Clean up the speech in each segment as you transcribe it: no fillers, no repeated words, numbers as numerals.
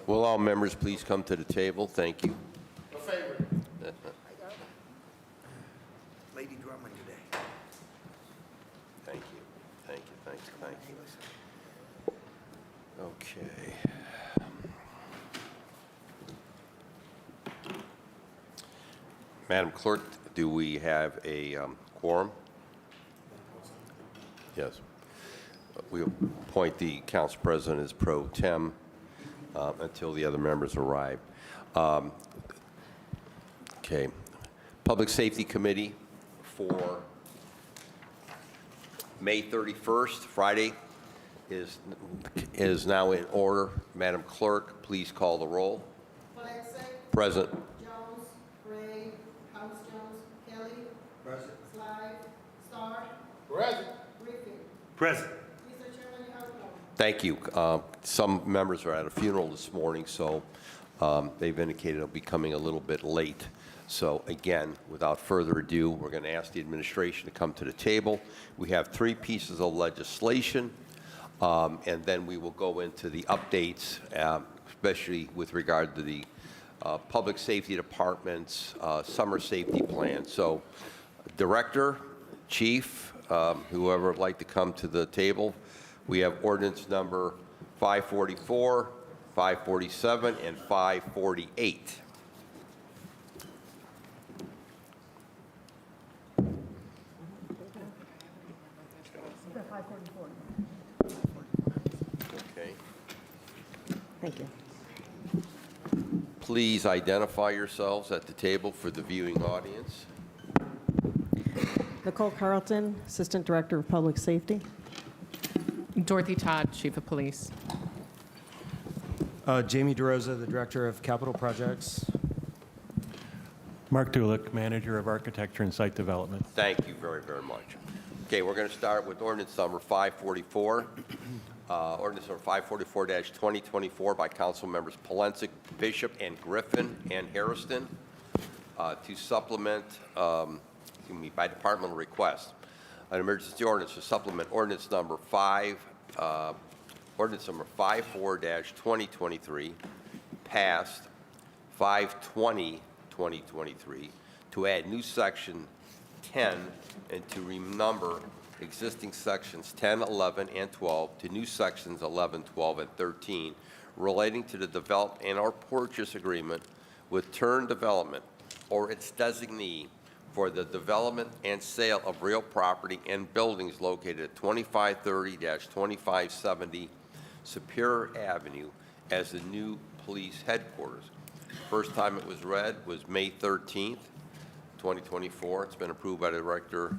Will all members please come to the table? Thank you. A favorite. Lady Drummond today. Thank you. Thank you. Thank you. Thank you. Okay. Madam Clerk, do we have a quorum? Yes. We appoint the council president as pro tem until the other members arrive. Okay. Public Safety Committee for May 31st, Friday, is now in order. Madam Clerk, please call the roll. Flagsett. Present. Jones. Gray. House Jones. Kelly. Present. Sly. Starr. Present. Griffin. Present. Mr. Chairman, you have a quorum. Thank you. Some members are at a funeral this morning, so they've indicated it'll be coming a little bit late. So again, without further ado, we're going to ask the administration to come to the table. We have 3 pieces of legislation, and then we will go into the updates, especially with regard to the Public Safety Department's summer safety plan. So, Director, Chief, whoever would like to come to the table, we have ordinance number 544, 547, and 548. Okay. Thank you. Please identify yourselves at the table for the viewing audience. Nicole Carlton, Assistant Director of Public Safety. Dorothy Todd, Chief of Police. Jamie DeRosa, the Director of Capital Projects. Mark Dulick, Manager of Architecture and Site Development. Thank you very, very much. Okay, we're going to start with ordinance number 544. Ordinance number 544-2024 by council members Polensek, Bishop, and Griffin, and Harrison to supplement, by departmental request, an emergency ordinance to supplement ordinance number 54-2023 passed 5/20/2023 to add new section 10 and to renumber existing sections 10, 11, and 12 to new sections 11, 12, and 13 relating to the development and/or purchase agreement with Turn Development or its designee for the development and sale of real property and buildings located at 2530-2570 Superior Avenue as the new police headquarters. First time it was read was May 13th, 2024. It's been approved by the Director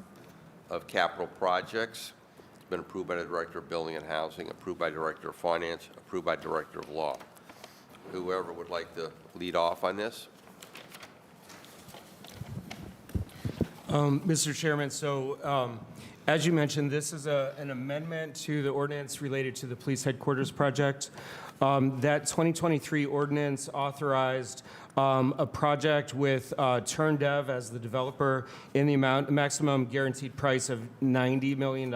of Capital Projects. It's been approved by the Director of Building and Housing, approved by the Director of Finance, approved by the Director of Law. Whoever would like to lead off on this? Mr. Chairman, so as you mentioned, this is an amendment to the ordinance related to the police headquarters project. That 2023 ordinance authorized a project with Turn Dev as the developer in the maximum guaranteed price of $90 million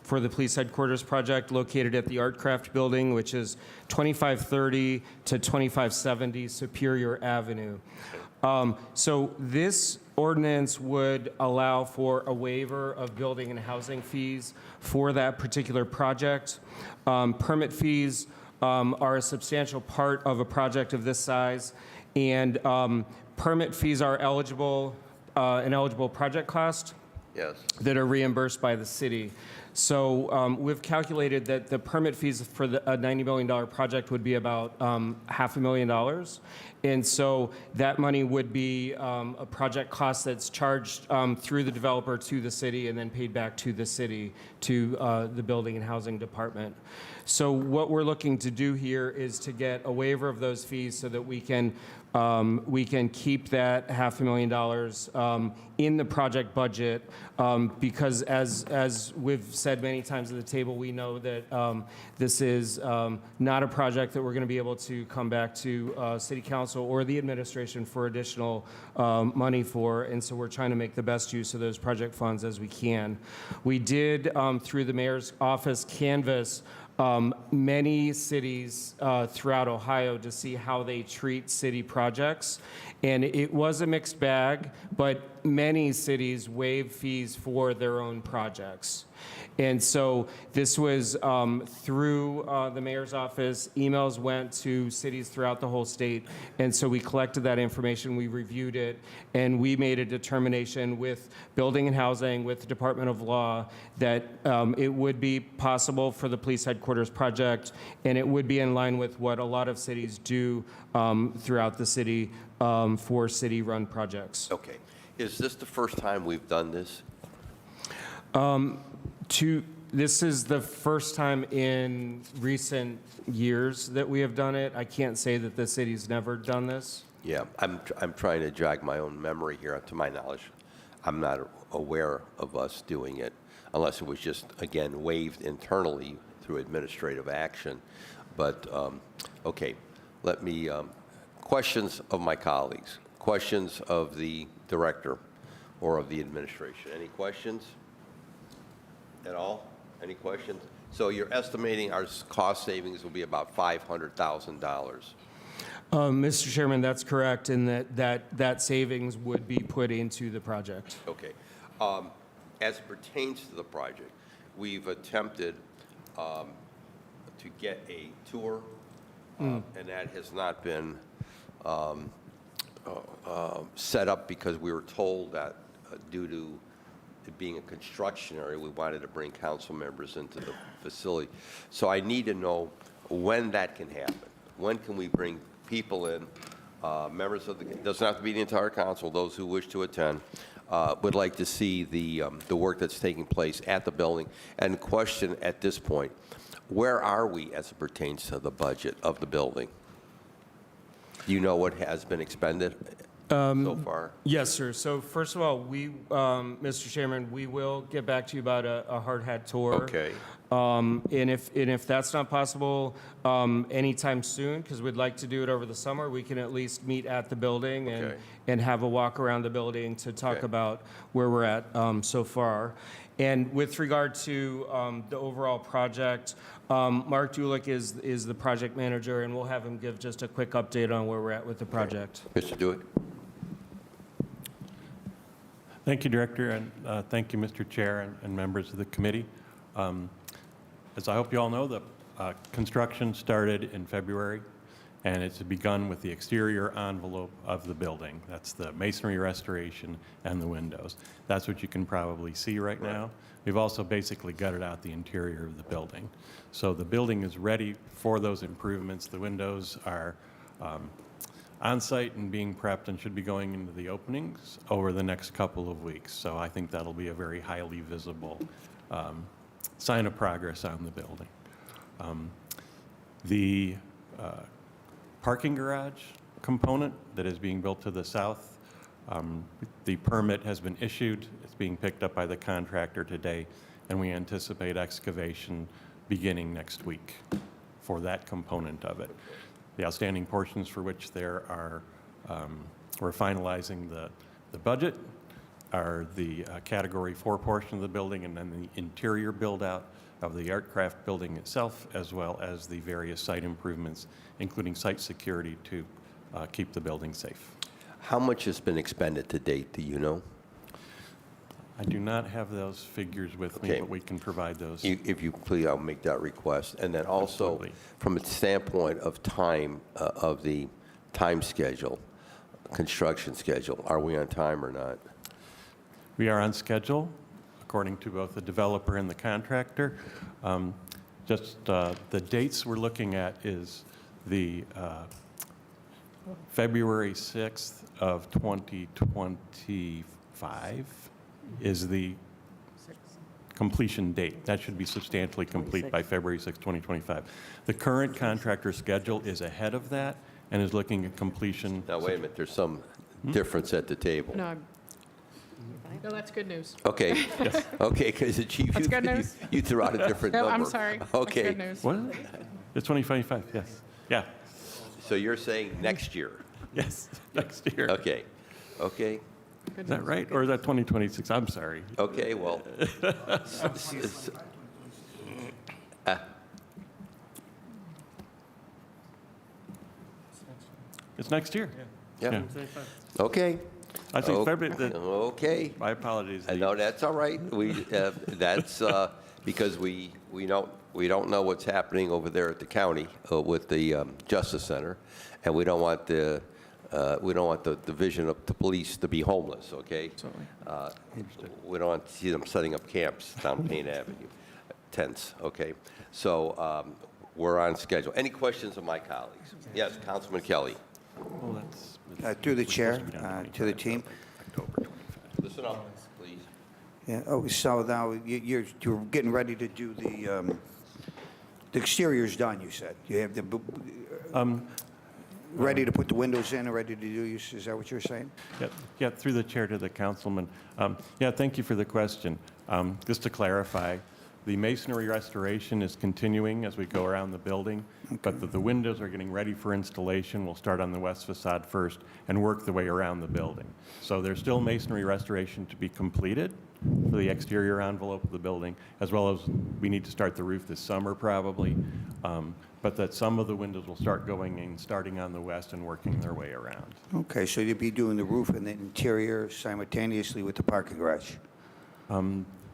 for the police headquarters project located at the Artcraft building, which is 2530 to 2570 Superior Avenue. So this ordinance would allow for a waiver of building and housing fees for that particular project. Permit fees are a substantial part of a project of this size, and permit fees are eligible, an eligible project cost. Yes. That are reimbursed by the city. So we've calculated that the permit fees for a $90 million project would be about $500,000. And so that money would be a project cost that's charged through the developer to the city and then paid back to the city, to the Building and Housing Department. So what we're looking to do here is to get a waiver of those fees so that we can keep that $500,000 in the project budget, because as we've said many times at the table, we know that this is not a project that we're going to be able to come back to City Council or the administration for additional money for, and so we're trying to make the best use of those project funds as we can. We did, through the mayor's office, canvass many cities throughout Ohio to see how they treat city projects. And it was a mixed bag, but many cities waive fees for their own projects. And so this was through the mayor's office. Emails went to cities throughout the whole state. And so we collected that information, we reviewed it, and we made a determination with Building and Housing, with the Department of Law, that it would be possible for the police headquarters project, and it would be in line with what a lot of cities do throughout the city for city-run projects. Okay. Is this the first time we've done this? This is the first time in recent years that we have done it. I can't say that the city's never done this. Yeah, I'm trying to jog my own memory here. To my knowledge, I'm not aware of us doing it, unless it was just, again, waived internally through administrative action. But, okay, let me, questions of my colleagues, questions of the director or of the administration. Any questions at all? Any questions? So you're estimating our cost savings will be about $500,000. Mr. Chairman, that's correct, and that savings would be put into the project. Okay. As it pertains to the project, we've attempted to get a tour, and that has not been set up because we were told that due to it being a construction area, we wanted to bring council members into the facility. So I need to know when that can happen. When can we bring people in, members of the, doesn't have to be the entire council, those who wish to attend, would like to see the work that's taking place at the building. And question at this point, where are we as it pertains to the budget of the building? Do you know what has been expended so far? Yes, sir. So first of all, we, Mr. Chairman, we will get back to you about a hard hat tour. Okay. And if that's not possible anytime soon, because we'd like to do it over the summer, we can at least meet at the building and, Okay. and have a walk around the building to talk Okay. about where we're at so far. And with regard to the overall project, Mark Dulick is the project manager, and we'll have him give just a quick update on where we're at with the project. Mr. Dewitt? Thank you, Director, and thank you, Mr. Chair and members of the committee. As I hope you all know, the construction started in February, and it's begun with the exterior envelope of the building. That's the masonry restoration and the windows. That's what you can probably see right now. We've also basically gutted out the interior of the building. So the building is ready for those improvements. The windows are on-site and being prepped and should be going into the openings over the next couple of weeks. So I think that'll be a very highly visible sign of progress on the building. The parking garage component that is being built to the south, the permit has been issued. It's being picked up by the contractor today, and we anticipate excavation beginning next week for that component of it. The outstanding portions for which there are, we're finalizing the budget, are the Category 4 portion of the building, and then the interior build-out of the Artcraft building itself, as well as the various site improvements, including site security to keep the building safe. How much has been expended to date, do you know? I do not have those figures with me, Okay. but we can provide those. If you please, I'll make that request. And then also, Absolutely. from a standpoint of time, of the time schedule, construction schedule, are we on time or not? We are on schedule, according to both the developer and the contractor. Just the dates we're looking at is the February 6th of 2025 is the completion date. That should be substantially complete by February 6th, 2025. The current contractor schedule is ahead of that and is looking at completion. Now, wait a minute, there's some difference at the table. No, that's good news. Okay, okay, because the chief, That's good news. you threw out a different No, number. I'm sorry. That's Okay, good news. What? It's 2025, yes. Yeah, so you're saying next year? yes, next year. Okay, okay, Good Is that news. right? Or is that 2026? I'm sorry. okay, well, It's next year. Yeah. Okay. I think Oh, February, Okay. my apologies. I know that's all right. That's because we don't know what's happening over there at the county with the Justice Center, and we don't want the division of the police to be homeless. Okay. We don't want to see them setting up camps down Payne Avenue, tents. Okay. So we're on schedule. Any questions of my colleagues? Yes, Councilman Kelly. Well, that's- Through the it's chair, supposed to be done to the team. October 25th. Listen up, please. Yeah, oh, so now you're getting ready to do the exterior's done, you said? You have ready to put the windows in and ready to do, is that what you're saying? Yeah, through the chair to the councilman. Yeah, thank you for the question. Just to clarify, the masonry restoration is continuing as we go around the building, but the windows are getting ready for installation. We'll start on the west facade first and work the way around the building. So there's still masonry restoration to be completed for the exterior envelope of the building, as well as we need to start the roof this summer probably, but that some of the windows will start going in, starting on the west and working their way around. Okay, so you'll be doing the roof and the interior simultaneously with the parking garage?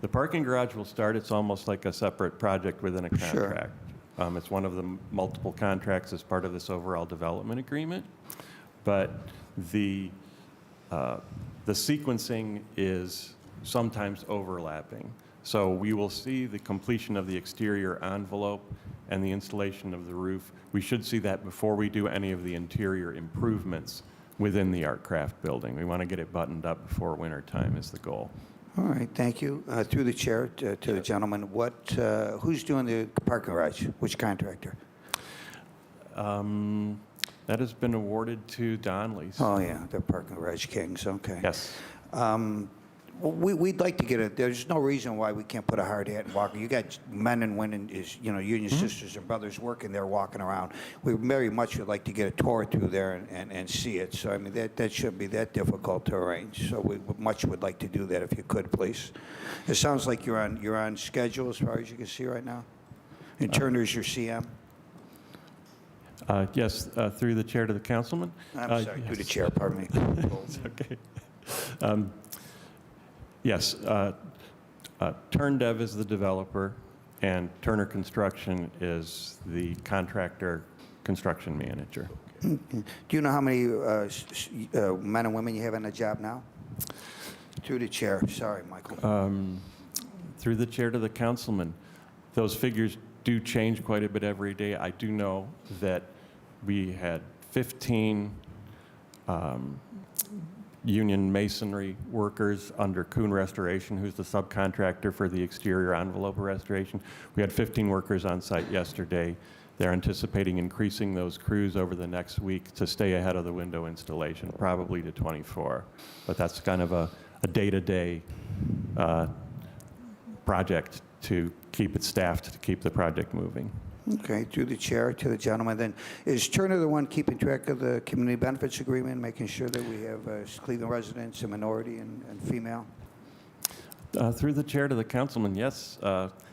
The parking garage will start, it's almost like a separate project within a contract. It's one of the multiple contracts as part of this overall development agreement, but the sequencing is sometimes overlapping. So we will see the completion of the exterior envelope and the installation of the roof. We should see that before we do any of the interior improvements within the art craft building. We want to get it buttoned up before winter time is the goal. All right, thank you. Through the chair to the gentleman, who's doing the parking garage? Which contractor? That has been awarded to Donley's. Oh, yeah, the parking garage kings, okay. Yes. Well, we'd like to get it. There's no reason why we can't put a hard hat and walk. You got men and women, you and your sisters and brothers working there, walking around. We very much would like to get a tour through there and see it. So, I mean, that shouldn't be that difficult to arrange. So we much would like to do that if you could, please. It sounds like you're on schedule as far as you can see right now. And Turner's your CM? Yes, through the chair to the councilman. I'm sorry, through the yes. chair, pardon me. It's okay. Yes, TurnDev is the developer, and Turner Construction is the contractor construction manager. Do you know how many men and women you have on the job now? Through the chair. Sorry, Michael. Through the chair to the councilman, those figures do change quite a bit every day. I do know that we had 15 union masonry workers under Kuhn Restoration, who's the subcontractor for the exterior envelope restoration. We had 15 workers on site yesterday. They're anticipating increasing those crews over the next week to stay ahead of the window installation, probably to 24. But that's kind of a day-to-day project to keep it staffed, to keep the project moving. Okay, through the chair to the gentleman. Then, is Turner the one keeping track of the community benefits agreement, making sure that we have Cleveland residents, a minority and female? Through the chair to the councilman, yes.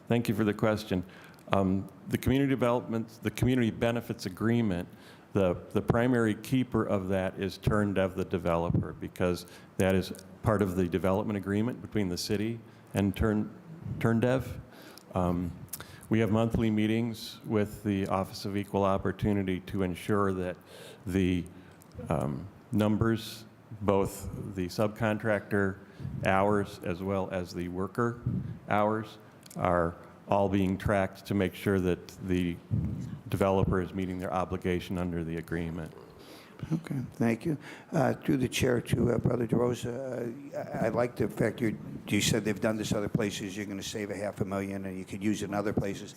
Thank you for the question. The community benefits agreement, the primary keeper of that is TurnDev, the developer, because that is part of the development agreement between the city and TurnDev. We have monthly meetings with the Office of Equal Opportunity to ensure that the numbers, both the subcontractor hours as well as the worker hours, are all being tracked to make sure that the developer is meeting their obligation under the agreement. Okay, thank you. Through the chair to Brother DeRosa, I like the fact you said they've done this other places, you're going to save $500,000 and you could use it in other places.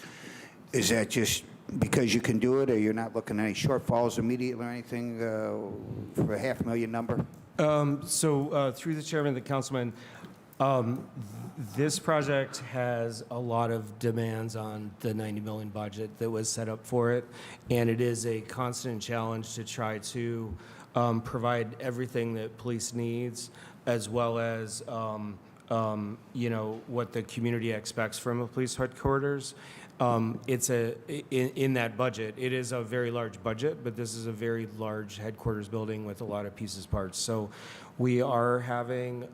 Is that just because you can do it, or you're not looking at any shortfalls immediately or anything for a $500,000 number? Through the chairman and the councilman, this project has a lot of demands on the $90 million budget that was set up for it, and it is a constant challenge to try to provide everything that police needs, as well as what the community expects from a police headquarters. It's in that budget. It is a very large budget, but this is a very large headquarters building with a lot of pieces, parts. So we are having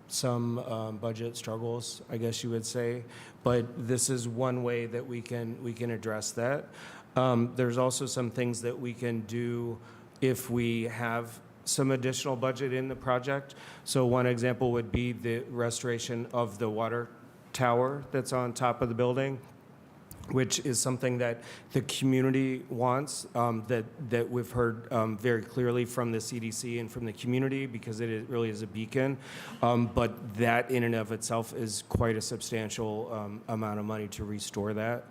some budget struggles, I guess you would say, but this is one way that we can address that. There's also some things that we can do if we have some additional budget in the project. So one example would be the restoration of the water tower that's on top of the building, which is something that the community wants, that we've heard very clearly from the CDC and from the community, because really is a beacon. But that in and of itself is quite a substantial amount of money to restore that.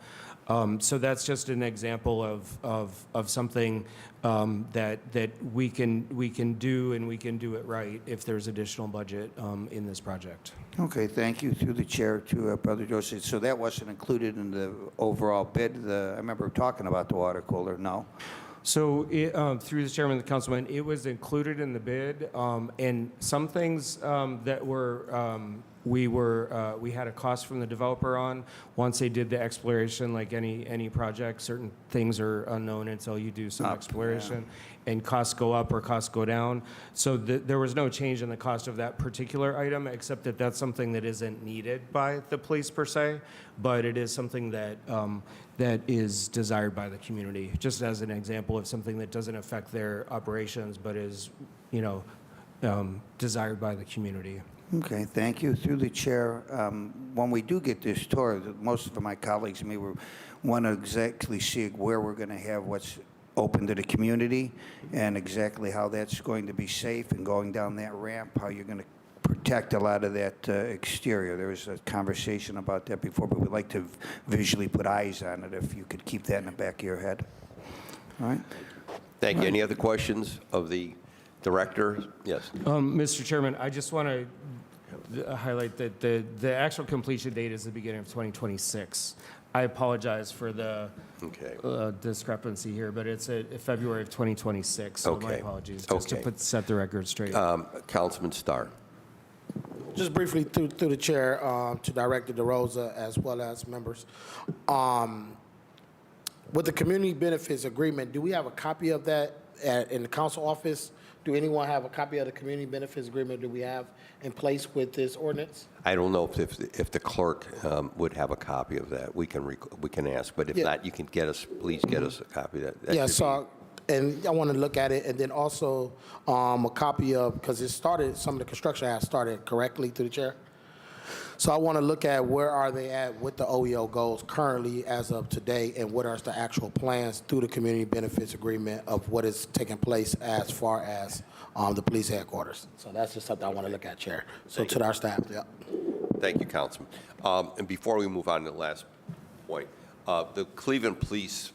So that's just an example of something that we can do, and we can do it right if there's additional budget in this project. Okay, thank you. Through the chair to Brother Joseph. So that wasn't included in the overall bid? I remember talking about the water cooler, no? So through the chairman and the councilman, it was included in the bid, and some things that were we had a cost from the developer on. Once they did the exploration, like any project, certain things are unknown until you do some exploration, and costs go up or costs go down. So there was no change in the cost of that particular item, except that that's something that isn't needed by the police per se, but it is something that that is desired by the community. Just as an example of something that doesn't affect their operations, but is desired by the community. Okay, thank you. Through the chair, when we do get this tour, most of my colleagues and me want to exactly see where we're going to have what's open to the community, and exactly how that's going to be safe, and going down that ramp, how you're going to protect a lot of that exterior. There was a conversation about that before, but we'd like to visually put eyes on it, if you could keep that in the back of your head. All right? Thank you. Any other questions of the director? Yes. Mr. Chairman, I just want to highlight that the actual completion date is the beginning of 2026. I apologize for the discrepancy here, but it's February of 2026, so my apologies, just to set the record straight. Councilman Starr. Just briefly, through the chair, to Director DeRosa as well as members. With the community benefits agreement, do we have a copy of that in the council office? Do anyone have a copy of the community benefits agreement that we have in place with this ordinance? I don't know if the clerk would have a copy of that. We can ask, but if not, you can please get us a copy of that. Yeah, so, and I want to look at it, and then also a copy of, because some of the construction has started correctly, through the chair. So I want to look at where are they at with the OEO goals currently as of today, and what are the actual plans through the community benefits agreement of what is taking place as far as the police headquarters. So that's just something I want to look at, Chair. So to our staff, Thank you, Councilman. And before we move on to the last point, the Cleveland Police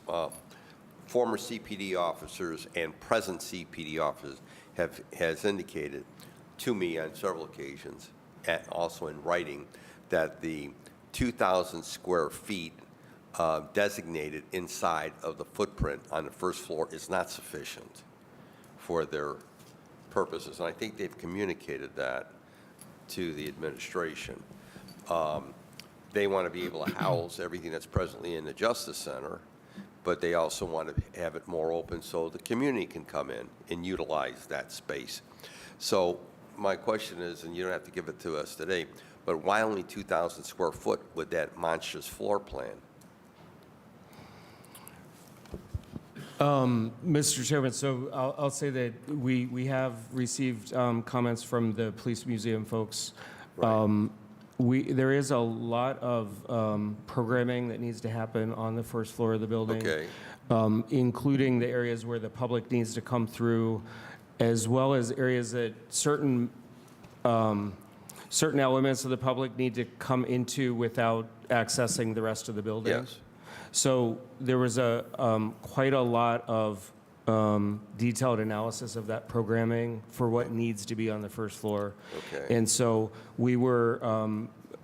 former CPD officers and present CPD officers has indicated to me on several occasions, and also in writing, that the 2,000 square feet designated inside of the footprint on the first floor is not sufficient for their purposes. And I think they've communicated that to the administration. They want to be able to house everything that's presently in the Justice Center, but they also want to have it more open so the community can come in and utilize that space. So my question is, and you don't have to give it to us today, but why only 2,000 square foot with that monstrous floor plan? Mr. Chairman, so I'll say that we have received comments from the police museum folks. Right. There is a lot of programming that needs to happen on the first floor of the building, including the areas where the public needs to come through, as well as areas that certain elements of the public need to come into without accessing the rest of the building. Yes. So there was quite a lot of detailed analysis of that programming for what needs to be on the first floor. Okay. And so we were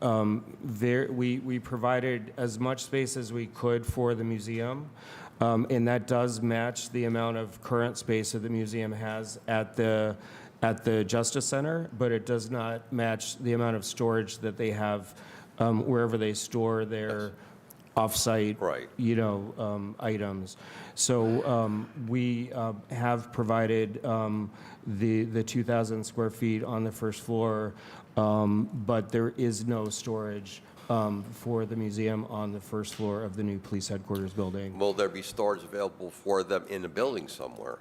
we provided as much space as we could for the museum, and that does match the amount of current space that the museum has at the at the Justice Center, but it does not match the amount of storage that they have wherever they store their off-site, Right. items. So we have provided the 2,000 square feet on the first floor, but there is no storage for the museum on the first floor of the new police headquarters building. Will there be storage available for them in the building somewhere?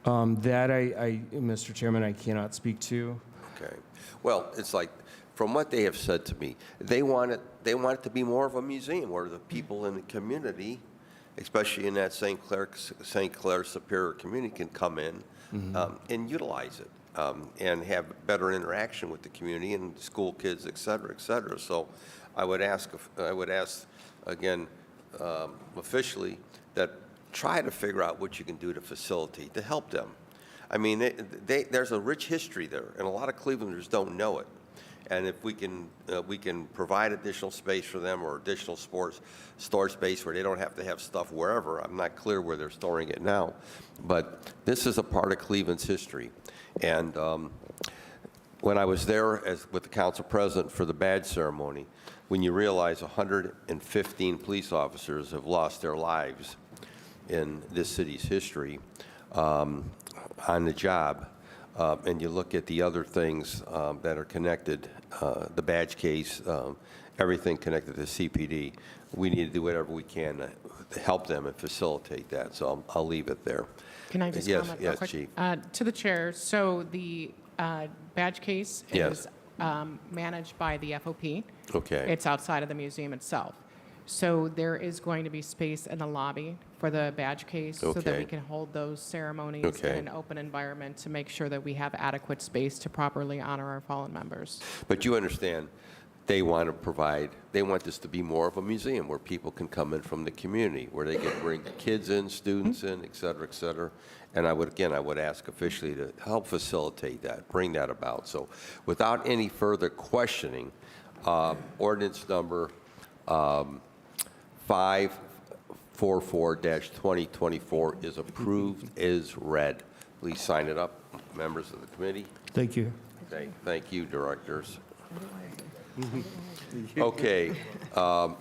That Mr. Chairman, I cannot speak to. Okay. Well, it's like, from what they have said to me, they want it to be more of a museum where the people in the community, especially in that St. Clair Superior community, can come in and utilize it and have better interaction with the community and school kids, et cetera, et cetera. So I would ask again, officially, that try to figure out what you can do to facilitate, to help them. I mean, there's a rich history there, and a lot of Clevelanders don't know it. And if we can provide additional space for them or additional storage space where they don't have to have stuff wherever. I'm not clear where they're storing it now, but this is a part of Cleveland's history. And when I was there with the council president for the badge ceremony, when you realize 115 police officers have lost their lives in this city's history on the job, and you look at the other things that are connected, the badge case, everything connected to CPD, we need to do whatever we can to help them and facilitate that. So I'll leave it there. Can I just Yes, comment real yes, quick? Chief. To the chair, so the badge case Yes. is managed by the FOP. Okay. It's outside of the museum itself. So there is going to be space in the lobby for the badge case so that Okay. we can hold those ceremonies Okay. in an open environment to make sure that we have adequate space to properly honor our fallen members. But you understand, they want this to be more of a museum where people can come in from the community, where they can bring kids in, students in, et cetera, et cetera. And I would ask officially to help facilitate that, bring that about. So without any further questioning, ordinance number 544-2024 is approved, is read. Please sign it up, members of the committee. Thank you. Okay, thank you, directors. Okay,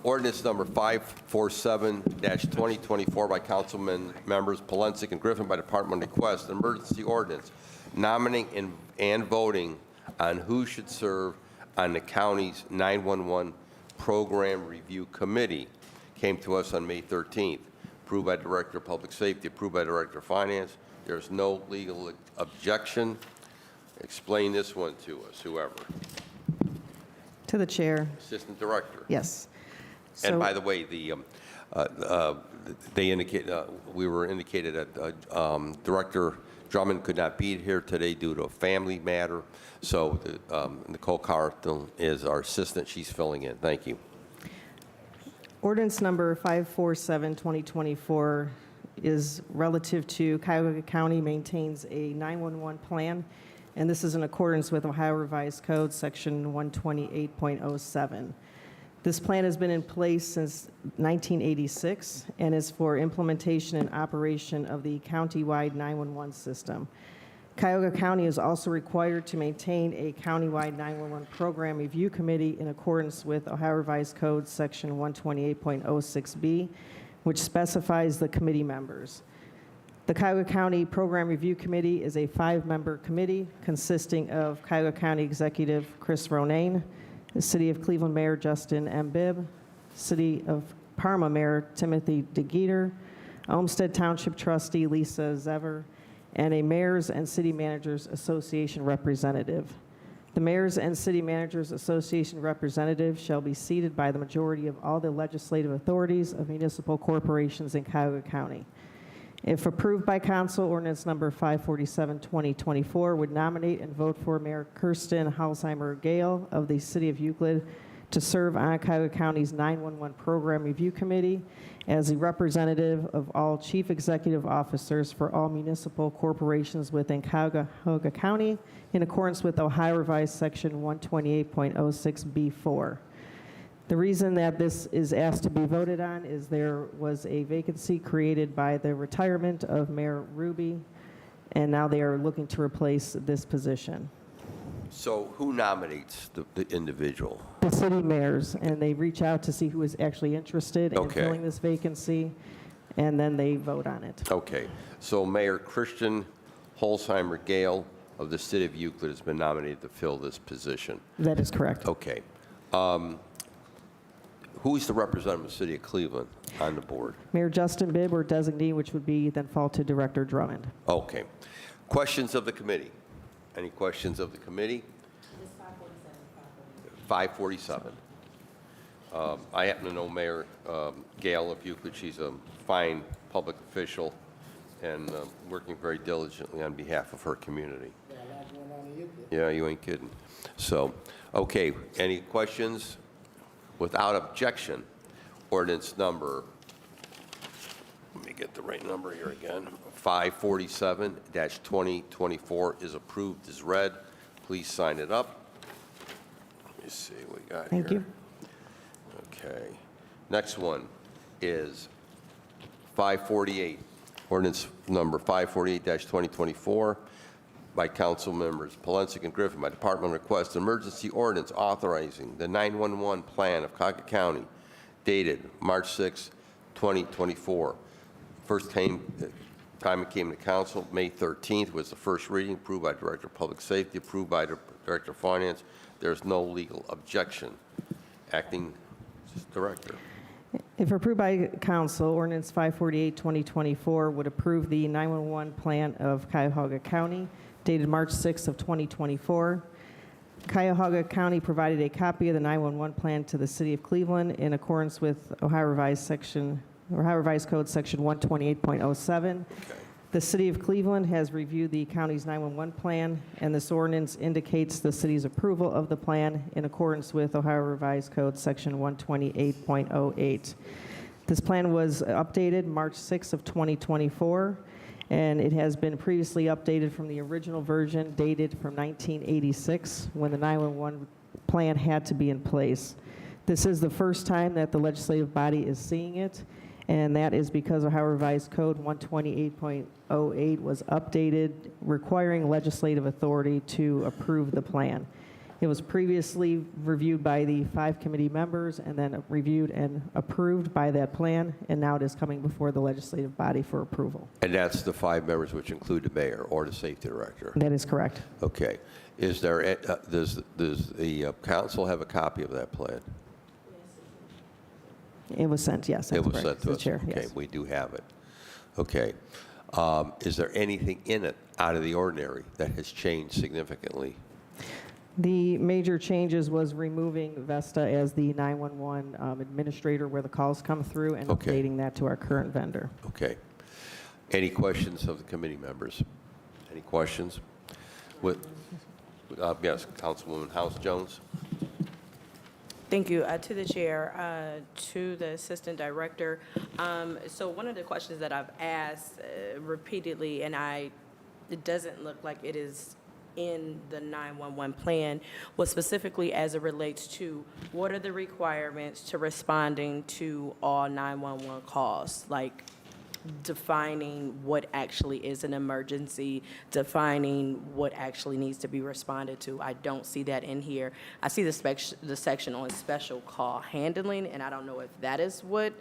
ordinance number 547-2024 by councilman members Polensek and Griffin by department request, an emergency ordinance nominating and voting on who should serve on the county's 911 program review committee. Came to us on May 13th. Approved by Director of Public Safety, approved by Director of Finance. There's no legal objection. Explain this one to us, whoever. To the chair, Assistant Director. yes. And So- by the way, they indicate, we were indicated that Director Drummond could not be here today due to a family matter. So Nicole Carlton is our assistant. She's filling in. Thank you. Ordinance number 547-2024 is relative to Cuyahoga County maintains a 911 plan, and this is in accordance with Ohio Revised Code, Section 128.07. This plan has been in place since 1986 and is for implementation and operation of the countywide 911 system. Cuyahoga County is also required to maintain a countywide 911 program review committee in accordance with Ohio Revised Code Section 128.06B, which specifies the committee members. The Cuyahoga County Program Review Committee is a 5-member committee consisting of Cuyahoga County Executive Chris Ronayne, the City of Cleveland Mayor Justin M. Bibb, City of Parma Mayor Timothy DeGeeter, Olmsted Township Trustee Lisa Zever, and a Mayors and City Managers Association representative. The Mayors and City Managers Association representative shall be seated by the majority of all the legislative authorities of municipal corporations in Cuyahoga County. If approved by council, ordinance number 547-2024 would nominate and vote for Mayor Kirsten Halsheimer Gale of the City of Euclid to serve on Cuyahoga County's 911 Program Review Committee as the representative of all chief executive officers for all municipal corporations within Cuyahoga County in accordance with Ohio Revised Section 128.06B4. The reason that this is asked to be voted on is there was a vacancy created by the retirement of Mayor Ruby and now they are looking to replace this position. So who nominates the individual? The city mayors, and they reach out to see who is actually interested in Okay. filling this vacancy, and then they vote on it. Okay, so Mayor Christian Holzheimer Gale of the City of Euclid has been nominated to fill this position. That is correct. Okay. Who is the representative of the City of Cleveland on the board? Mayor Justin Bibb, or designee, which would be then fall to Director Drummond. Okay. Questions of the committee? Any questions of the committee? 547. I happen to know Mayor Gale of Euclid. She's a fine public official and working very diligently on behalf of her community. Yeah, you ain't kidding. So, okay, any questions? Without objection, ordinance number, let me get the right number here again, 547-2024 is approved as read. Please sign it up. Let me see what we got here. Thank you. Okay. Next one is 548, ordinance number 548-2024 by council members Polensek and Griffin. By department request, emergency ordinance authorizing the 911 plan of Cuyahoga County dated March 6, 2024. First time it came to council, May 13th was the first reading, approved by Director of Public Safety, approved by the Director of Finance. There's no legal objection. Acting Director. If approved by council, ordinance 548-2024 would approve the 911 plan of Cuyahoga County dated March 6th of 2024. Cuyahoga County provided a copy of the 911 plan to the City of Cleveland in accordance with Ohio Revised Code Section 128.07. The City of Cleveland has reviewed the county's 911 plan, and this ordinance indicates the city's approval of the plan in accordance with Ohio Revised Code Section 128.08. This plan was updated March 6th of 2024, and it has been previously updated from the original version dated from 1986, when the 911 plan had to be in place. This is the first time that the legislative body is seeing it, and that is because Ohio Revised Code 128.08 was updated, requiring legislative authority to approve the plan. It was previously reviewed by the 5 committee members and then reviewed and approved by that plan, and now it is coming before the legislative body for approval. And that's the 5 members, which include the mayor or the safety director. That is correct. Okay. Is there, does the council have a copy of that plan? It was sent, yes. It that's was correct. sent to The us. chair, Okay, yes. we do have it. Okay. Is there anything in it out of the ordinary that has changed significantly? The major changes was removing Vesta as the 911 administrator where the calls come through and Okay. updating that to our current vendor. Okay. Any questions of the committee members? Any questions? Yes, Councilwoman House Jones. Thank you. To the chair, to the assistant director. So one of the questions that I've asked repeatedly, and it doesn't look like it is in the 911 plan, was specifically as it relates to what are the requirements to responding to all 911 calls, like defining what actually is an emergency, defining what actually needs to be responded to. I don't see that in here. I see the section on special call handling, and I don't know if that is what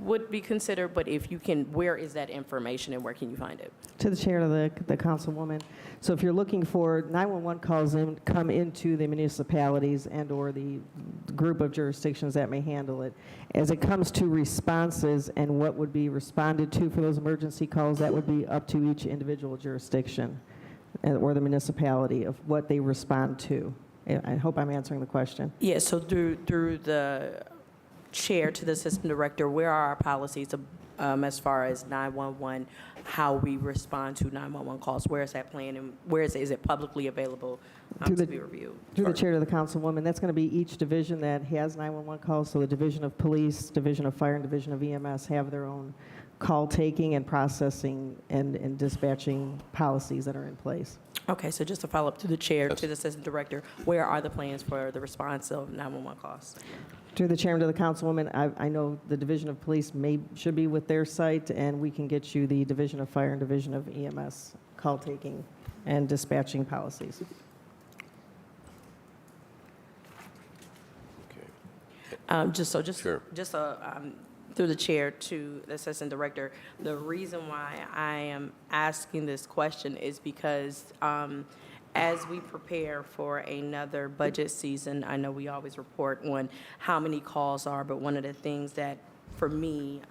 would be considered, but if you can, where is that information and where can you find it? To the chair, to the councilwoman. So if you're looking for 911 calls come into the municipalities and or the group of jurisdictions that may handle it, as it comes to responses and what would be responded to for those emergency calls, that would be up to each individual jurisdiction or the municipality of what they respond to. I hope I'm answering the question. Yeah, so through the chair to the assistant director, where are our policies as far as 911, how we respond to 911 calls? Where is that plan, and where is it publicly available to be reviewed? Through the chair to the councilwoman, that's going to be each division that has 911 calls. So the Division of Police, Division of Fire, and Division of EMS have their own call taking and processing and dispatching policies that are in place. Okay, so just to follow up to the chair, to the assistant director, where are the plans for the response of 911 calls? Through the chairman to the councilwoman, I know the Division of Police should be with their site, and we can get you the Division of Fire and Division of EMS call taking and dispatching policies. Sure. Through the chair to the assistant director, the reason why I am asking this question is because as we prepare for another budget season, I know we always report on how many calls are, but one of the things that, for me,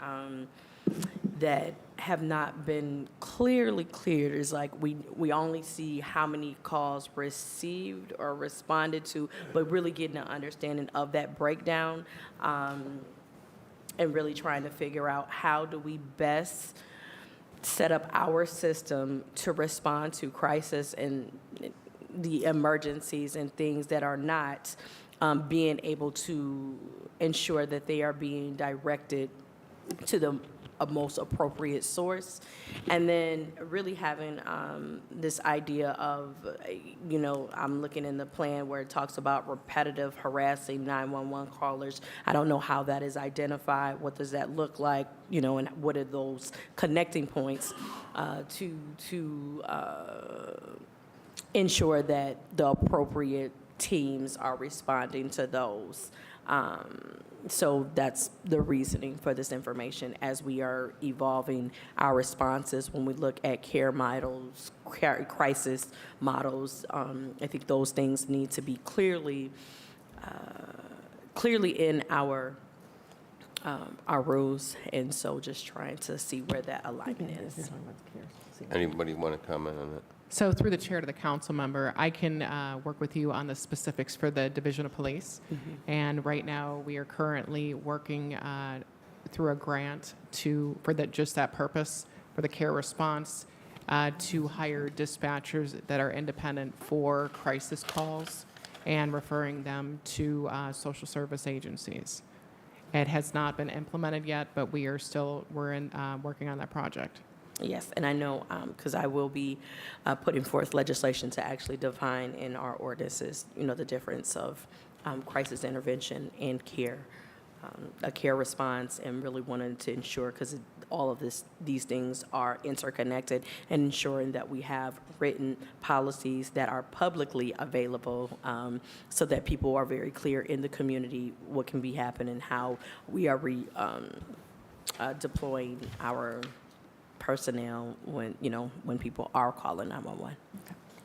that have not been clearly cleared is like we only see how many calls received or responded to, but really getting an understanding of that breakdown, and really trying to figure out how do we best set up our system to respond to crisis and the emergencies and things that are not being able to ensure that they are being directed to the most appropriate source. And then really having this idea of, I'm looking in the plan where it talks about repetitive harassing 911 callers. I don't know how that is identified. What does that look like? And what are those connecting points to ensure that the appropriate teams are responding to those. So that's the reasoning for this information as we are evolving our responses when we look at care models, crisis models. I think those things need to be clearly in our rules, and so just trying to see where that alignment is. Anybody want to comment on that? So through the chair to the council member, I can work with you on the specifics for the Division of Police. And right now, we are currently working through a grant for just that purpose, for the care response, to hire dispatchers that are independent for crisis calls and referring them to social service agencies. It has not been implemented yet, but we're working on that project. Yes, and I know, because I will be putting forth legislation to actually define in our ordinances, the difference of crisis intervention and care, a care response, and really wanted to ensure, because all of these things are interconnected, and ensuring that we have written policies that are publicly available, so that people are very clear in the community what can be happening, how we are deploying our personnel when people are calling 911.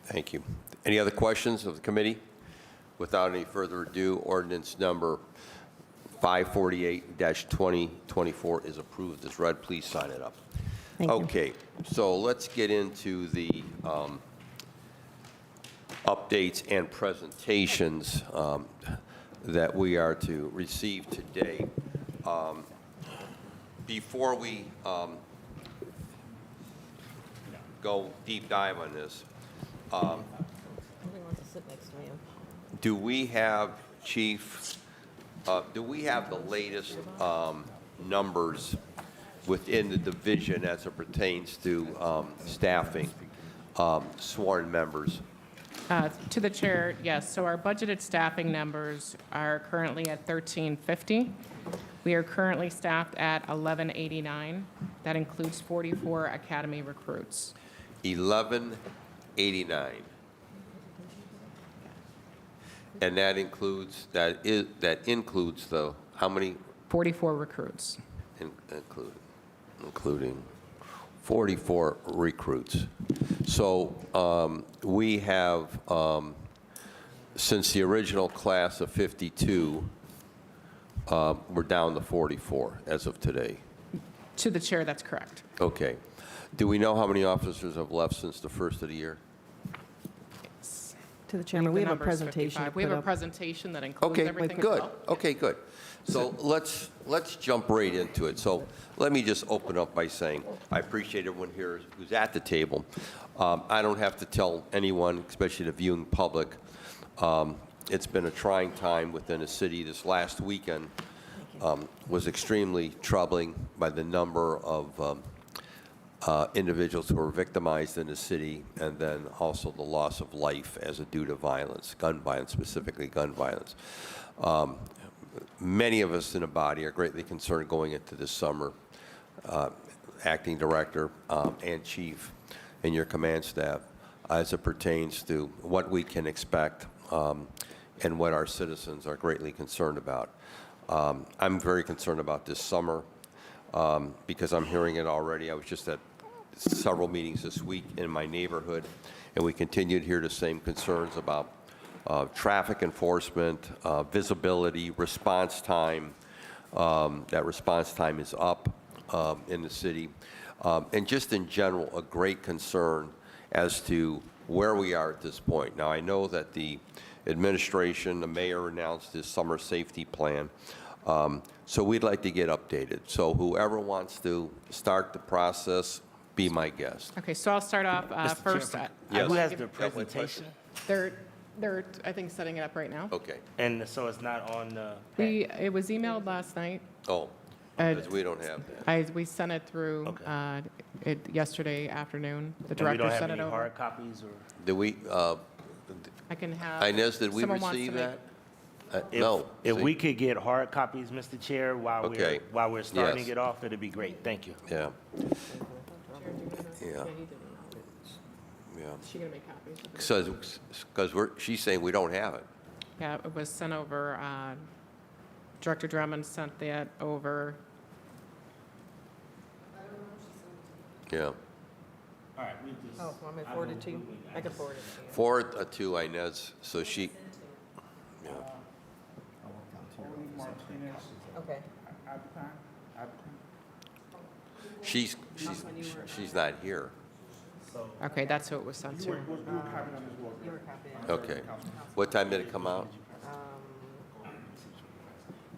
Thank you. Any other questions of the committee? Without any further ado, ordinance number 548-2024 is approved as read. Please sign it up. Thank you. Okay, so let's get into the updates and presentations that we are to receive today. Before we go deep dive on this, do we have, Chief, do we have the latest numbers within the division as it pertains to staffing, sworn members? To the chair, yes. So our budgeted staffing numbers are currently at 1,350. We are currently staffed at 1,189. That includes 44 academy recruits. 1189. And that includes the how many? 44 recruits. Including 44 recruits. So we have, since the original class of 52, we're down to 44 as of today. To the chair, that's correct. Okay. Do we know how many officers have left since the first of the year? To the chairman, we The have a number is presentation. 55. We have a presentation that includes Okay, everything as good. well. Okay, good. So let's jump right into it. So let me just open up by saying I appreciate everyone here who's at the table. I don't have to tell anyone, especially the viewing public, it's been a trying time within the city. This last weekend was extremely troubling by the number of individuals who were victimized in the city, and then also the loss of life as a due to violence, gun violence, specifically gun violence. Many of us in the body are greatly concerned going into this summer, acting director and chief, and your command staff as it pertains to what we can expect and what our citizens are greatly concerned about. I'm very concerned about this summer because I'm hearing it already. I was just at several meetings this week in my neighborhood, and we continue to hear the same concerns about traffic enforcement, visibility, response time. That response time is up in the city. And just in general, a great concern as to where we are at this point. Now, I know that the administration, the mayor announced his summer safety plan. So we'd like to get updated. So whoever wants to start the process, be my guest. Okay, so I'll start off first. Yes. Who has give- the presentation? They're, I think, setting it up right now. Okay. And so it's not on the. It was emailed last night. Oh, because we don't have that. We sent it through Okay. it yesterday afternoon. The And we director don't have sent it any over. hard copies or? Do we, I can have. Inez, did we someone wants to receive make- that? If- No. If See? we could get hard copies, Mr. Chair, Okay. while we're starting Yes. it off, it'd be great. Thank you. Yeah. Yeah. Yeah. Is she gonna make copies? Because she's saying we don't have it. Yeah, it was sent over, Director Drummond sent that over. Yeah. All right, we just. Oh, want me to forward it to you? I can forward it to you. Forward to Inez, so she, yeah. Okay. She's not here. Okay, that's who it was sent to. Okay. What time did it come out?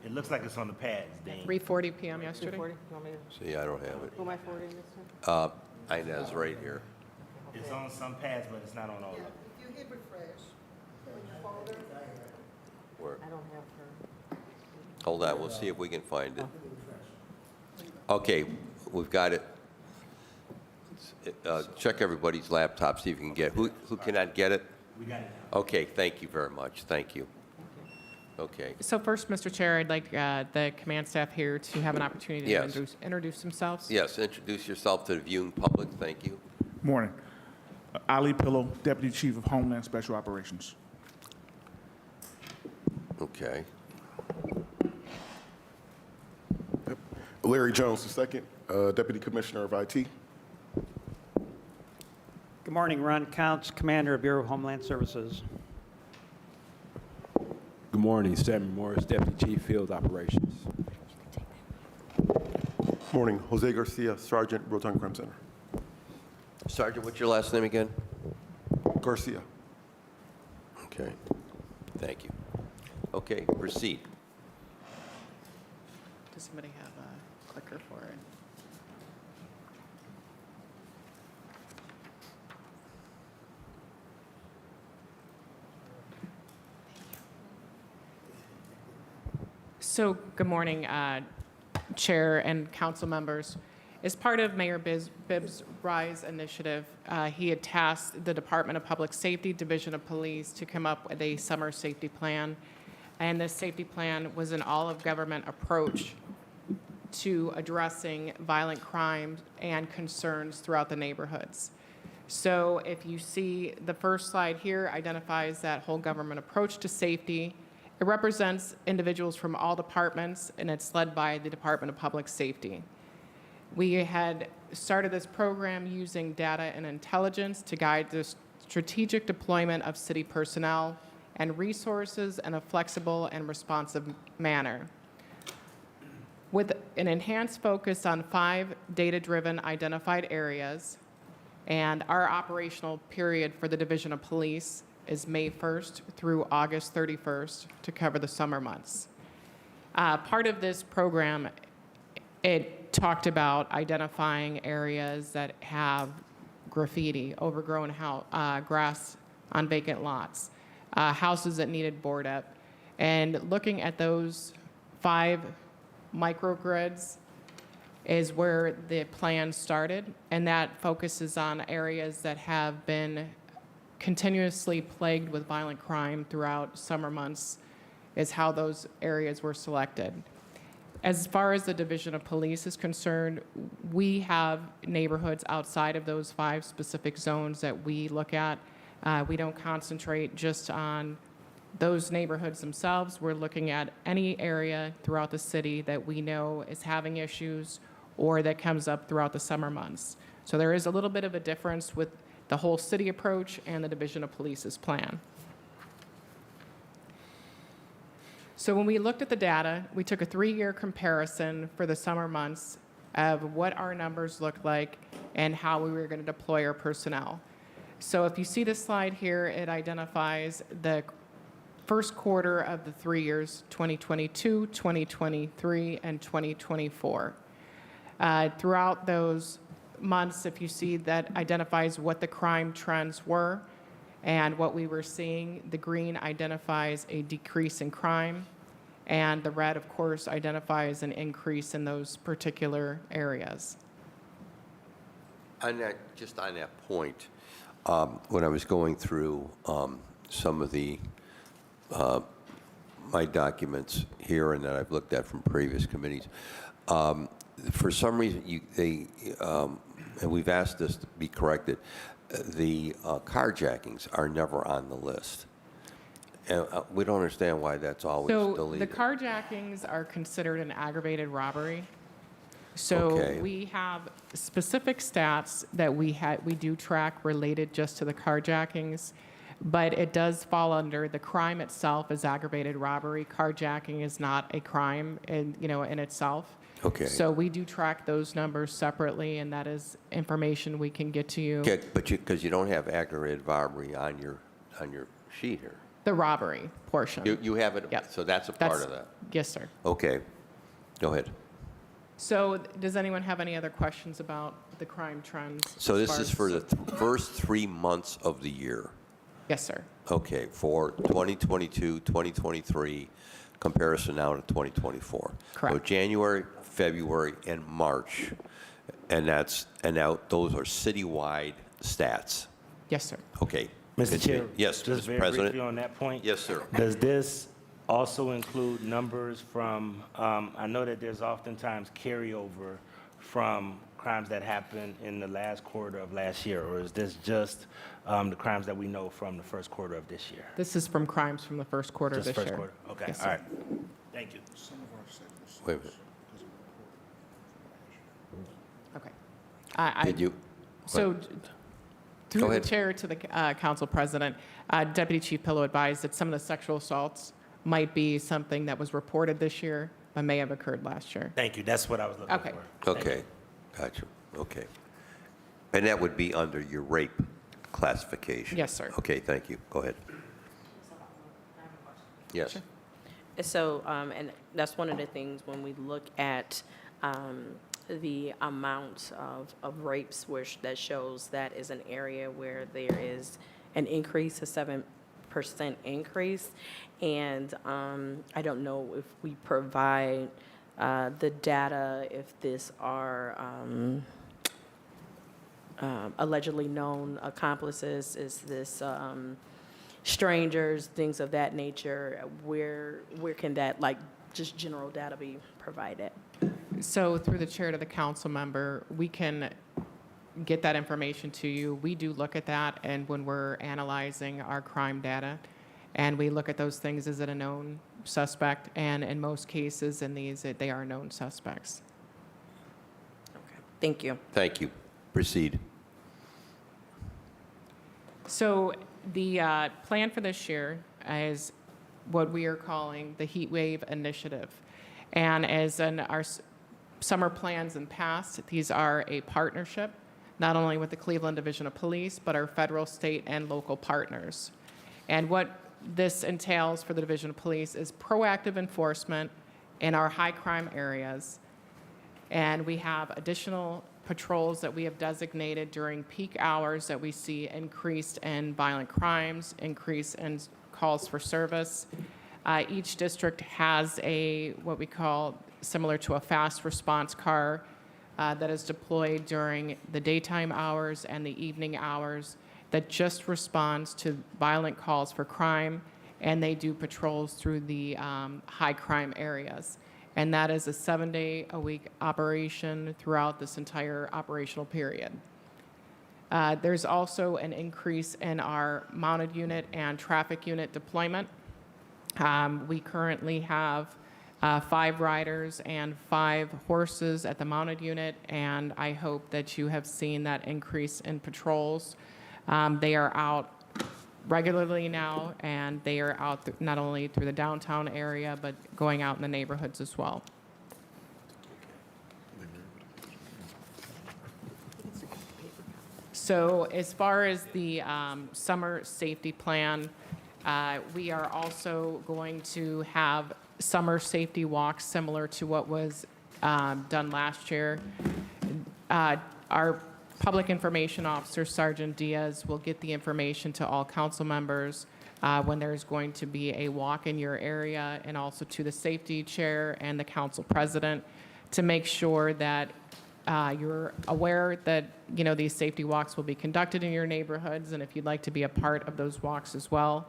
It looks like it's on the pads, Dean. 3:40 PM yesterday. 40? You want me to, See, I don't have it. who am I forwarding this to? Inez, right here. It's on some pads, but it's not on all of them. If you hit refresh, Where? I don't have her. Hold on, we'll see if we can find it. Okay, we've got it. Check everybody's laptop, see if you can get, who cannot get it? We got it. Okay, thank you very much, thank you. Okay, So first, Mr. Chair, I'd like the command staff here to have an opportunity to Yes. introduce themselves. yes, introduce yourself to the viewing public, thank you. Morning. Ali Pillow, Deputy Chief of Homeland Special Operations. Okay, Larry Jones II, Deputy Commissioner of IT. Good morning, Ron Counts, Commander of Bureau of Homeland Services. Good morning, Samuel Morris, Deputy Chief Field Operations. Morning, Jose Garcia, Sergeant, Rotund Crime Center. Sergeant, what's your last name again? Garcia. Okay, thank you. Okay, proceed. Does somebody have a clicker for it? So, good morning, Chair and council members. As part of Mayor Bibb's RISE initiative, he had tasked the Department of Public Safety, Division of Police, to come up with a summer safety plan. And this safety plan was an all-of-government approach to addressing violent crimes and concerns throughout the neighborhoods. So if you see the first slide here identifies that whole government approach to safety. It represents individuals from all departments, and it's led by the Department of Public Safety. We had started this program using data and intelligence to guide the strategic deployment of city personnel and resources in a flexible and responsive manner. With an enhanced focus on 5 data-driven identified areas, and our operational period for the Division of Police is May 1st through August 31st to cover the summer months. Part of this program, it talked about identifying areas that have graffiti, overgrown grass on vacant lots, houses that needed board up, and looking at those 5 microgrids is where the plan started, and that focuses on areas that have been continuously plagued with violent crime throughout summer months is how those areas were selected. As far as the Division of Police is concerned, we have neighborhoods outside of those 5 specific zones that we look at. We don't concentrate just on those neighborhoods themselves. We're looking at any area throughout the city that we know is having issues or that comes up throughout the summer months. So there is a little bit of a difference with the whole city approach and the Division of Police's plan. So when we looked at the data, we took a 3-year comparison for the summer months of what our numbers looked like and how we were going to deploy our personnel. So if you see this slide here, it identifies the first quarter of the 3 years, 2022, 2023, and 2024. Throughout those months, if you see, that identifies what the crime trends were and what we were seeing. The green identifies a decrease in crime, and the red, of course, identifies an increase in those particular areas. Just on that point, when I was going through some of the my documents here and that I've looked at from previous committees, for some reason, and we've asked this to be corrected, the carjackings are never on the list. And we don't understand why that's always So deleted. the carjackings are considered an aggravated robbery. So Okay. we have specific stats that we do track related just to the carjackings, but it does fall under the crime itself as aggravated robbery. Carjacking is not a crime in itself. Okay. So we do track those numbers separately, and that is information we can get to you. Okay, but because you don't have aggravated robbery on your sheet here. The robbery portion. You have it, Yep. so that's a part of that. Yes, sir. Okay, go ahead. So does anyone have any other questions about the crime trends? So as this far is as- for the first 3 months of the year. Yes, sir. Okay, for 2022, 2023, comparison now to 2024. Correct. So January, February, and March, and now those are citywide stats. Yes, sir. Okay. Mr. Chair? Yes, Just Mr. very President. briefly on that point. Yes, sir. Does this also include numbers from, I know that there's oftentimes carryover from crimes that happened in the last quarter of last year, or is this just the crimes that we know from the first quarter of this year? This is from crimes from the first quarter of Just this first year. quarter? Okay, Yes, all sir. right. Thank you. Wait a minute. Okay. Did you? So Go through the ahead. chair to the council president, Deputy Chief Pillow advised that some of the sexual assaults might be something that was reported this year, but may have occurred last year. Thank you. That's what I was looking Okay. for. Thank you. Okay, gotcha, okay. And that would be under your rape classification? Yes, sir. Okay, thank you. Go ahead. Yes. So, and that's one of the things when we look at the amount of rapes, which that shows that is an area where there is an increase, a 7% increase. And I don't know if we provide the data, if this are allegedly known accomplices, is this strangers, things of that nature. Where can that, like, just general data be provided? So through the chair to the council member, we can get that information to you. We do look at that, and when we're analyzing our crime data, and we look at those things, is it a known suspect? And in most cases, in these, they are known suspects. Okay, thank you. Thank you. Proceed. So the plan for this year is what we are calling the Heat Wave Initiative. And as in our summer plans in past, these are a partnership, not only with the Cleveland Division of Police, but our federal, state, and local partners. And what this entails for the Division of Police is proactive enforcement in our high crime areas. And we have additional patrols that we have designated during peak hours that we see increased in violent crimes, increase in calls for service. Each district has what we call similar to a fast response car that is deployed during the daytime hours and the evening hours that just responds to violent calls for crime, and they do patrols through the high crime areas. and that is a 7-day-a-week operation throughout this entire operational period. There's also an increase in our mounted unit and traffic unit deployment. We currently have 5 riders and 5 horses at the mounted unit, and I hope that you have seen that increase in patrols. They are out regularly now, and they are out not only through the downtown area, but going out in the neighborhoods as well. So as far as the summer safety plan, we are also going to have summer safety walks similar to what was done last year. Our Public Information Officer, Sergeant Diaz, will get the information to all council members when there's going to be a walk in your area, and also to the safety chair and the council president, to make sure that you're aware that, you know, these safety walks will be conducted in your neighborhoods, and if you'd like to be a part of those walks as well.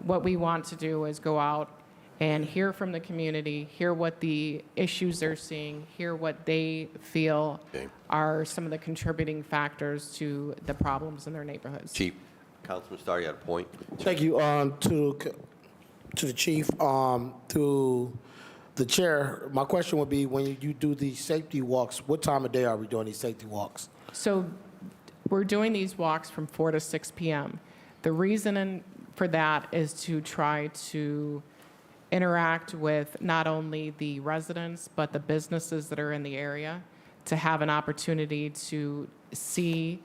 What we want to do is go out and hear from the community, hear what the issues they're seeing, hear what they feel are some of the contributing factors to the problems in their neighborhoods. Chief, Councilman Starr, you had a point? Thank you. To the chief, to the chair, my question would be, when you do these safety walks, what time of day are we doing these safety walks? So we're doing these walks from 4 to 6 p.m. The reason for that is to try to interact with not only the residents, but the businesses that are in the area, to have an opportunity to see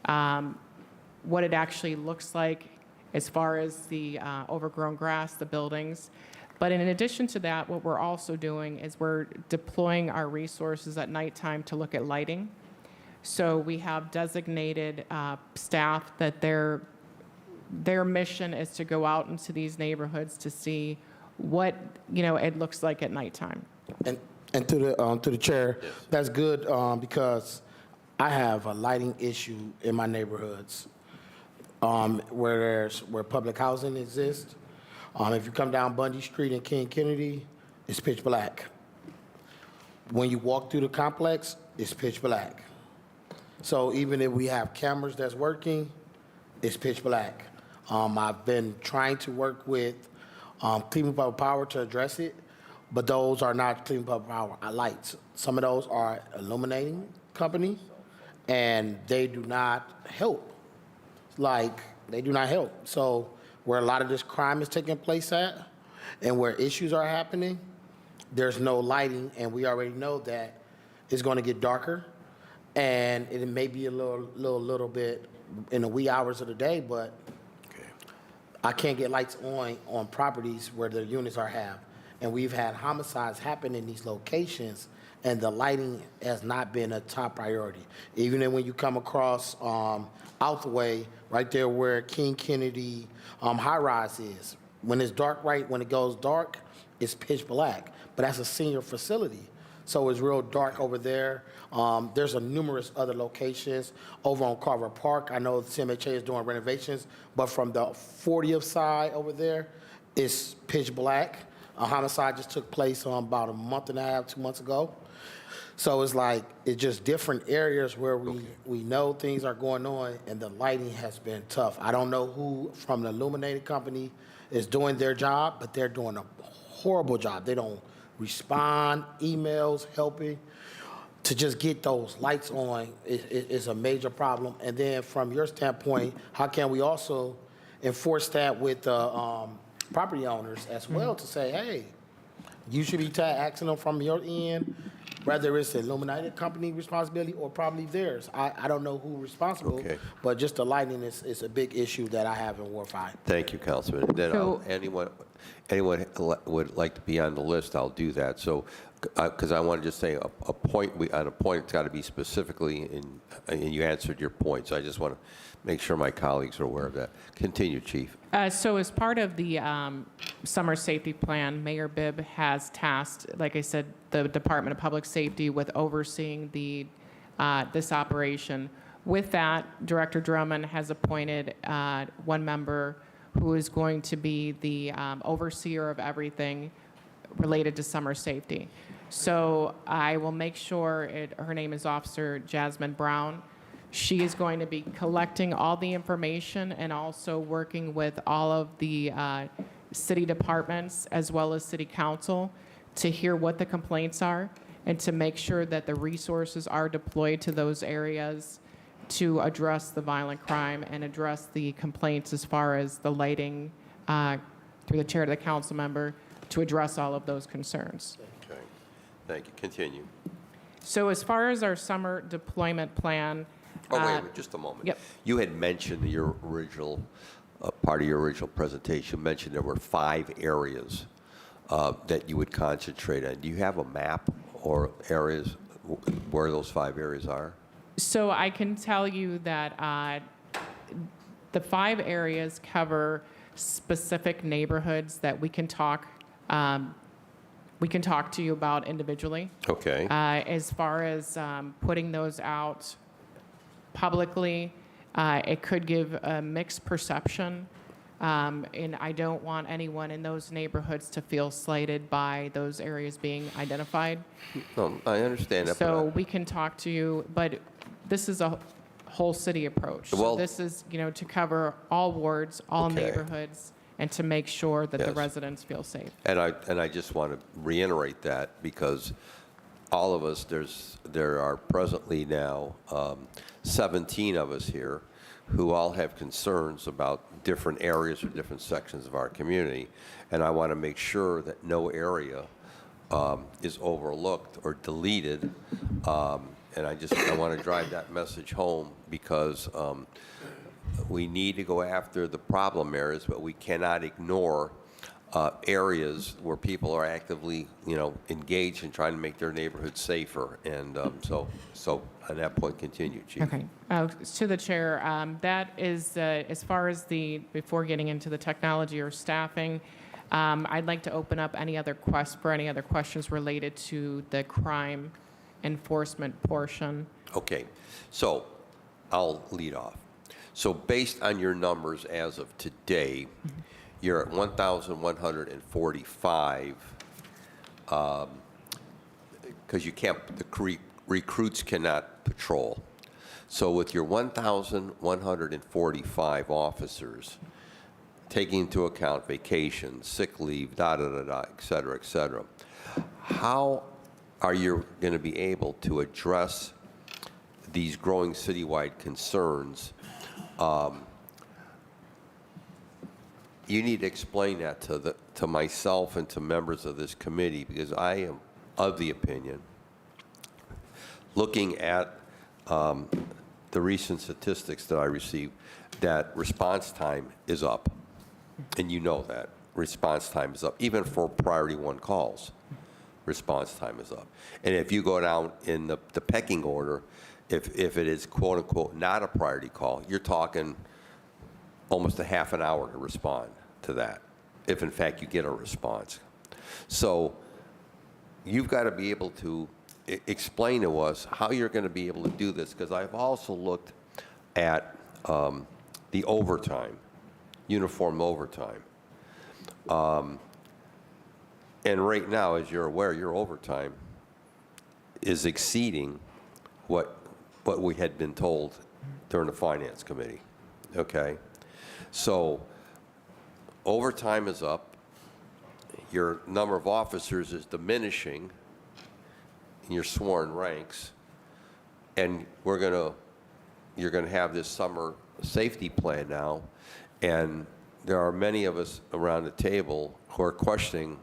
what it actually looks like as far as the overgrown grass, the buildings. But in addition to that, what we're also doing is we're deploying our resources at nighttime to look at lighting. So we have designated staff that their mission is to go out into these neighborhoods to see what, you know, it looks like at nighttime. And to the chair, that's good because I have a lighting issue in my neighborhoods where public housing exists. If you come down Bundy Street and King Kennedy, it's pitch black. When you walk through the complex, it's pitch black. So even if we have cameras that's working, it's pitch black. I've been trying to work with Cleveland Public Power to address it, but those are not Cleveland Public Power lights. Some of those are illuminating company, and they do not help. They do not help. So where a lot of this crime is taking place at, and where issues are happening, there's no lighting, and we already know that it's going to get darker, and it may be a little bit in the wee hours of the day, but I can't get lights on properties where the units have. And we've had homicides happen in these locations, and the lighting has not been a top priority. Even when you come across out the way, right there where King Kennedy high rise is, when it's dark, when it goes dark, it's pitch black. But that's a senior facility, so it's real dark over there. There's numerous other locations over on Carver Park. I know the CMHA is doing renovations, but from the 40th side over there, it's pitch black. A homicide just took place about a month and a half, 2 months ago. So it's just different areas where we know things are going on, and the lighting has been tough. I don't know who from the illuminating company is doing their job, but they're doing a horrible job. They don't respond, emails, helping. To just get those lights on is a major problem. And then from your standpoint, how can we also enforce that with the property owners as well, to say, hey, you should be asking them from your end, whether it's the illuminated company responsibility or probably theirs. I don't know who's responsible, but just the lighting is a big issue that I have in Ward 5. Thank you, Councilman. And then So- anyone would like to be on the list, I'll do that. So, because I want to just say a point, on a point, it's got to be specifically and you answered your point, so I just want to make sure my colleagues are aware of that. Continue, Chief. So as part of the summer safety plan, Mayor Bibb has tasked, like I said, the Department of Public Safety with overseeing this operation. With that, Director Drummond has appointed one member who is going to be the overseer of everything related to summer safety. So I will make sure, her name is Officer Jasmine Brown. She is going to be collecting all the information and also working with all of the city departments as well as city council to hear what the complaints are and to make sure that the resources are deployed to those areas to address the violent crime and address the complaints as far as the lighting, through the chair to the council member, to address all of those concerns. Okay, thank you. Continue. So as far as our summer deployment plan, Oh, wait a minute, just a moment. Yep. You had mentioned your original, part of your original presentation, you mentioned there were 5 areas that you would concentrate on. Do you have a map or areas where those 5 areas are? so I can tell you that the 5 areas cover specific neighborhoods that we can talk to you about individually. Okay. As far as putting those out publicly, it could give a mixed perception, and I don't want anyone in those neighborhoods to feel slighted by those areas being identified. No, I understand that. So we can talk to you, but this is a whole city approach. So Well- this is, to cover all wards, all Okay. neighborhoods, and to make sure that the Yes. residents feel safe. And I just want to reiterate that because all of us, there are presently now 17 of us here who all have concerns about different areas or different sections of our community. And I want to make sure that no area is overlooked or deleted. And I want to drive that message home because we need to go after the problem areas, but we cannot ignore areas where people are actively, engaged in trying to make their neighborhood safer. And so on that point, continue, Chief. Okay. To the chair, that is, as far as before getting into the technology or staffing, I'd like to open up any other questions related to the crime enforcement portion. Okay, so I'll lead off. So based on your numbers as of today, you're at 1,145, because the recruits cannot patrol. So with your 1,145 officers, taking into account vacation, sick leave, et cetera, how are you going to be able to address these growing citywide concerns? You need to explain that to myself and to members of this committee, because I am of the opinion, looking at the recent statistics that I received, that response time is up. And you know that. Response time is up. Even for priority 1 calls, response time is up. And if you go down in the pecking order, if it is quote unquote not a priority call, you're talking almost a half an hour to respond to that, if in fact you get a response. So you've got to be able to explain to us how you're going to be able to do this, because I've also looked at the overtime, uniform overtime. And right now, as you're aware, your overtime is exceeding what we had been told during the Finance Committee, okay? So overtime is up, your number of officers is diminishing in your sworn ranks, and you're gonna have this summer safety plan now, and there are many of us around the table who are questioning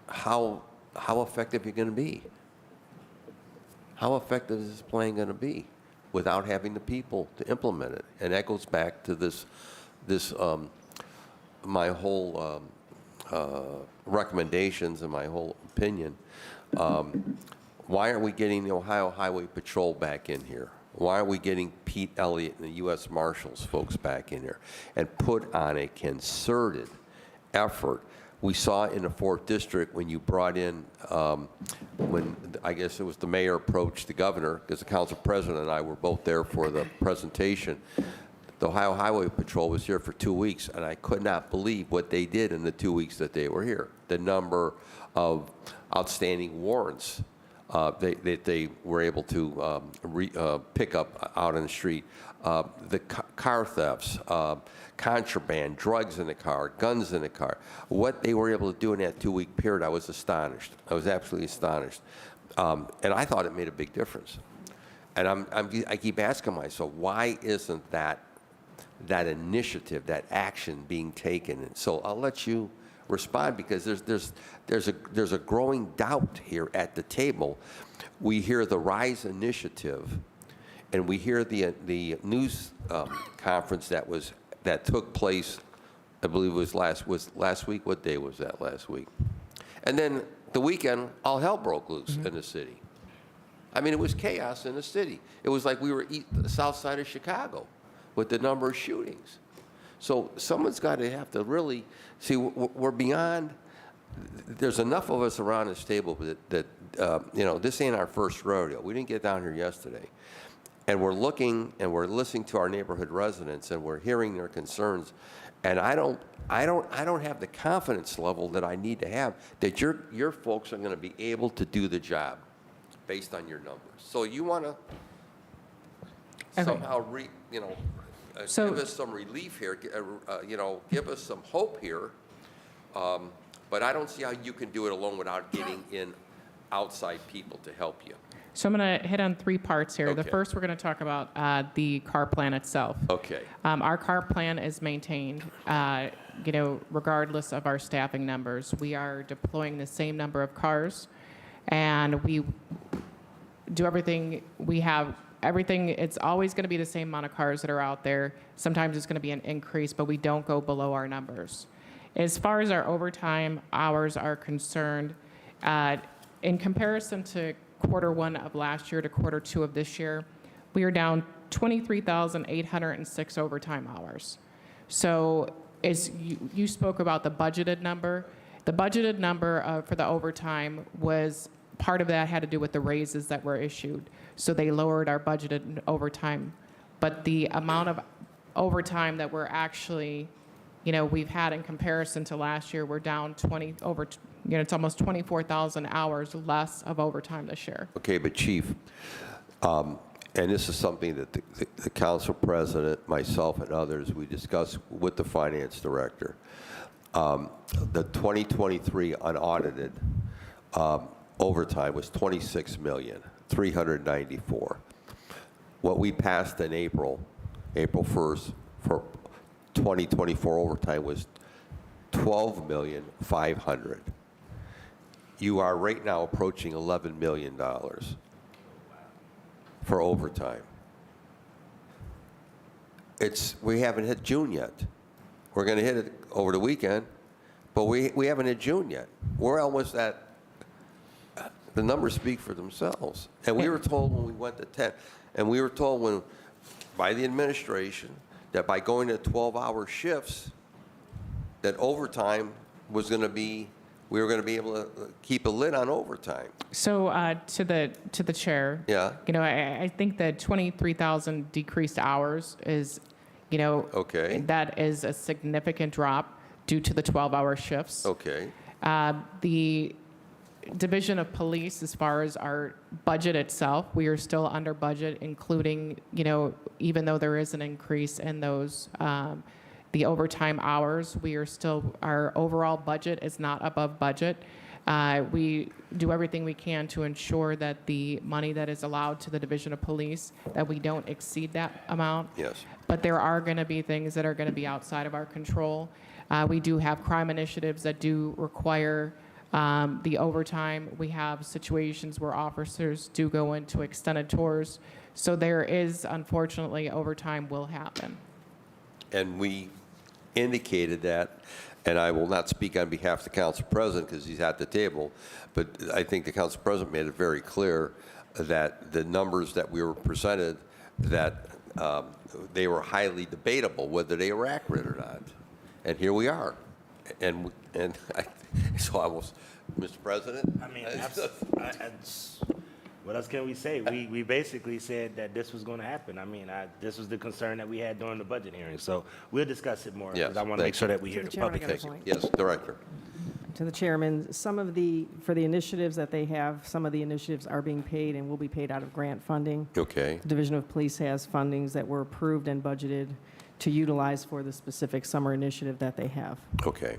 how effective you're going to be. How effective is this plan going to be without having the people to implement it? And that goes back to this my whole recommendations and my whole opinion. Why aren't we getting the Ohio Highway Patrol back in here? Why are we getting Pete Elliott and the U.S. Marshals folks back in here and put on a concerted effort? We saw in the 4th District when you brought in, when I guess it was the mayor approached the governor, because the council president and I were both there for the presentation. The Ohio Highway Patrol was here for 2 weeks, and I could not believe what they did in the 2 weeks that they were here. The number of outstanding warrants that they were able to pick up out on the street, the car thefts, contraband, drugs in the car, guns in the car. What they were able to do in that 2-week period, I was astonished. I was absolutely astonished. And I thought it made a big difference. And I keep asking myself, why isn't that initiative, that action being taken? And so I'll let you respond, because there's a growing doubt here at the table. We hear the RISE initiative, and we hear the news conference that took place, I believe it was last week. What day was that last week? And then the weekend, all hell broke loose in the city. I mean, it was chaos in the city. It was like we were the south side of Chicago with the number of shootings. So someone's got to have to really see, we're beyond, there's enough of us around this table that this ain't our first rodeo. We didn't get down here yesterday. And we're looking and we're listening to our neighborhood residents, and we're hearing their concerns. And I don't have the confidence level that I need to have that your folks are going to be able to do the job based on your numbers. So you want to somehow So- give us some relief here, give us some hope here. But I don't see how you can do it alone without getting in outside people to help you. So I'm going to hit on 3 parts here. The Okay. first, we're going to talk about the car plan itself. Okay. Our car plan is maintained, regardless of our staffing numbers. We are deploying the same number of cars, and we do everything. We have everything. It's always going to be the same amount of cars that are out there. Sometimes it's going to be an increase, but we don't go below our numbers. As far as our overtime hours are concerned, in comparison to Q1 of last year to Q2 of this year, we are down 23,806 overtime hours. So as you spoke about the budgeted number, for the overtime was, part of that had to do with the raises that were issued. So they lowered our budgeted overtime. But the amount of overtime that we're actually, we've had in comparison to last year, we're down it's almost 24,000 hours less of overtime this year. Okay, but Chief, and this is something that the council president, myself, and others, we discussed with the finance director. The 2023 unaudited overtime was $26,394,000. What we passed in April 1st for 2024 overtime was $12,500,000. You are right now approaching $11 million for overtime. We haven't hit June yet. We're going to hit it over the weekend, but we haven't hit June yet. We're almost at, the numbers speak for themselves. And we were told when we went to 10, and we were told by the administration that by going to 12-hour shifts, that overtime was going to be, we were going to be able to keep a lid on overtime. So to the chair, Yeah. I think that 23,000 decreased hours is, Okay. that is a significant drop due to the 12-hour shifts. Okay. The Division of Police, as far as our budget itself, we are still under budget, including, even though there is an increase in those, the overtime hours, our overall budget is not above budget. We do everything we can to ensure that the money that is allowed to the Division of Police, that we don't exceed that amount. Yes. But there are going to be things that are going to be outside of our control. We do have crime initiatives that do require the overtime. We have situations where officers do go into extended tours. So there is, unfortunately, overtime will happen. And we indicated that, and I will not speak on behalf of the council president because he's at the table, but I think the council president made it very clear that the numbers that we were presented, that they were highly debatable whether they were accurate or not. And here we are. And so I was, Mr. President? I mean, What else can we say? We basically said that this was going to happen. I mean, this was the concern that we had during the budget hearing. So we'll discuss it more. Yes, Because I want to make thank sure that we hear To the the chairman, I public. got a point. Yes, Director. To the chairman, for the initiatives that they have, some of the initiatives are being paid and will be paid out of grant funding. Okay. The Division of Police has fundings that were approved and budgeted to utilize for the specific summer initiative that they have. Okay.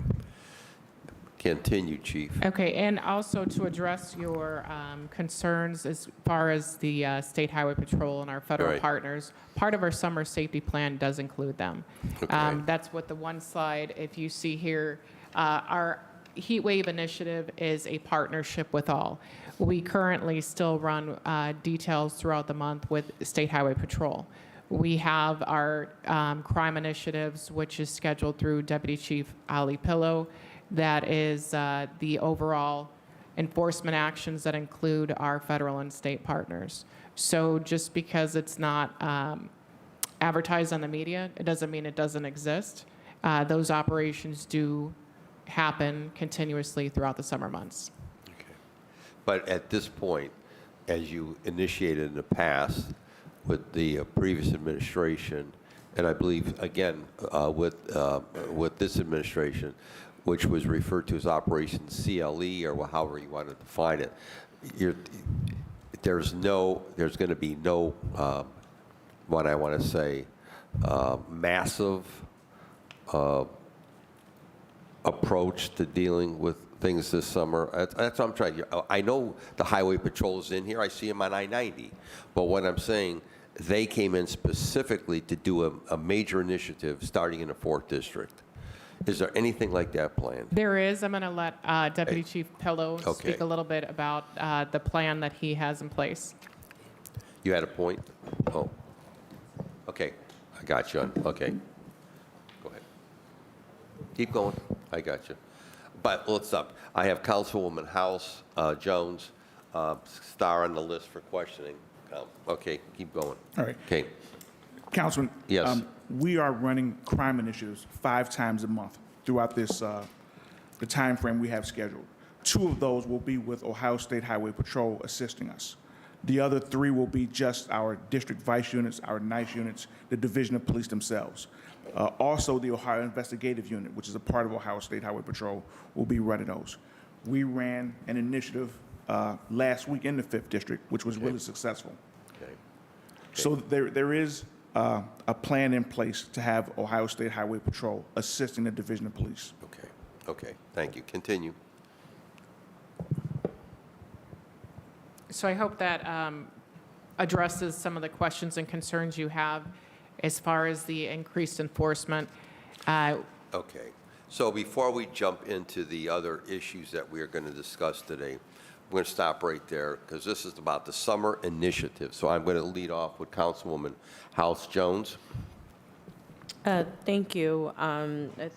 Continue, Chief. Okay, and also to address your concerns as far as the State Highway Patrol and our federal Right. partners, part of our summer safety plan does include them. Okay. That's what the one slide, if you see here, our heat wave initiative is a partnership with all. We currently still run details throughout the month with State Highway Patrol. We have our crime initiatives, which is scheduled through Deputy Chief Ali Pillow. That is the overall enforcement actions that include our federal and state partners. So just because it's not advertised on the media, it doesn't mean it doesn't exist. Those operations do happen continuously throughout the summer months. Okay. But at this point, as you initiated in the past with the previous administration, and I believe, again, with this administration, which was referred to as Operation CLE, or however you want to define it, there's going to be no, what I want to say, massive approach to dealing with things this summer. That's what I'm trying to. I know the Highway Patrol is in here. I see them on I-90. But what I'm saying, they came in specifically to do a major initiative starting in the 4th District. Is there anything like that planned? There is. I'm going to let Deputy Chief Pillow Okay. speak a little bit about the plan that he has in place. You had a point? Oh. Okay. I got you. Okay. Go ahead. Keep going. I got you. But let's stop. I have Councilwoman House Jones, star on the list for questioning. Okay, keep going. All right. Okay. Councilman. Yes. We are running crime initiatives 5 times a month throughout this, the time frame we have scheduled. 2 of those will be with Ohio State Highway Patrol assisting us. The other 3 will be just our district vice units, our NICE units, the Division of Police themselves. Also, the Ohio Investigative Unit, which is a part of Ohio State Highway Patrol, will be running those. We ran an initiative last week in the 5th District, which was really successful. Okay. So there is a plan in place to have Ohio State Highway Patrol assisting the Division of Police. Okay. Okay. Thank you. Continue. So I hope that addresses some of the questions and concerns you have as far as the increased enforcement. Okay. So before we jump into the other issues that we are going to discuss today, we're going to stop right there because this is about the summer initiative. So I'm going to lead off with Councilwoman House Jones. Thank you.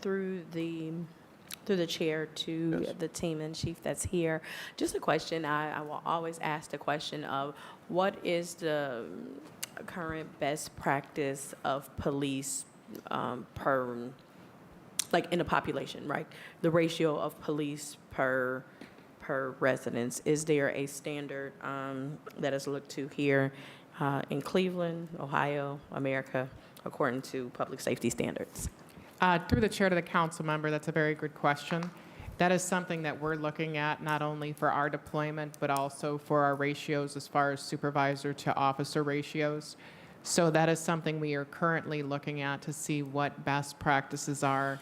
Through the chair to Yes. the team and chief that's here. Just a question. I will always ask the question of what is the current best practice of police per, like in a population, right? The ratio of police per residence. Is there a standard that is looked to here in Cleveland, Ohio, America, according to public safety standards? Through the chair to the council member, that's a very good question. That is something that we're looking at not only for our deployment, but also for our ratios as far as supervisor to officer ratios. So that is something we are currently looking at to see what best practices are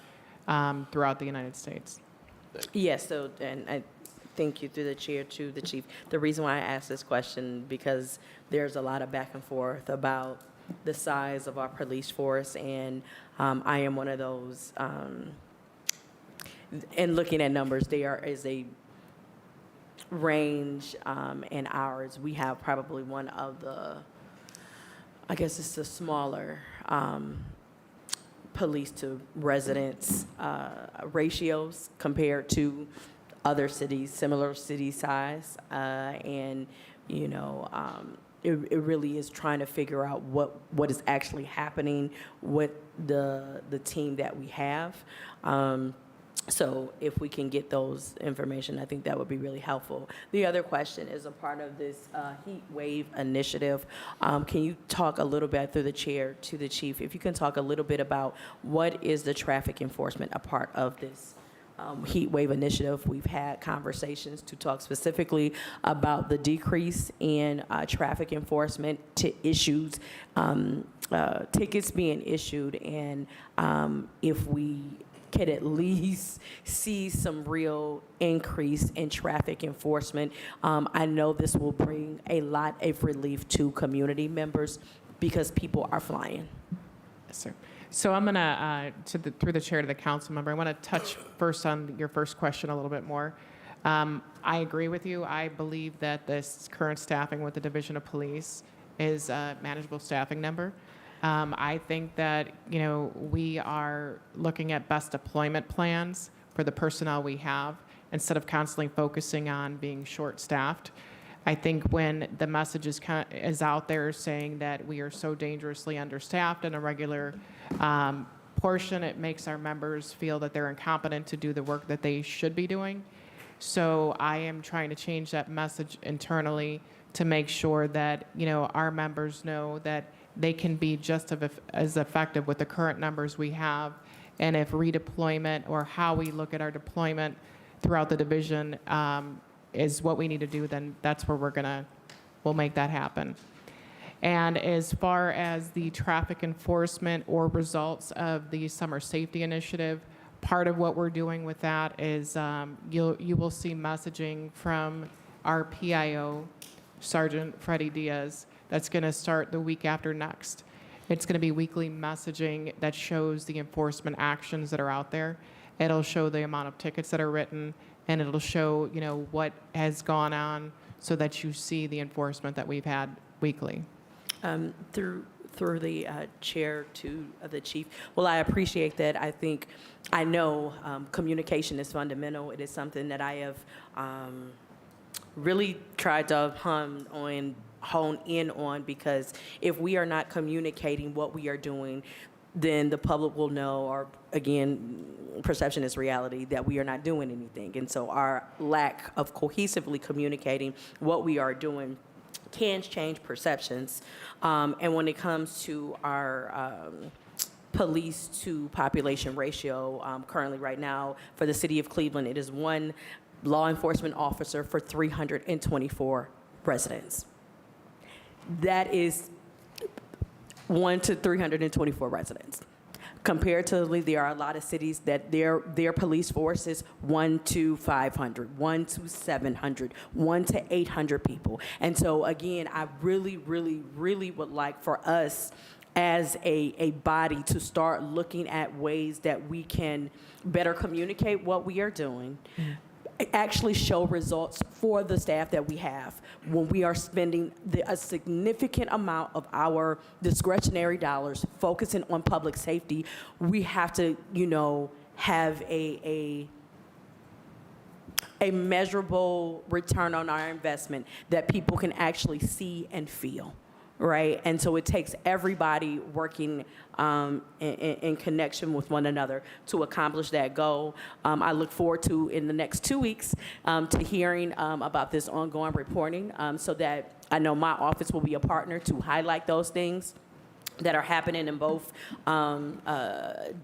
throughout the United States. Yes, so, and I thank you through the chair to the chief. The reason why I asked this question, because there's a lot of back and forth about the size of our police force, and I am one of those, and looking at numbers, there is a range in ours. We have probably one of the, I guess it's the smaller police to residents ratios compared to other cities, similar city size, and you know, it really is trying to figure out what is actually happening with the team that we have. So if we can get those information, I think that would be really helpful. The other question is a part of this heat wave initiative. Can you talk a little bit through the chair to the chief? If you can talk a little bit about what is the traffic enforcement a part of this heat wave initiative? We've had conversations to talk specifically about the decrease in traffic enforcement to issues, tickets being issued, and if we could at least see some real increase in traffic enforcement. I know this will bring a lot of relief to community members because people are flying. Yes, sir. So I'm going to, through the chair to the council member, I want to touch first on your first question a little bit more. I agree with you. I believe that this current staffing with the Division of Police is a manageable staffing number. I think that, we are looking at best deployment plans for the personnel we have instead of constantly focusing on being short-staffed. I think when the message is out there saying that we are so dangerously understaffed in a regular portion, it makes our members feel that they're incompetent to do the work that they should be doing. So I am trying to change that message internally to make sure that, our members know that they can be just as effective with the current numbers we have. And if redeployment or how we look at our deployment throughout the division is what we need to do, then that's where we'll make that happen. And as far as the traffic enforcement or results of the summer safety initiative, part of what we're doing with that is you will see messaging from our PIO, Sergeant Freddie Diaz, that's going to start the week after next. It's going to be weekly messaging that shows the enforcement actions that are out there. It'll show the amount of tickets that are written, and it'll show, what has gone on so that you see the enforcement that we've had weekly. Through the chair to the chief. Well, I appreciate that. I know communication is fundamental. It is something that I have really tried to hone in on, because if we are not communicating what we are doing, then the public will know, or again, perception is reality, that we are not doing anything. And so our lack of cohesively communicating what we are doing can change perceptions. And when it comes to our police to population ratio, currently right now for the city of Cleveland, it is 1 law enforcement officer for 324 residents. That is 1 to 324 residents. Comparatively, there are a lot of cities that their police force is 1 to 500, 1 to 700, 1 to 800 people. And so again, I really, really, really would like for us as a body to start looking at ways that we can better communicate what we are doing, actually show results for the staff that we have. When we are spending a significant amount of our discretionary dollars focusing on public safety, we have to, have a measurable return on our investment that people can actually see and feel. Right, and so it takes everybody working in connection with one another to accomplish that goal. I look forward to, in the next 2 weeks, to hearing about this ongoing reporting, so that I know my office will be a partner to highlight those things that are happening in both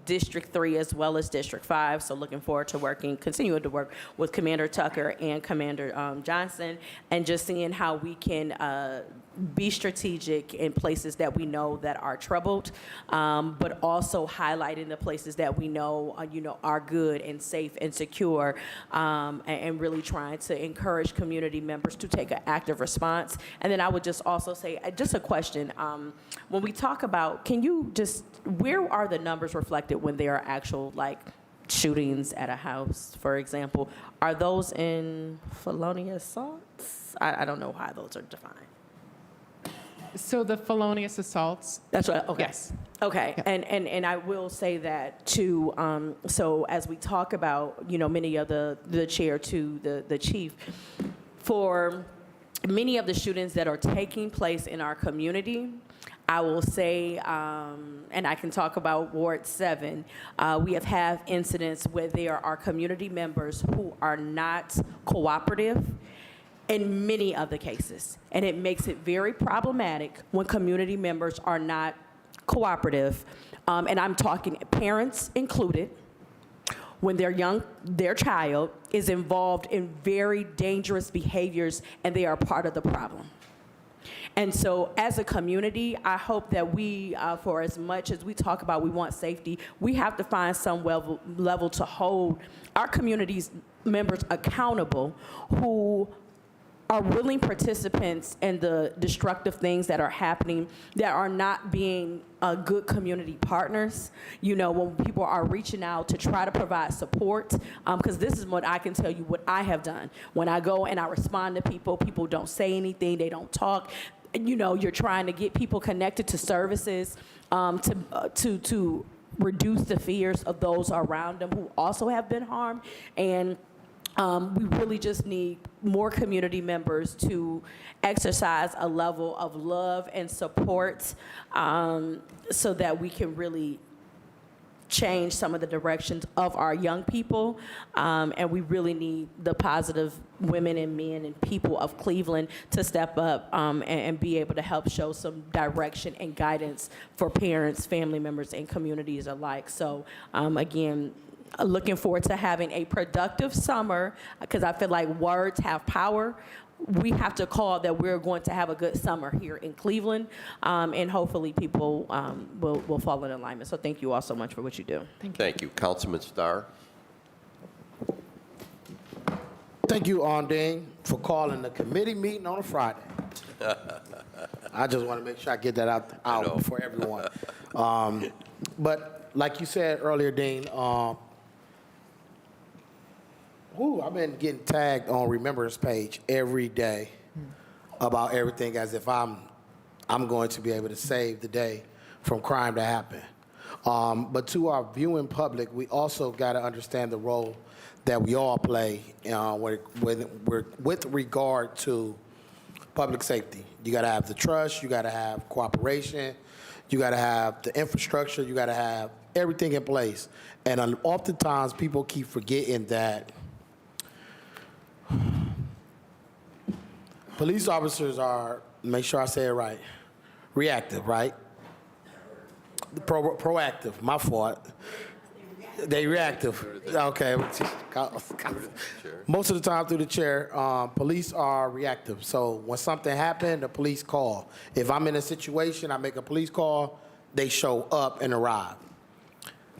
District 3 as well as District 5. So looking forward to continuing to work with Commander Tucker and Commander Johnson, and just seeing how we can be strategic in places that we know that are troubled, but also highlighting the places that we know, are good and safe and secure, and really trying to encourage community members to take an active response. And then I would just also say, just a question, when we talk about, where are the numbers reflected when there are actual, shootings at a house, for example? Are those in felonious assaults? I don't know how those are defined. So the felonious assaults. That's right. Okay. Yes. Okay. Yeah. And I will say that too. So as we talk about, many of the chair to the chief, for many of the shootings that are taking place in our community, I will say, and I can talk about Ward 7, we have had incidents where there are community members who are not cooperative in many of the cases. And it makes it very problematic when community members are not cooperative. And I'm talking parents included, when their child is involved in very dangerous behaviors and they are part of the problem. And so as a community, I hope that we, for as much as we talk about we want safety, we have to find some level to hold our community's members accountable who are willing participants in the destructive things that are happening, that are not being good community partners. You know, when people are reaching out to try to provide support, because this is what I can tell you what I have done. When I go and I respond to people, people don't say anything, they don't talk. You know, you're trying to get people connected to services to reduce the fears of those around them who also have been harmed. And we really just need more community members to exercise a level of love and support so that we can really change some of the directions of our young people. And we really need the positive women and men and people of Cleveland to step up and be able to help show some direction and guidance for parents, family members, and communities alike. So again, looking forward to having a productive summer, because I feel like words have power. We have to call that we're going to have a good summer here in Cleveland, and hopefully people will fall in alignment. So thank you all so much for what you do. Thank you. Councilman Starr. Thank you, Ondine, for calling the committee meeting on a Friday. I just want to make sure I get that out for everyone. But like you said earlier, Dean, I've been getting tagged on Remembrance page every day about everything as if I'm going to be able to save the day from crime to happen. But to our viewing public, we also got to understand the role that we all play with regard to public safety. You got to have the trust, you got to have cooperation, you got to have the infrastructure, you got to have everything in place. And oftentimes people keep forgetting that police officers are, make sure I say it right, reactive, right? Proactive, my fault. They reactive. Okay. Most of the time through the chair, police are reactive. So when something happened, the police call. If I'm in a situation, I make a police call, they show up and arrive.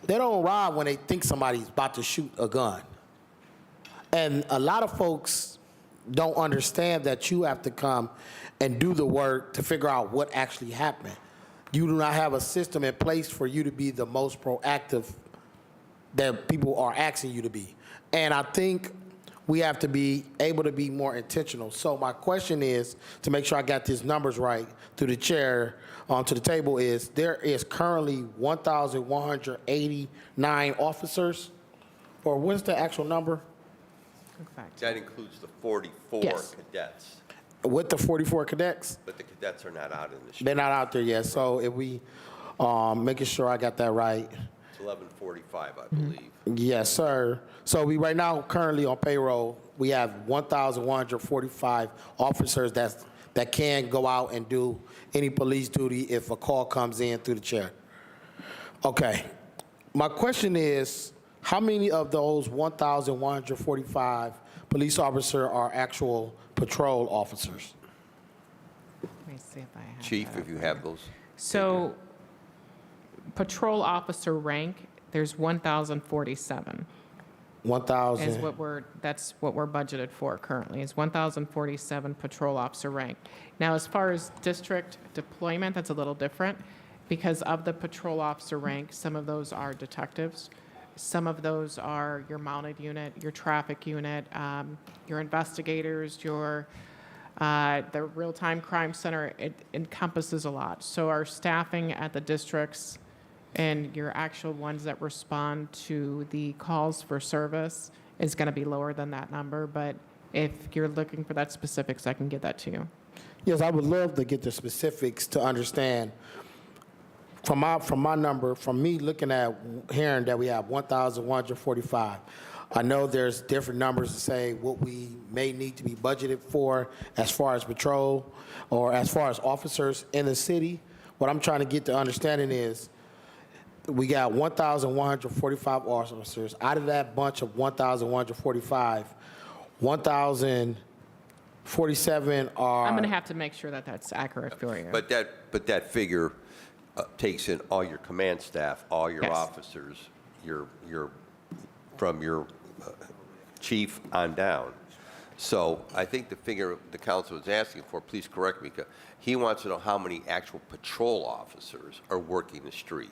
They don't arrive when they think somebody's about to shoot a gun. And a lot of folks don't understand that you have to come and do the work to figure out what actually happened. You do not have a system in place for you to be the most proactive that people are asking you to be. And I think we have to be able to be more intentional. So my question is, to make sure I got these numbers right through the chair to the table, is there is currently 1,189 officers, or what's the actual number? That includes the 44 Yes. cadets, With the 44 cadets? but the cadets are not out in the street. They're not out there yet. So if we, making sure I got that right. It's 11:45, I believe. Yes, sir. So we right now currently on payroll, we have 1,145 officers that can go out and do any police duty if a call comes in through the chair. Okay. My question is, how many of those 1,145 police officers are actual patrol officers? Let me see if I have Chief, that if you up have there. those. So patrol officer rank, there's 1,047. 1,000. That's what we're budgeted for currently, is 1,047 patrol officer rank. Now, as far as district deployment, that's a little different, because of the patrol officer rank, some of those are detectives, some of those are your mounted unit, your traffic unit, your investigators, the real-time crime center. It encompasses a lot. So our staffing at the districts and your actual ones that respond to the calls for service is going to be lower than that number, but If you're looking for that specifics, I can get that to you. Yes, I would love to get the specifics to understand. From my number, from me looking at, hearing that we have 1,145, I know there's different numbers to say what we may need to be budgeted for as far as patrol or as far as officers in the city. What I'm trying to get to understanding is we got 1,145 officers. Out of that bunch of 1,145, 1,047 are. I'm going to have to make sure that that's accurate for you. But that figure takes in all your command staff, all your Yes. officers, from your chief on down. So I think the figure the council is asking for, please correct me, he wants to know how many actual patrol officers are working the street.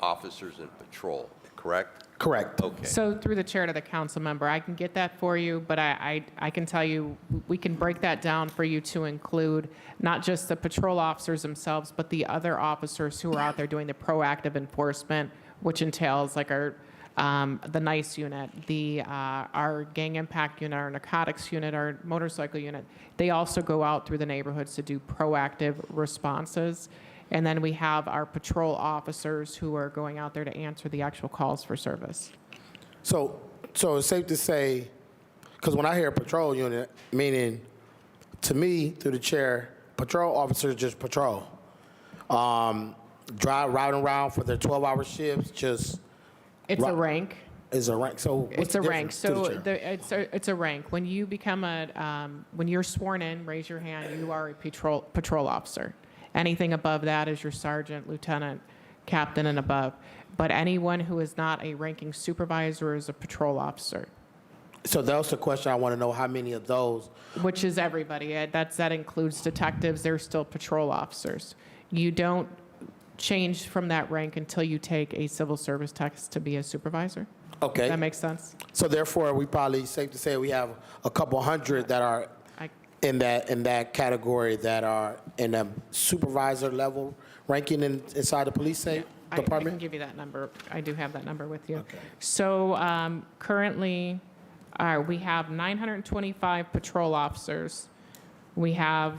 Officers in patrol, correct? Correct. Okay. So through the chair to the council member, I can get that for you, but I can tell you, we can break that down for you to include not just the patrol officers themselves, but the other officers who are out there doing the proactive enforcement, which entails like the NICE unit, our gang impact unit, our narcotics unit, our motorcycle unit. They also go out through the neighborhoods to do proactive responses. And then we have our patrol officers who are going out there to answer the actual calls for service. So it's safe to say, because when I hear patrol unit, meaning to me, through the chair, patrol officers just patrol. Riding around for their 12-hour shifts, just. It's a rank. Is a rank. So what's It's the a rank. difference to the So chair? it's a rank. When you become when you're sworn in, raise your hand, you are a patrol officer. Anything above that is your sergeant, lieutenant, captain, and above. But anyone who is not a ranking supervisor is a patrol officer, So that's the question I want to know, how many of those? which is everybody. That includes detectives. They're still patrol officers. You don't change from that rank until you take a civil service test to be a supervisor. Okay. That makes sense? So therefore, we probably safe to say we have a couple hundred that are I- in that category that are in a supervisor level ranking inside the police I can department? give you that number. I do have that number with you. Okay. So currently, we have 925 patrol officers. We have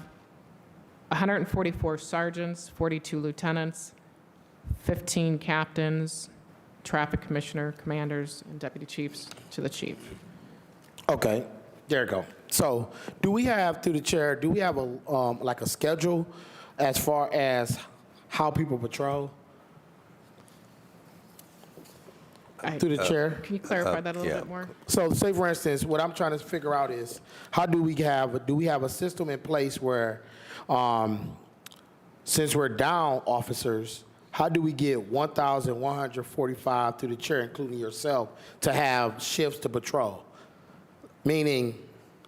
144 sergeants, 42 lieutenants, 15 captains, traffic commissioner, commanders, and deputy chiefs to the chief. Okay, there you go. So do we have, through the chair, do we have like a schedule as far as how people patrol? Through the chair? Can you clarify that a little yeah. bit more? So say, for instance, what I'm trying to figure out is, do we have a system in place where, since we're down officers, how do we get 1,145 through the chair, including yourself, to have shifts to patrol? Meaning,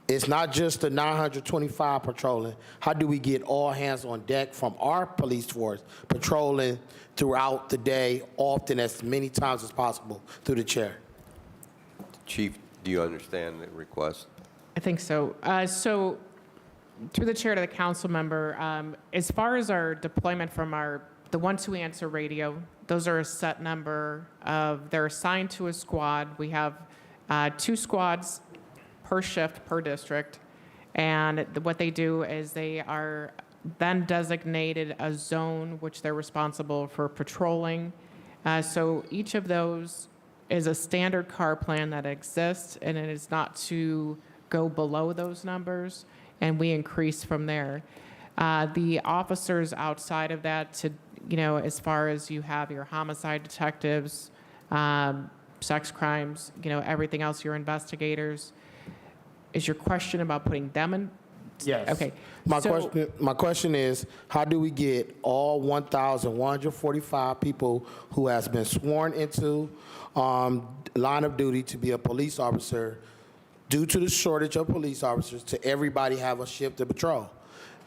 it's not just the 925 patrolling. How do we get all hands on deck from our police force patrolling throughout the day, often as many times as possible, through the chair? Chief, do you understand the request? I think so. So through the chair to the council member, as far as our deployment from the ones who answer radio, those are a set number they're assigned to a squad. We have 2 squads per shift per district. And what they do is they are then designated a zone which they're responsible for patrolling. So each of those is a standard car plan that exists, and it is not to go below those numbers, and we increase from there. The officers outside of that, as far as you have your homicide detectives, sex crimes, everything else, your investigators. Is your question about putting them in? Yes. Okay. My question is, how do we get all 1,145 people who has been sworn into line of duty to be a police officer, due to the shortage of police officers, to everybody have a shift to patrol?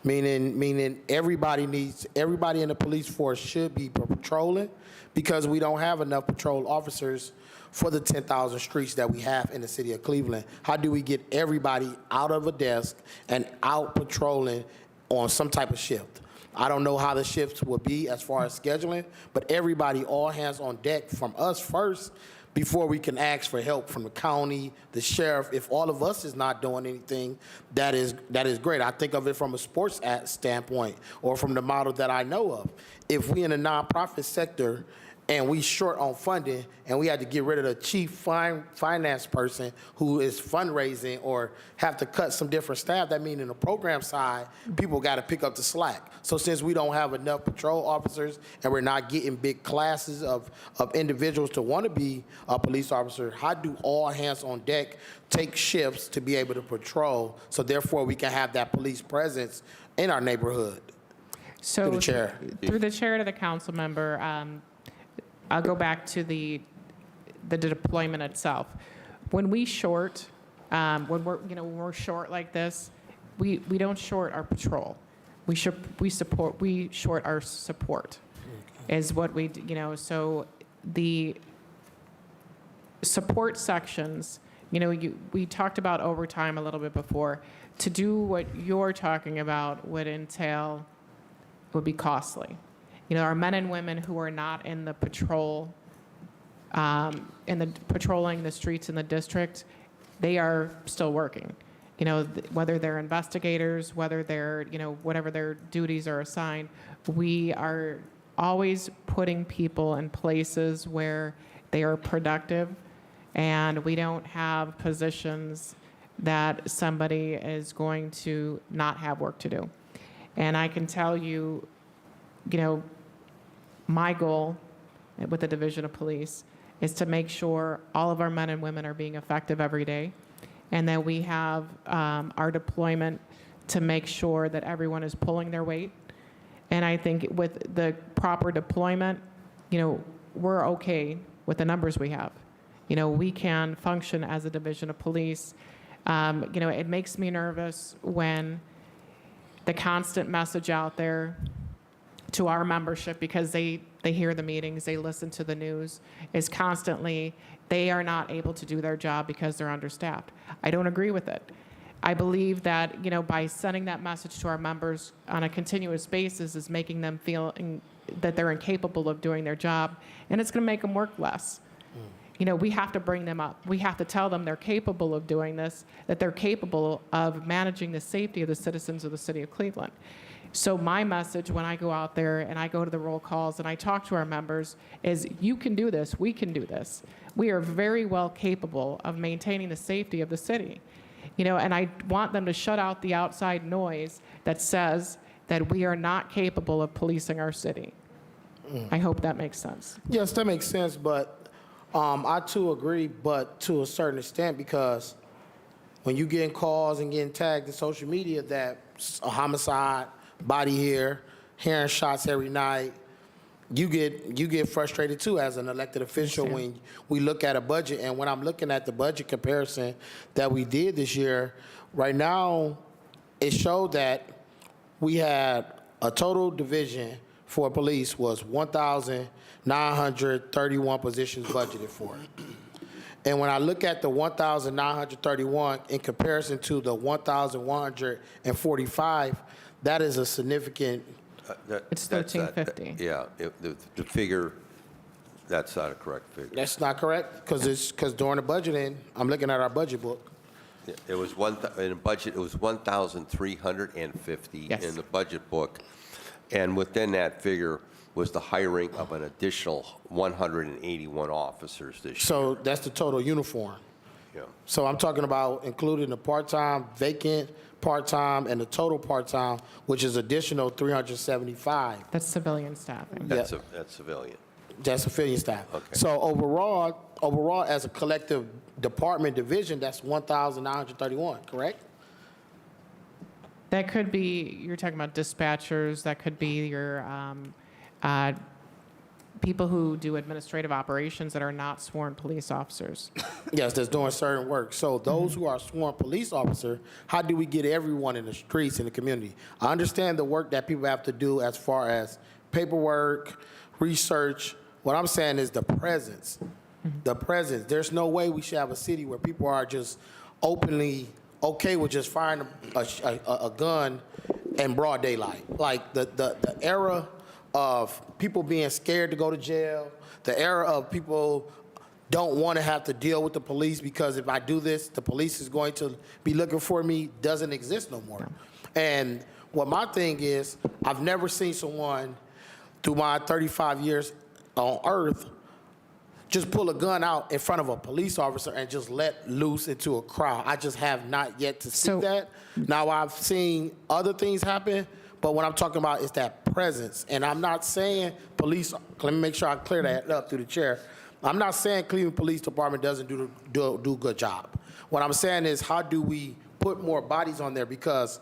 Meaning everybody in the police force should be patrolling, because we don't have enough patrol officers for the 10,000 streets that we have in the city of Cleveland. How do we get everybody out of a desk and out patrolling on some type of shift? I don't know how the shifts will be as far as scheduling, but everybody, all hands on deck from us first, before we can ask for help from the county, the sheriff. If all of us is not doing anything, that is great. I think of it from a sports standpoint or from the model that I know of. If we in the nonprofit sector and we short on funding and we had to get rid of the chief finance person who is fundraising or have to cut some different staff, that means in the program side, people got to pick up the slack. So since we don't have enough patrol officers and we're not getting big classes of individuals to want to be a police officer, how do all hands on deck take shifts to be able to patrol so therefore we can have that police presence in our neighborhood? So Through the chair. Through the chair to the council member, I'll go back to the deployment itself. When we short, when we're short like this, we don't short our patrol. We short our support, is what we so the support sections. We talked about overtime a little bit before. To do what you're talking about would be costly. Our men and women who are not in the patrolling the streets in the district, they are still working. Whether they're investigators, whether they're, whatever their duties are assigned, we are always putting people in places where they are productive, and we don't have positions that somebody is going to not have work to do. And I can tell you, my goal with the Division of Police is to make sure all of our men and women are being effective every day, and that we have our deployment to make sure that everyone is pulling their weight. And I think with the proper deployment, we're okay with the numbers we have. We can function as a Division of Police. It makes me nervous when the constant message out there to our membership, because they hear the meetings, they listen to the news, is constantly they are not able to do their job because they're understaffed. I don't agree with it. I believe that by sending that message to our members on a continuous basis is making them feel that they're incapable of doing their job, and it's going to make them work less. We have to bring them up. We have to tell them they're capable of doing this, that they're capable of managing the safety of the citizens of the city of Cleveland. So my message when I go out there and I go to the roll calls and I talk to our members is, you can do this, we can do this. We are very well capable of maintaining the safety of the city. And I want them to shut out the outside noise that says that we are not capable of policing our city. I hope that makes sense. Yes, that makes sense, but I too agree, but to a certain extent, because when you getting calls and getting tagged in social media that a homicide, body here, hearing shots every night, you get frustrated too as an elected official when we look at a budget. And when I'm looking at the budget comparison that we did this year, right now it showed that we had a total division for police was 1,931 positions budgeted for. And when I look at the 1,931 in comparison to the 1,145, that is a significant. It's 1350. Yeah, the figure, that's not a correct figure. That's not correct, because during the budgeting, I'm looking at our budget book. It was in the budget, it was 1,350 Yes. in the budget book. And within that figure was the hiring of an additional 181 officers this year. So that's the total uniform. Yeah. So I'm talking about including the part-time, vacant, part-time, and the total part-time, which is additional 375. That's civilian staffing. That's civilian. That's civilian staff. Okay. So overall, as a collective department division, that's 1,931, correct? That could be, you're talking about dispatchers, that could be your people who do administrative operations that are not sworn police officers. Yes, that's doing certain work. So those who are sworn police officer, how do we get everyone in the streets in the community? I understand the work that people have to do as far as paperwork, research. What I'm saying is the presence. The presence. There's no way we should have a city where people are just openly okay with just firing a gun in broad daylight. Like the era of people being scared to go to jail, the era of people don't want to have to deal with the police because if I do this, the police is going to be looking for me doesn't exist no more. And what my thing is, I've never seen someone through my 35 years on earth just pull a gun out in front of a police officer and just let loose into a crowd. I just have not yet to see So- that. Now, I've seen other things happen, but what I'm talking about is that presence. And I'm not saying police, let me make sure I clear that up through the chair. I'm not saying Cleveland Police Department doesn't do a good job. What I'm saying is how do we put more bodies on there because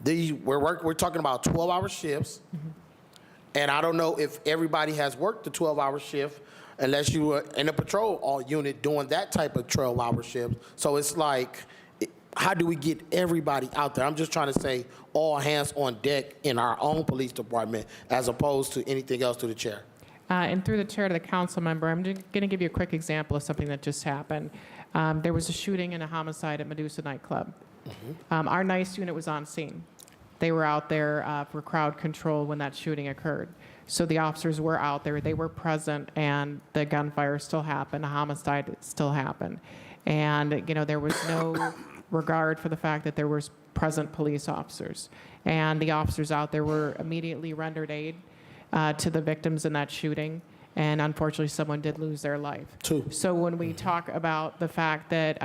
we're talking about 12-hour shifts, and I don't know if everybody has worked the 12-hour shift unless you were in a patrol unit doing that type of 12-hour shift. So it's like, how do we get everybody out there? I'm just trying to say all hands on deck in our own police department as opposed to anything else to the chair. And through the chair to the council member, I'm going to give you a quick example of something that just happened. There was a shooting and a homicide at Medusa nightclub. Our NICE unit was on scene. They were out there for crowd control when that shooting occurred. So the officers were out there, they were present, and the gunfire still happened, the homicide still happened. And, there was no regard for the fact that there was present police officers. And the officers out there were immediately rendered aid to the victims in that shooting. And unfortunately, someone did lose their life. Two. So when we talk about the fact that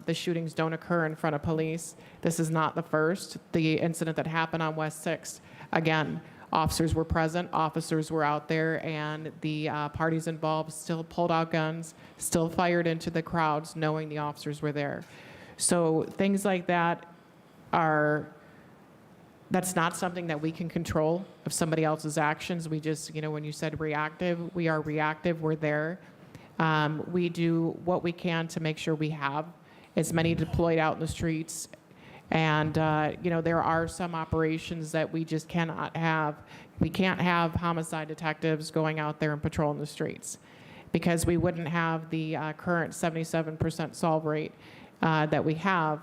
the shootings don't occur in front of police, this is not the first. The incident that happened on West 6th, again, officers were present, officers were out there, and the parties involved still pulled out guns, still fired into the crowds, knowing the officers were there. So things like that that's not something that we can control of somebody else's actions. We just, when you said reactive, we are reactive, we're there. We do what we can to make sure we have as many deployed out in the streets. And, there are some operations that we just cannot have. We can't have homicide detectives going out there and patrolling the streets because we wouldn't have the current 77% solve rate that we have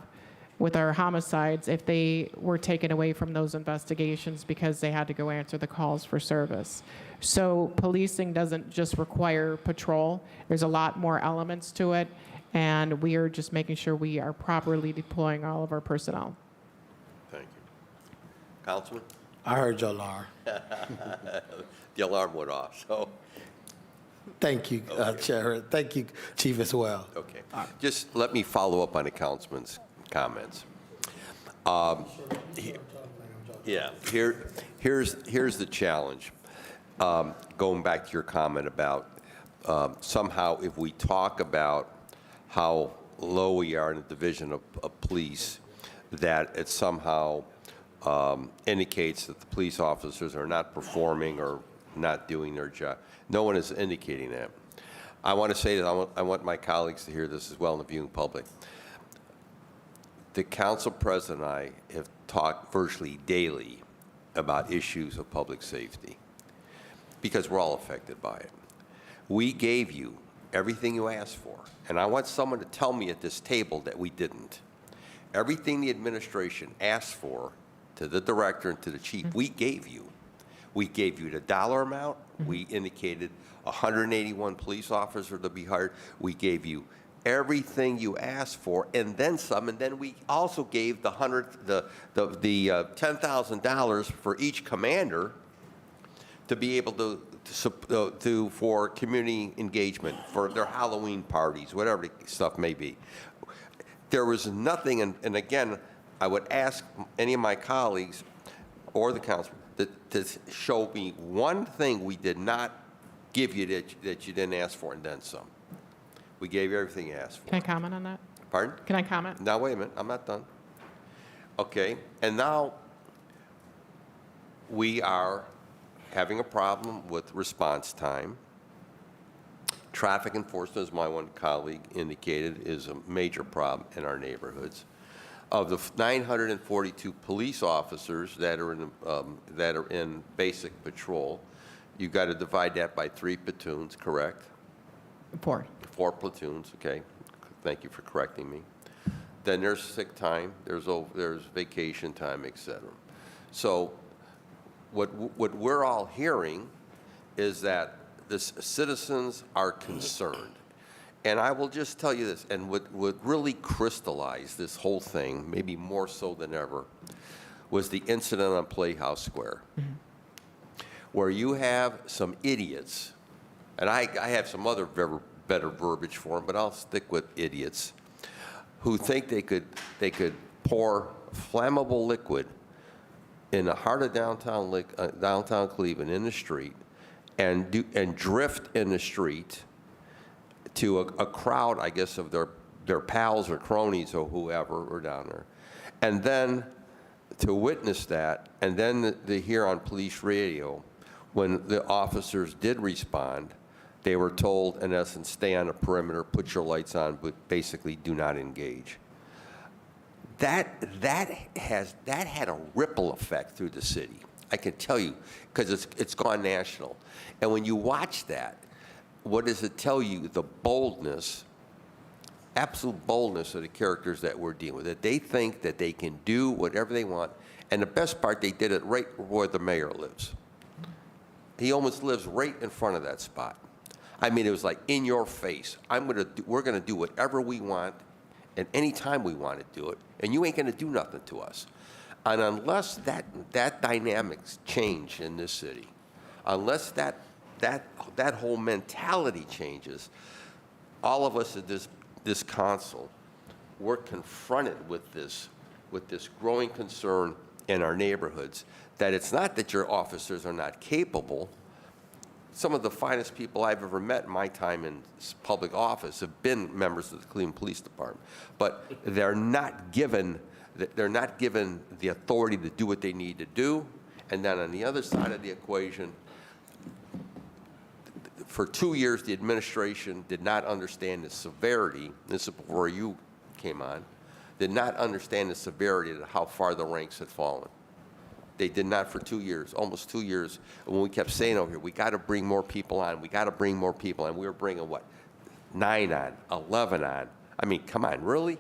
with our homicides if they were taken away from those investigations because they had to go answer the calls for service. So policing doesn't just require patrol. There's a lot more elements to it, and we are just making sure we are properly deploying all of our personnel. Thank you. Councilman? I heard your alarm. The alarm went off, so, Thank you, Chair. Thank you, Chief, as well. okay. Just let me follow up on the councilman's comments. Yeah, here's the challenge. Going back to your comment about somehow if we talk about how low we are in the division of police, that it somehow indicates that the police officers are not performing or not doing their job. No one is indicating that. I want to say that I want my colleagues to hear this as well in the viewing public. The council president and I have talked virtually daily about issues of public safety because we're all affected by it. We gave you everything you asked for, and I want someone to tell me at this table that we didn't. Everything the administration asked for to the director and to the chief, we gave you. We gave you the dollar amount. We indicated 181 police officers to be hired. We gave you everything you asked for, and then some. And then we also gave the $10,000 for each commander to be able to for community engagement, for their Halloween parties, whatever the stuff may be. There was nothing, and again, I would ask any of my colleagues or the council to show me one thing we did not give you that you didn't ask for, and then some. We gave you everything you asked for. Can I comment on that? Pardon? Can I comment? Now, wait a minute, I'm not done. Okay, and now we are having a problem with response time. Traffic enforcement, as my one colleague indicated, is a major problem in our neighborhoods. Of the 942 police officers that are in basic patrol, you've got to divide that by 3 platoons, correct? 4. 4 platoons, okay. Thank you for correcting me. Then there's sick time, there's vacation time, et cetera. So what we're all hearing is that the citizens are concerned. And I will just tell you this, and what really crystallized this whole thing, maybe more so than ever, was the incident on Playhouse Square, where you have some idiots, and I have some other better verbiage for them, but I'll stick with idiots, who think they could pour flammable liquid in the heart of downtown Cleveland in the street and drift in the street to a crowd, I guess, of their pals or cronies or whoever were down there. And then to witness that, and then to hear on police radio, when the officers did respond, they were told, in essence, stay on the perimeter, put your lights on, but basically do not engage. That had a ripple effect through the city. I can tell you, because it's gone national. And when you watch that, what does it tell you? The boldness, absolute boldness of the characters that we're dealing with, that they think that they can do whatever they want. And the best part, they did it right where the mayor lives. He almost lives right in front of that spot. I mean, it was like in your face. We're gonna do whatever we want and any time we want to do it, and you ain't gonna do nothing to us. And unless that dynamics change in this city, unless that whole mentality changes, all of us at this council, we're confronted with this growing concern in our neighborhoods, that it's not that your officers are not capable. Some of the finest people I've ever met in my time in public office have been members of the Cleveland Police Department, but they're not given the authority to do what they need to do. And then on the other side of the equation, for 2 years, the administration did not understand the severity, this is before you came on, did not understand the severity of how far the ranks had fallen. They did not for 2 years, almost 2 years. When we kept saying over here, we got to bring more people on, we got to bring more people on. We were bringing, what, 9 on, 11 on. I mean, come on, really?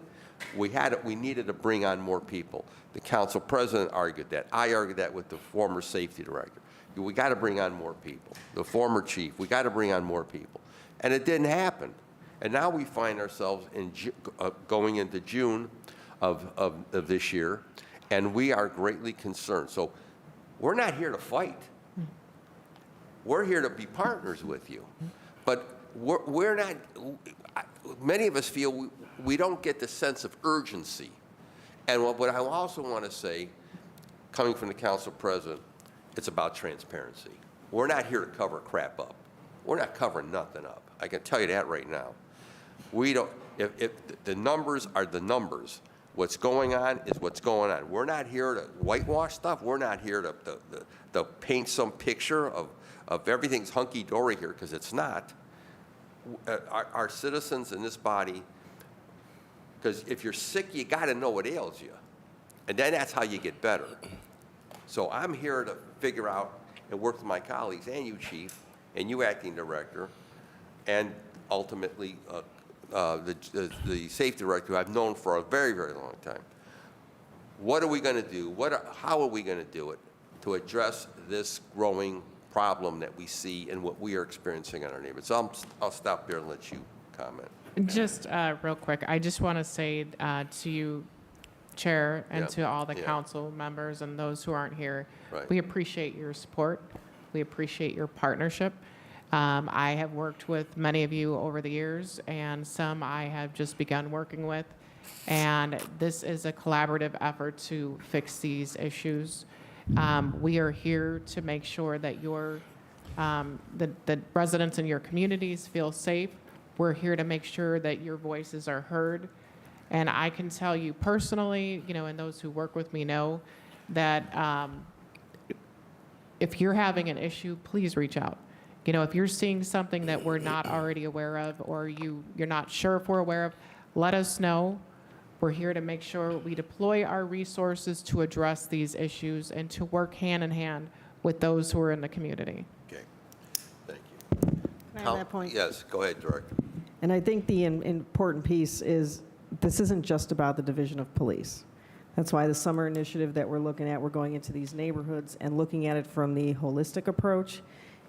We needed to bring on more people. The council president argued that. I argued that with the former safety director. We got to bring on more people. The former chief, we got to bring on more people. And it didn't happen. And now we find ourselves going into June of this year, and we are greatly concerned. So we're not here to fight. We're here to be partners with you. But we're not, many of us feel we don't get the sense of urgency. And what I also want to say, coming from the council president, it's about transparency. We're not here to cover crap up. We're not covering nothing up. I can tell you that right now. We don't, if the numbers are the numbers, what's going on is what's going on. We're not here to whitewash stuff. We're not here to paint some picture of everything's hunky-dory here, because it's not. Our citizens in this body, because if you're sick, you got to know what ails you. And then that's how you get better. So I'm here to figure out and work with my colleagues and you, Chief, and you, Acting Director, and ultimately the Safety Director, who I've known for a very, very long time. What are we going to do? How are we going to do it to address this growing problem that we see and what we are experiencing in our neighborhoods? So I'll stop there and let you comment. Just real quick, I just want to say to you, Chair, and to all the council members and those who aren't here, we appreciate your support. We appreciate your partnership. I have worked with many of you over the years, and some I have just begun working with. And this is a collaborative effort to fix these issues. We are here to make sure that the residents in your communities feel safe. We're here to make sure that your voices are heard. And I can tell you personally, and those who work with me know that if you're having an issue, please reach out. If you're seeing something that we're not already aware of, or you're not sure if we're aware of, let us know. We're here to make sure we deploy our resources to address these issues and to work hand in hand with those who are in the community. Okay, thank you. Can I add that point? Yes, go ahead, Director. And I think the important piece is this isn't just about the division of police. That's why the summer initiative that we're looking at, we're going into these neighborhoods and looking at it from the holistic approach.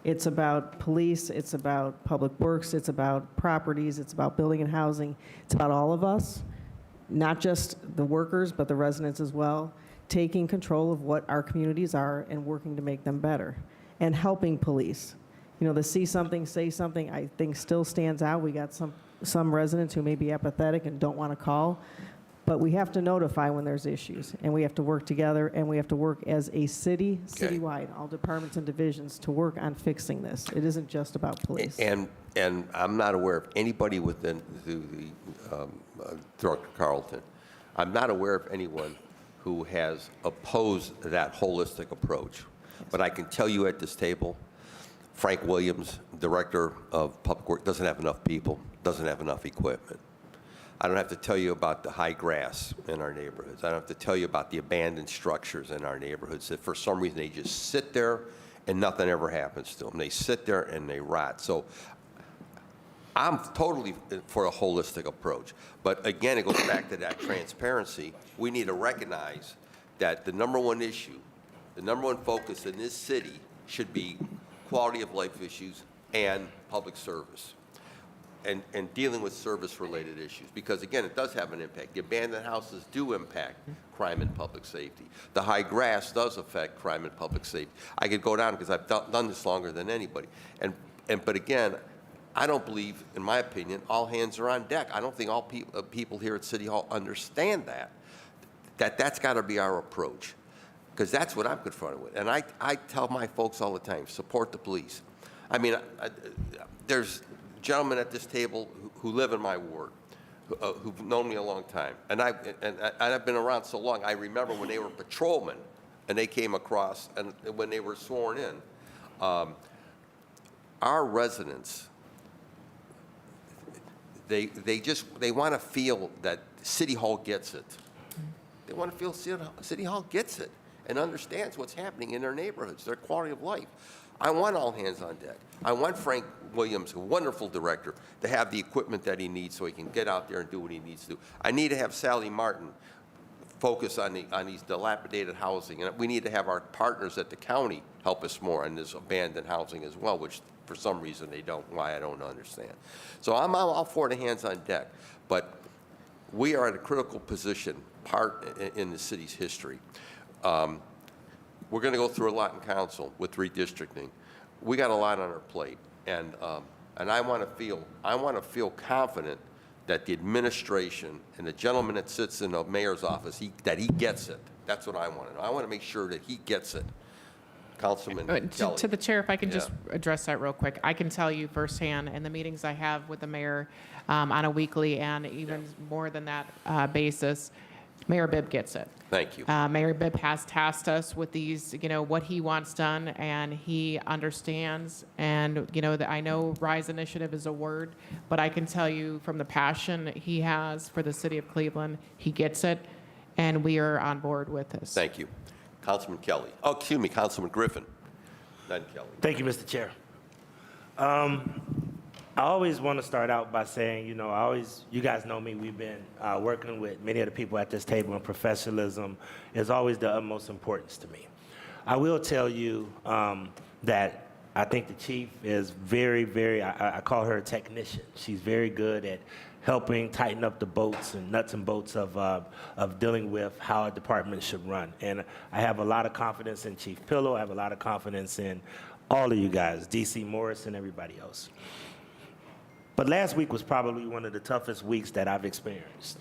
It's about police, it's about public works, it's about properties, it's about building and housing. It's about all of us, not just the workers, but the residents as well, taking control of what our communities are and working to make them better, and helping police. You know, the see something, say something, I think still stands out. We got some residents who may be apathetic and don't want to call, but we have to notify when there's issues, and we have to work together, and we have to work as a city, Okay. citywide, all departments and divisions, to work on fixing this. It isn't just about police. And I'm not aware of anybody within Director Carlton, I'm not aware of anyone who has opposed that holistic approach. But I can tell you at this table, Frank Williams, Director of Public Works, doesn't have enough people, doesn't have enough equipment. I don't have to tell you about the high grass in our neighborhoods. I don't have to tell you about the abandoned structures in our neighborhoods that for some reason they just sit there and nothing ever happens to them. They sit there and they rot. So I'm totally for a holistic approach. But again, it goes back to that transparency. We need to recognize that the number one issue, the number one focus in this city should be quality of life issues and public service. And dealing with service-related issues, because again, it does have an impact. The abandoned houses do impact crime and public safety. The high grass does affect crime and public safety. I could go down because I've done this longer than anybody. But again, I don't believe, in my opinion, all hands are on deck. I don't think all people here at City Hall understand that's got to be our approach, because that's what I'm confronted with. And I tell my folks all the time, support the police. I mean, there's gentlemen at this table who live in my ward, who've known me a long time, and I've been around so long. I remember when they were patrolmen, and they came across, and when they were sworn in, our residents, they want to feel that City Hall gets it. They want to feel City Hall gets it and understands what's happening in their neighborhoods, their quality of life. I want all hands on deck. I want Frank Williams, a wonderful director, to have the equipment that he needs so he can get out there and do what he needs to do. I need to have Sally Martin focus on these dilapidated housing, and we need to have our partners at the county help us more on this abandoned housing as well, which for some reason they don't, why I don't understand. So I'm all for the hands on deck, but we are at a critical position, in the city's history. We're going to go through a lot in council with redistricting. We got a lot on our plate, and I want to feel confident that the administration and the gentleman that sits in the mayor's office, that he gets it. That's what I want to know. I want to make sure that he gets it. Councilman Kelly. To the chair, if I can just address that real quick. I can tell you firsthand in the meetings I have with the mayor on a weekly and even more than that basis, Mayor Bibb gets it. Thank you. Mayor Bibb has tasked us with these, what he wants done, and he understands. And, I know RISE initiative is a word, but I can tell you from the passion he has for the city of Cleveland, he gets it, and we are on board with this. Thank you. Councilman Kelly. Oh, excuse me, Councilman Griffin. Not Kelly. Thank you, Mr. Chair. I always want to start out by saying, you guys know me, we've been working with many of the people at this table, and professionalism is always the utmost importance to me. I will tell you that I think the chief is very, I call her a technician. She's very good at helping tighten up the bolts and nuts and bolts of dealing with how a department should run. And I have a lot of confidence in Chief Pillow. I have a lot of confidence in all of you guys, D.C. Morris and everybody else. But last week was probably one of the toughest weeks that I've experienced.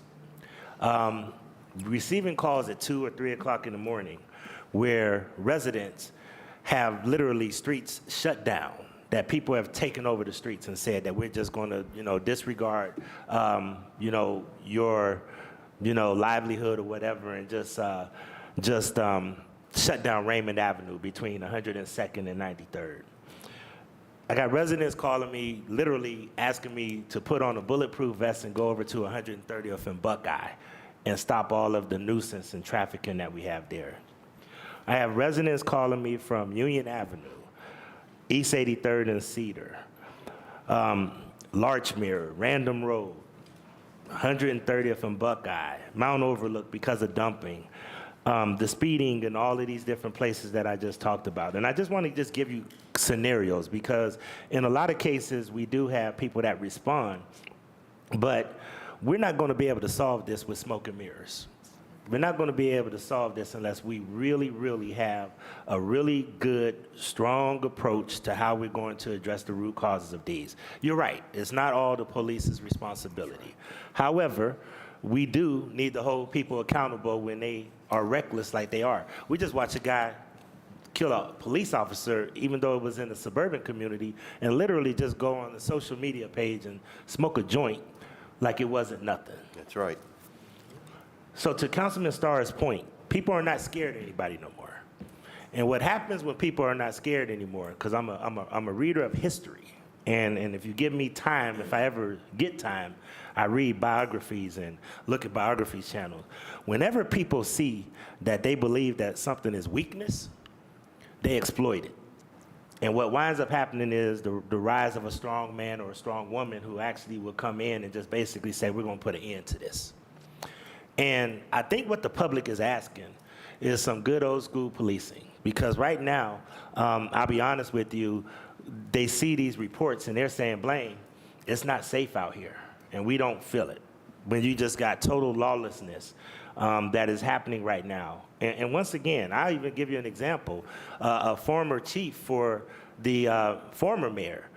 Receiving calls at 2 or 3 o'clock in the morning where residents have literally streets shut down, that people have taken over the streets and said that we're just going to, disregard, your, livelihood or whatever, and just shut down Raymond Avenue between 102nd and 93rd. I got residents calling me, literally asking me to put on a bulletproof vest and go over to 130th and Buckeye and stop all of the nuisance and trafficking that we have there. I have residents calling me from Union Avenue, East 83rd and Cedar, Larchmere, Random Road, 130th and Buckeye, Mount Overlook because of dumping, the speeding and all of these different places that I just talked about. And I just want to just give you scenarios, because in a lot of cases, we do have people that respond, but we're not going to be able to solve this with smoke and mirrors. We're not going to be able to solve this unless we really, really have a really good, strong approach to how we're going to address the root causes of these. You're right. It's not all the police's responsibility. However, we do need to hold people accountable when they are reckless like they are. We just watched a guy kill a police officer, even though it was in a suburban community, and literally just go on the social media page and smoke a joint like it wasn't nothing. That's right. So to Councilman Starr's point, people are not scared of anybody no more. And what happens when people are not scared anymore, because I'm a reader of history, and if you give me time, if I ever get time, I read biographies and look at biography channels. Whenever people see that they believe that something is weakness, they exploit it. And what winds up happening is the rise of a strong man or a strong woman who actually will come in and just basically say, we're going to put an end to this. And I think what the public is asking is some good old school policing. Because right now, I'll be honest with you, they see these reports and they're saying, Blaine, it's not safe out here. And we don't feel it. When you just got total lawlessness that is happening right now. And once again, I'll even give you an example. A former chief for the former mayor,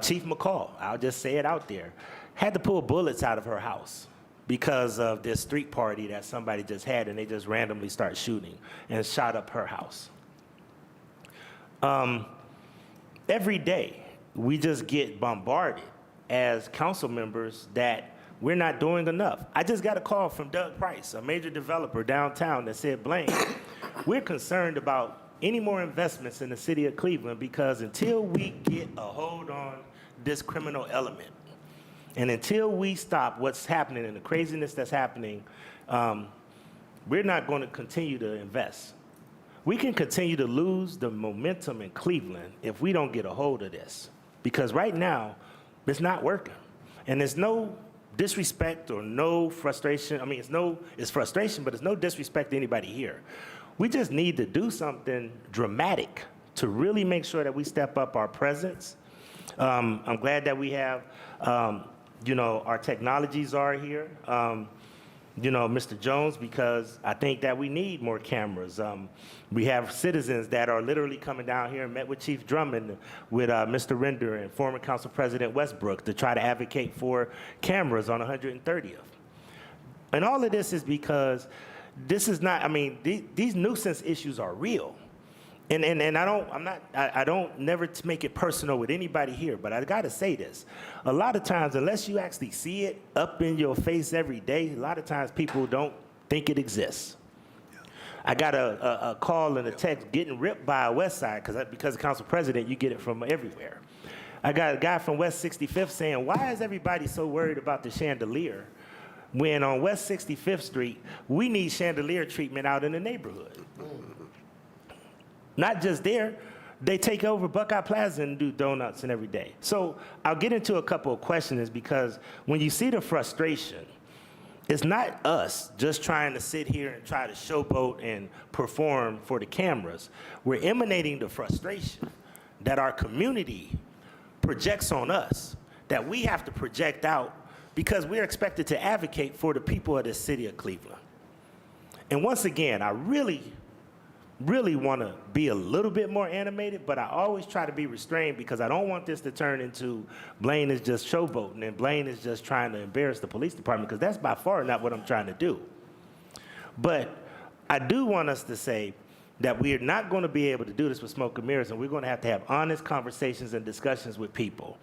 Chief McCall, I'll just say it out there, had to pull bullets out of her house because of this street party that somebody just had, and they just randomly start shooting and shot up her house. Every day, we just get bombarded as council members that we're not doing enough. I just got a call from Doug Price, a major developer downtown, that said, Blaine, we're concerned about any more investments in the city of Cleveland, because until we get a hold on this criminal element, and until we stop what's happening and the craziness that's happening, we're not going to continue to invest. We can continue to lose the momentum in Cleveland if we don't get a hold of this. Because right now, it's not working. And there's no disrespect or no frustration. I mean, it's frustration, but it's no disrespect to anybody here. We just need to do something dramatic to really make sure that we step up our presence. I'm glad that we have our technologies are here, Mr. Jones, because I think that we need more cameras. We have citizens that are literally coming down here and met with Chief Drummond, with Mr. Render and former Council President Westbrook to try to advocate for cameras on 130th. And all of this is because this is not, these nuisance issues are real. And I don't never make it personal with anybody here, but I gotta say this. A lot of times, unless you actually see it up in your face every day, a lot of times people don't think it exists. I got a call and a text getting ripped by a West Side, because of Council President, you get it from everywhere. I got a guy from West 65th saying, why is everybody so worried about the chandelier when on West 65th Street, we need chandelier treatment out in the neighborhood? Not just there, they take over Buckeye Plaza and do donuts and every day. So I'll get into a couple of questions, because when you see the frustration, it's not us just trying to sit here and try to showboat and perform for the cameras. We're emanating the frustration that our community projects on us, that we have to project out, because we're expected to advocate for the people of the city of Cleveland. And once again, I really want to be a little bit more animated, but I always try to be restrained, because I don't want this to turn into Blaine is just showboating and Blaine is just trying to embarrass the police department, because that's by far not what I'm trying to do. But I do want us to say that we are not going to be able to do this with smoke and mirrors, and we're going to have honest conversations and discussions with people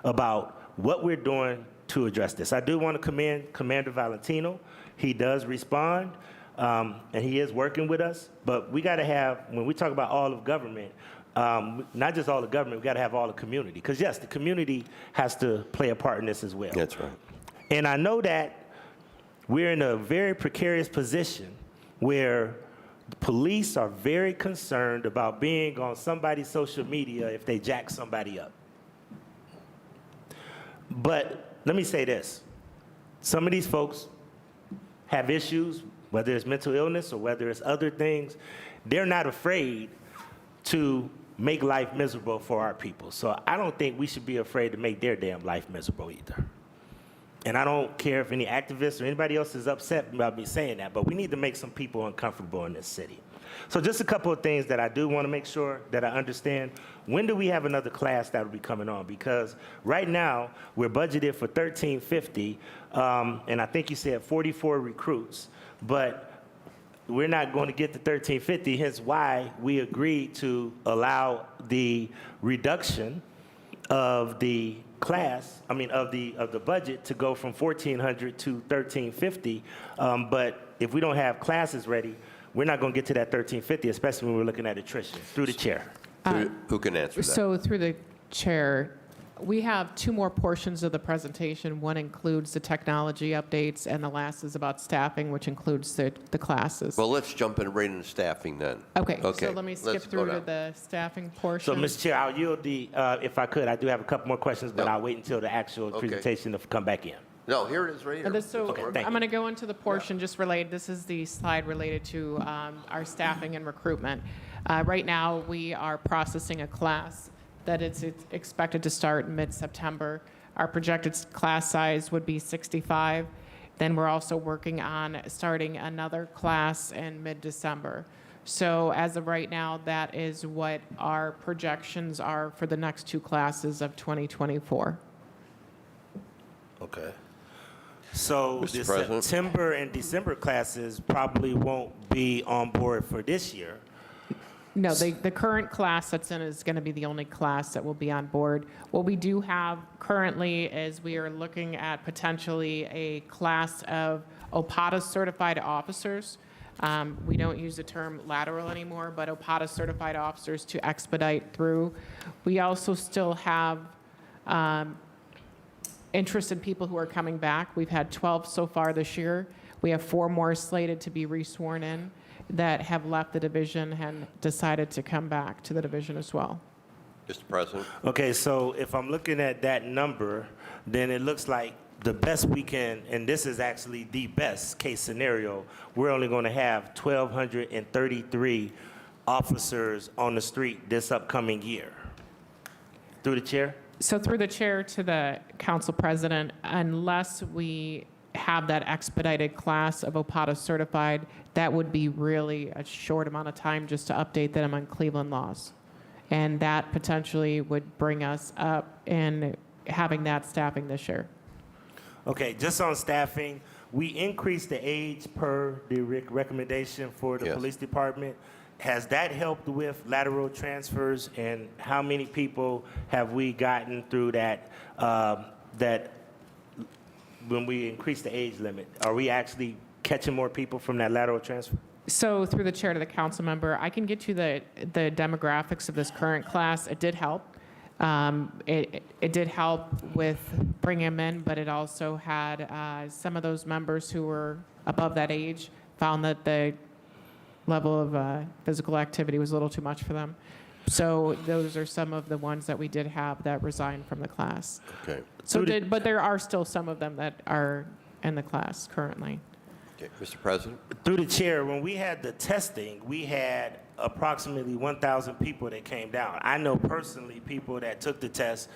about what we're doing to address this. I do want to commend Commander Valentino. He does respond. And he is working with us, but we got to have, when we talk about all of government, not just all of government, we got to have all the community. Because yes, the community has to play a part in this as well. That's right. And I know that we're in a very precarious position where the police are very concerned about being on somebody's social media if they jack somebody up. But let me say this. Some of these folks have issues whether it's mental illness or whether it's other things, they're not afraid to make life miserable for our people. So I don't think we should be afraid to make their damn life miserable either. And I don't care if any activists or anybody else is upset about me saying that, but we need to make some people uncomfortable in this city. So just a couple of things that I do want to make sure that I understand. When do we have another class that will be coming on? Because right now, we're budgeted for 1,350, and I think you said 44 recruits, but we're not going to get to 1,350, hence why we agreed to allow the reduction of the class, of the budget to go from 1,400 to 1,350. But if we don't have classes ready, we're not going to get to that 1,350, especially when we're looking at attrition. Through the chair. Who can answer that? So through the chair, we have two more portions of the presentation. One includes the technology updates, and the last is about staffing, which includes the classes. Well, let's jump in right into staffing then. Okay, so let me skip let's go through to down. the staffing portion. So, Mr. Chair, I'll yield if I could, I do have a couple more questions, but No. I'll wait until the actual Okay. presentation to come back in. No, here it is right here. So Okay, thank I'm you. going to go into the portion just related, this is the slide related to our staffing and recruitment. Right now, we are processing a class that it's expected to start mid-September. Our projected class size would be 65. Then we're also working on starting another class in mid-December. So as of right now, that is what our projections are for the next two classes of 2024. Okay. So Mr. the President? September and December classes probably won't be on board for this year. No, the current class that's in is going to be the only class that will be on board. What we do have currently is we are looking at potentially a class of OPATA certified officers. We don't use the term lateral anymore, but OPATA certified officers to expedite through. We also still have interested people who are coming back. We've had 12 so far this year. We have 4 more slated to be resworn in that have left the division and decided to come back to the division as well. Mr. President? Okay, so if I'm looking at that number, then it looks like the best we can, and this is actually the best case scenario, we're only going to have 1,233 officers on the street this upcoming year. Through the chair? So through the chair to the council president, unless we have that expedited class of OPATA certified, that would be really a short amount of time just to update them on Cleveland laws. And that potentially would bring us up in having that staffing this year. Okay, just on staffing, we increased the age per the recommendation for the Yes. police department. Has that helped with lateral transfers, and how many people have we gotten through that, that when we increased the age limit? Are we actually catching more people from that lateral transfer? So through the chair to the council member, I can get you the demographics of this current class. It did help. It did help with bringing them in, but it also had some of those members who were above that age found that the level of physical activity was a little too much for them. So those are some of the ones that we did have that resigned from the class. Okay. So but there are still some of them that are in the class currently. Okay. Mr. President? Through the chair, when we had the testing, we had approximately 1,000 people that came down. I know personally people that took the test,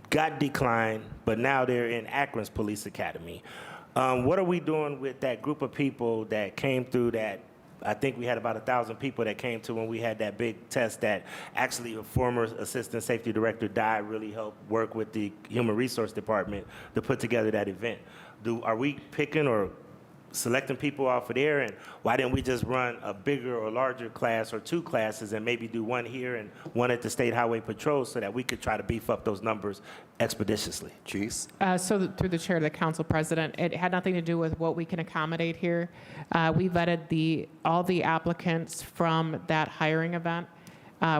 got declined, but now they're in Akron's Police Academy. What are we doing with that group of people that came through that? I think we had about 1,000 people that came to when we had that big test that actually a former assistant safety director died, really helped work with the human resource department to put together that event. Are we picking or selecting people off of there, and why didn't we just run a bigger or larger class or 2 classes and maybe do one here and one at the State Highway Patrol so that we could try to beef up those numbers expeditiously? Chief? Through the chair to the council president, it had nothing to do with what we can accommodate here. We vetted all the applicants from that hiring event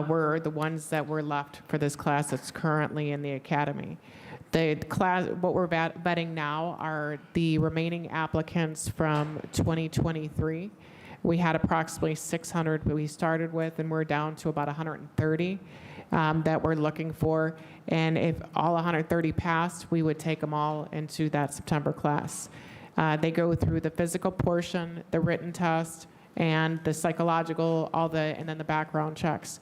were the ones that were left for this class that's currently in the academy. The class, what we're vetting now are the remaining applicants from 2023. We had approximately 600 that we started with, and we're down to about 130 that we're looking for. And if all 130 passed, we would take them all into that September class. They go through the physical portion, the written test, and the psychological, and then the background checks.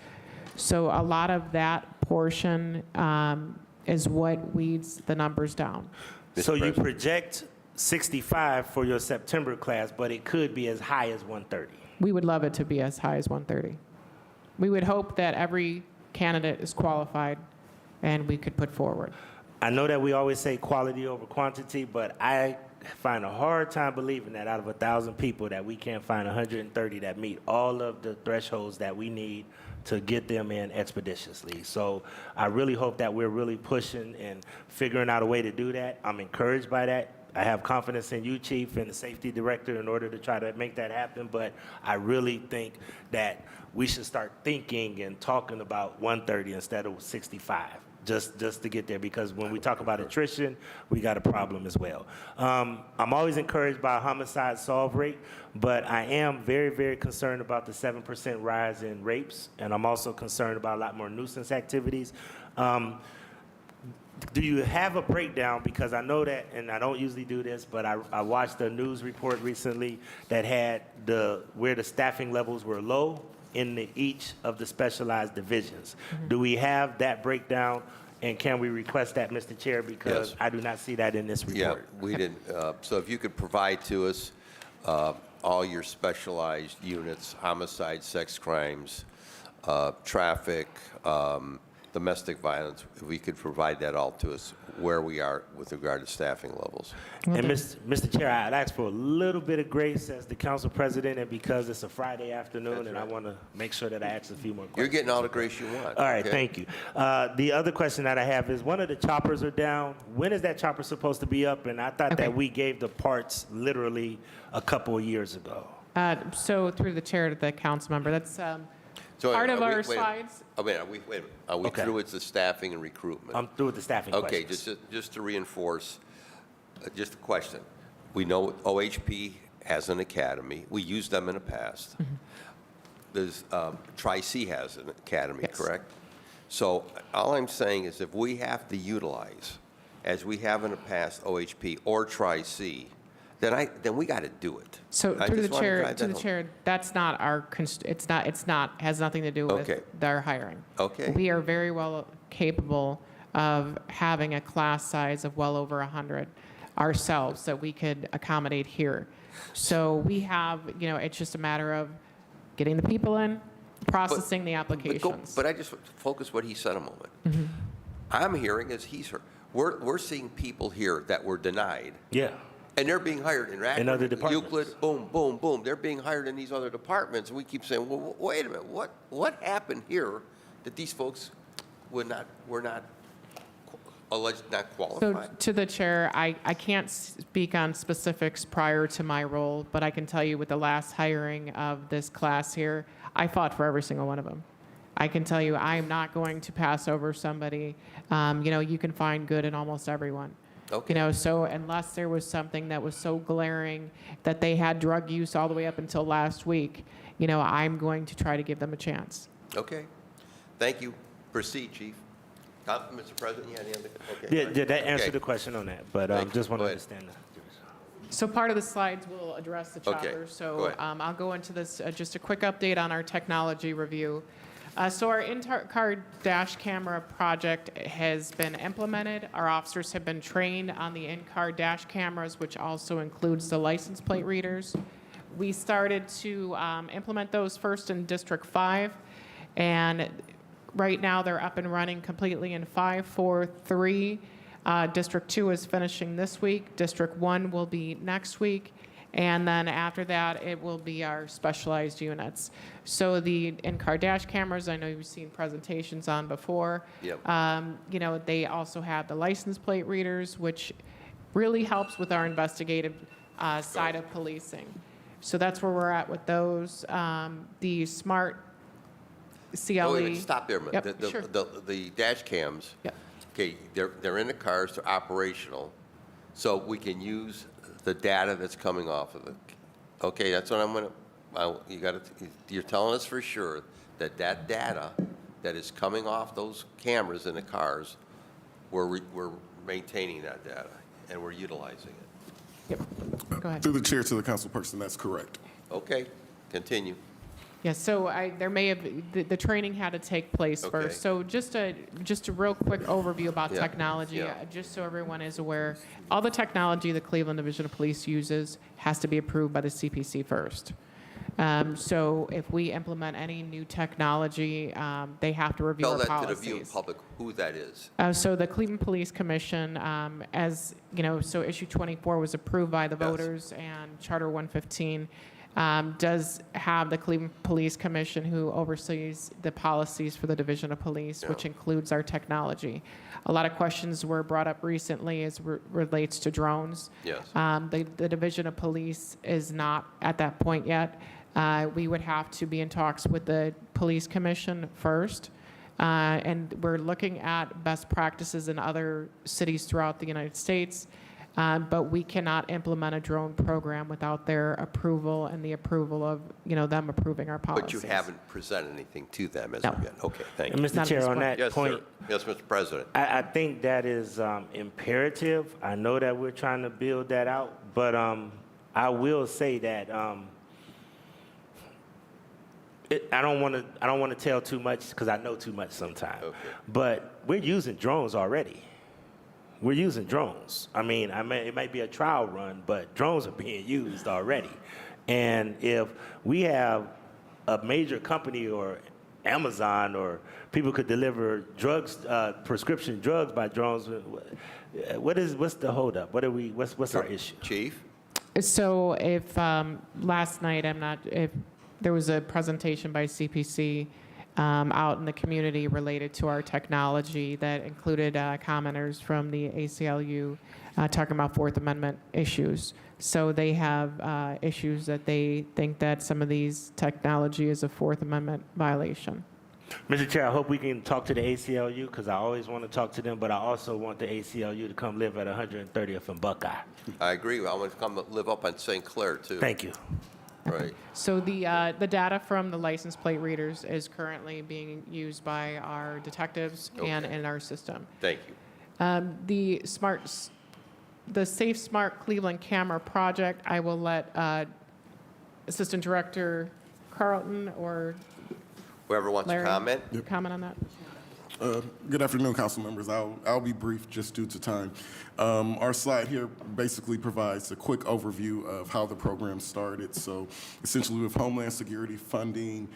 So a lot of that portion is what weeds the numbers down. So you project 65 for your September class, but it could be as high as 130. We would love it to be as high as 130. We would hope that every candidate is qualified and we could put forward. I know that we always say quality over quantity, but I find a hard time believing that out of 1,000 people that we can't find 130 that meet all of the thresholds that we need to get them in expeditiously. So I really hope that we're really pushing and figuring out a way to do that. I'm encouraged by that. I have confidence in you, Chief, and the safety director in order to try to make that happen, but I really think that we should start thinking and talking about 130 instead of 65. Just to get there, because when we talk about attrition, we got a problem as well. I'm always encouraged by a homicide solve rate, but I am very, very concerned about the 7% rise in rapes, and I'm also concerned about a lot more nuisance activities. Do you have a breakdown? Because I know that, and I don't usually do this, but I watched a news report recently that had where the staffing levels were low in each of the specialized divisions. Mm-hmm. Do we have that breakdown, and can we request that, Mr. Chair, because Yes. I do not see that in this report. Yeah, we didn't. So if you could provide to us all your specialized units, homicide, sex crimes, traffic, domestic violence, if we could provide that all to us, where we are with regard to staffing levels. And Mr. Chair, I'd ask for a little bit of grace as the council president, and because it's a Friday afternoon, That's and right. I want to make sure that I ask a few more questions. You're getting all the grace you want. All right, okay? thank you. The other question that I have is, one of the choppers are down. When is that chopper supposed to be up? And I thought Okay. that we gave the parts literally a couple of years ago. So through the chair to the council member, that's So part of are we- our wait, slides. wait, are we Okay. through with the staffing and recruitment? I'm through with the staffing Okay, questions. just to reinforce, just a question. We know OHP has an academy. We used them in the past. There's, Tri-C has an academy, Yes. correct? So all I'm saying is if we have to utilize, as we have in the past, OHP or Tri-C, then we got to do it. So I through the just wanna chair, drive to that the home. chair, that's not our, it's not, has nothing to do with Okay. their hiring. Okay. We are very well capable of having a class size of well over 100 ourselves that we could accommodate here. So we have, it's just a matter of getting the people in, processing the applications. But I just focus what he said a moment. Mm-hmm. I'm hearing as he's heard. We're seeing people here that were denied, Yeah. and they're being hired in Radford, other departments. Euclid, boom, boom, boom. They're being hired in these other departments, and we keep saying, well, wait a minute, what happened here that these folks were not alleged not So qualified? to the chair, I can't speak on specifics prior to my role, but I can tell you with the last hiring of this class here, I fought for every single one of them. I can tell you I'm not going to pass over somebody. You can find good in almost everyone. Okay. So unless there was something that was so glaring that they had drug use all the way up until last week, I'm going to try to give them a chance. Okay. Thank you. Proceed, Chief. Mr. President, you had any other? Okay. Yeah, did that answer Okay. the question on that? But Thank you. just want Go to ahead. understand that. So part of the slides will address the Okay, choppers. go So ahead. I'll go into this, just a quick update on our technology review. So our in-car dash camera project has been implemented. Our officers have been trained on the in-car dash cameras, which also includes the license plate readers. We started to implement those first in District 5, and right now they're up and running completely in 5, 4, 3. District 2 is finishing this week. District 1 will be next week. And then after that, it will be our specialized units. So the in-car dash cameras, I know you've seen presentations on before. Yep. They also have the license plate readers, which really helps with our investigative side of policing. So that's where we're at with those. The smart CLE. Oh, wait a minute, stop there a minute. Yep, The- sure. The dash cams, Yep. okay, they're in the cars, they're operational, so we can use the data that's coming off of it. Okay, that's what I'm gonna, you're telling us for sure that data that is coming off those cameras in the cars, we're maintaining that data and we're utilizing it. Yep, go ahead. Through the chair to the councilperson, that's correct. Okay, continue. Yes, so there may have, the training had to take place Okay. first. So just a real quick overview about Yeah, technology, yeah. just so everyone is aware. All the technology the Cleveland Division of Police uses has to be approved by the CPC first. So if we implement any new technology, they have to review Tell our that policies. to the viewing public who that is. So the Cleveland Police Commission, as you know, so issue 24 was approved by the Yes. voters, and Charter 115 does have the Cleveland Police Commission who oversees the policies for the Division of Police, which includes our technology. A lot of questions were brought up recently as relates to drones. Yes. The Division of Police is not at that point yet. We would have to be in talks with the Police Commission first. And we're looking at best practices in other cities throughout the United States. But we cannot implement a drone program without their approval and the approval of, them approving our But policies. you haven't presented anything to them as No. of yet. Okay, thank And you. Mr. Not at Chair, this on point. that Yes, point, sir. Yes, Mr. President. I think that is imperative. I know that we're trying to build that out, but I will say that I don't want to tell too much because I know too much sometimes. Okay. But we're using drones already. We're using drones. It might be a trial run, but drones are being used already. And if we have a major company or Amazon or people could deliver drugs, prescription drugs by drones, what's the holdup? What's our issue? Chief? So if last night, if there was a presentation by CPC out in the community related to our technology that included commenters from the ACLU talking about Fourth Amendment issues. So they have issues that they think that some of these technology is a Fourth Amendment violation. Mr. Chair, I hope we can talk to the ACLU because I always want to talk to them, but I also want the ACLU to come live at 130th and Buckeye. I agree. I want to come live up on St. Clair, too. Thank you. Right. So the data from the license plate readers is currently being used by our detectives and Okay. in our system. Thank you. The Safe Smart Cleveland camera project, I will let Assistant Director Carlton or Whoever wants to Larry comment? comment on that. Good afternoon, council members. I'll be brief just due to time. Our slide here basically provides a quick overview of how the program started. So essentially with Homeland Security funding,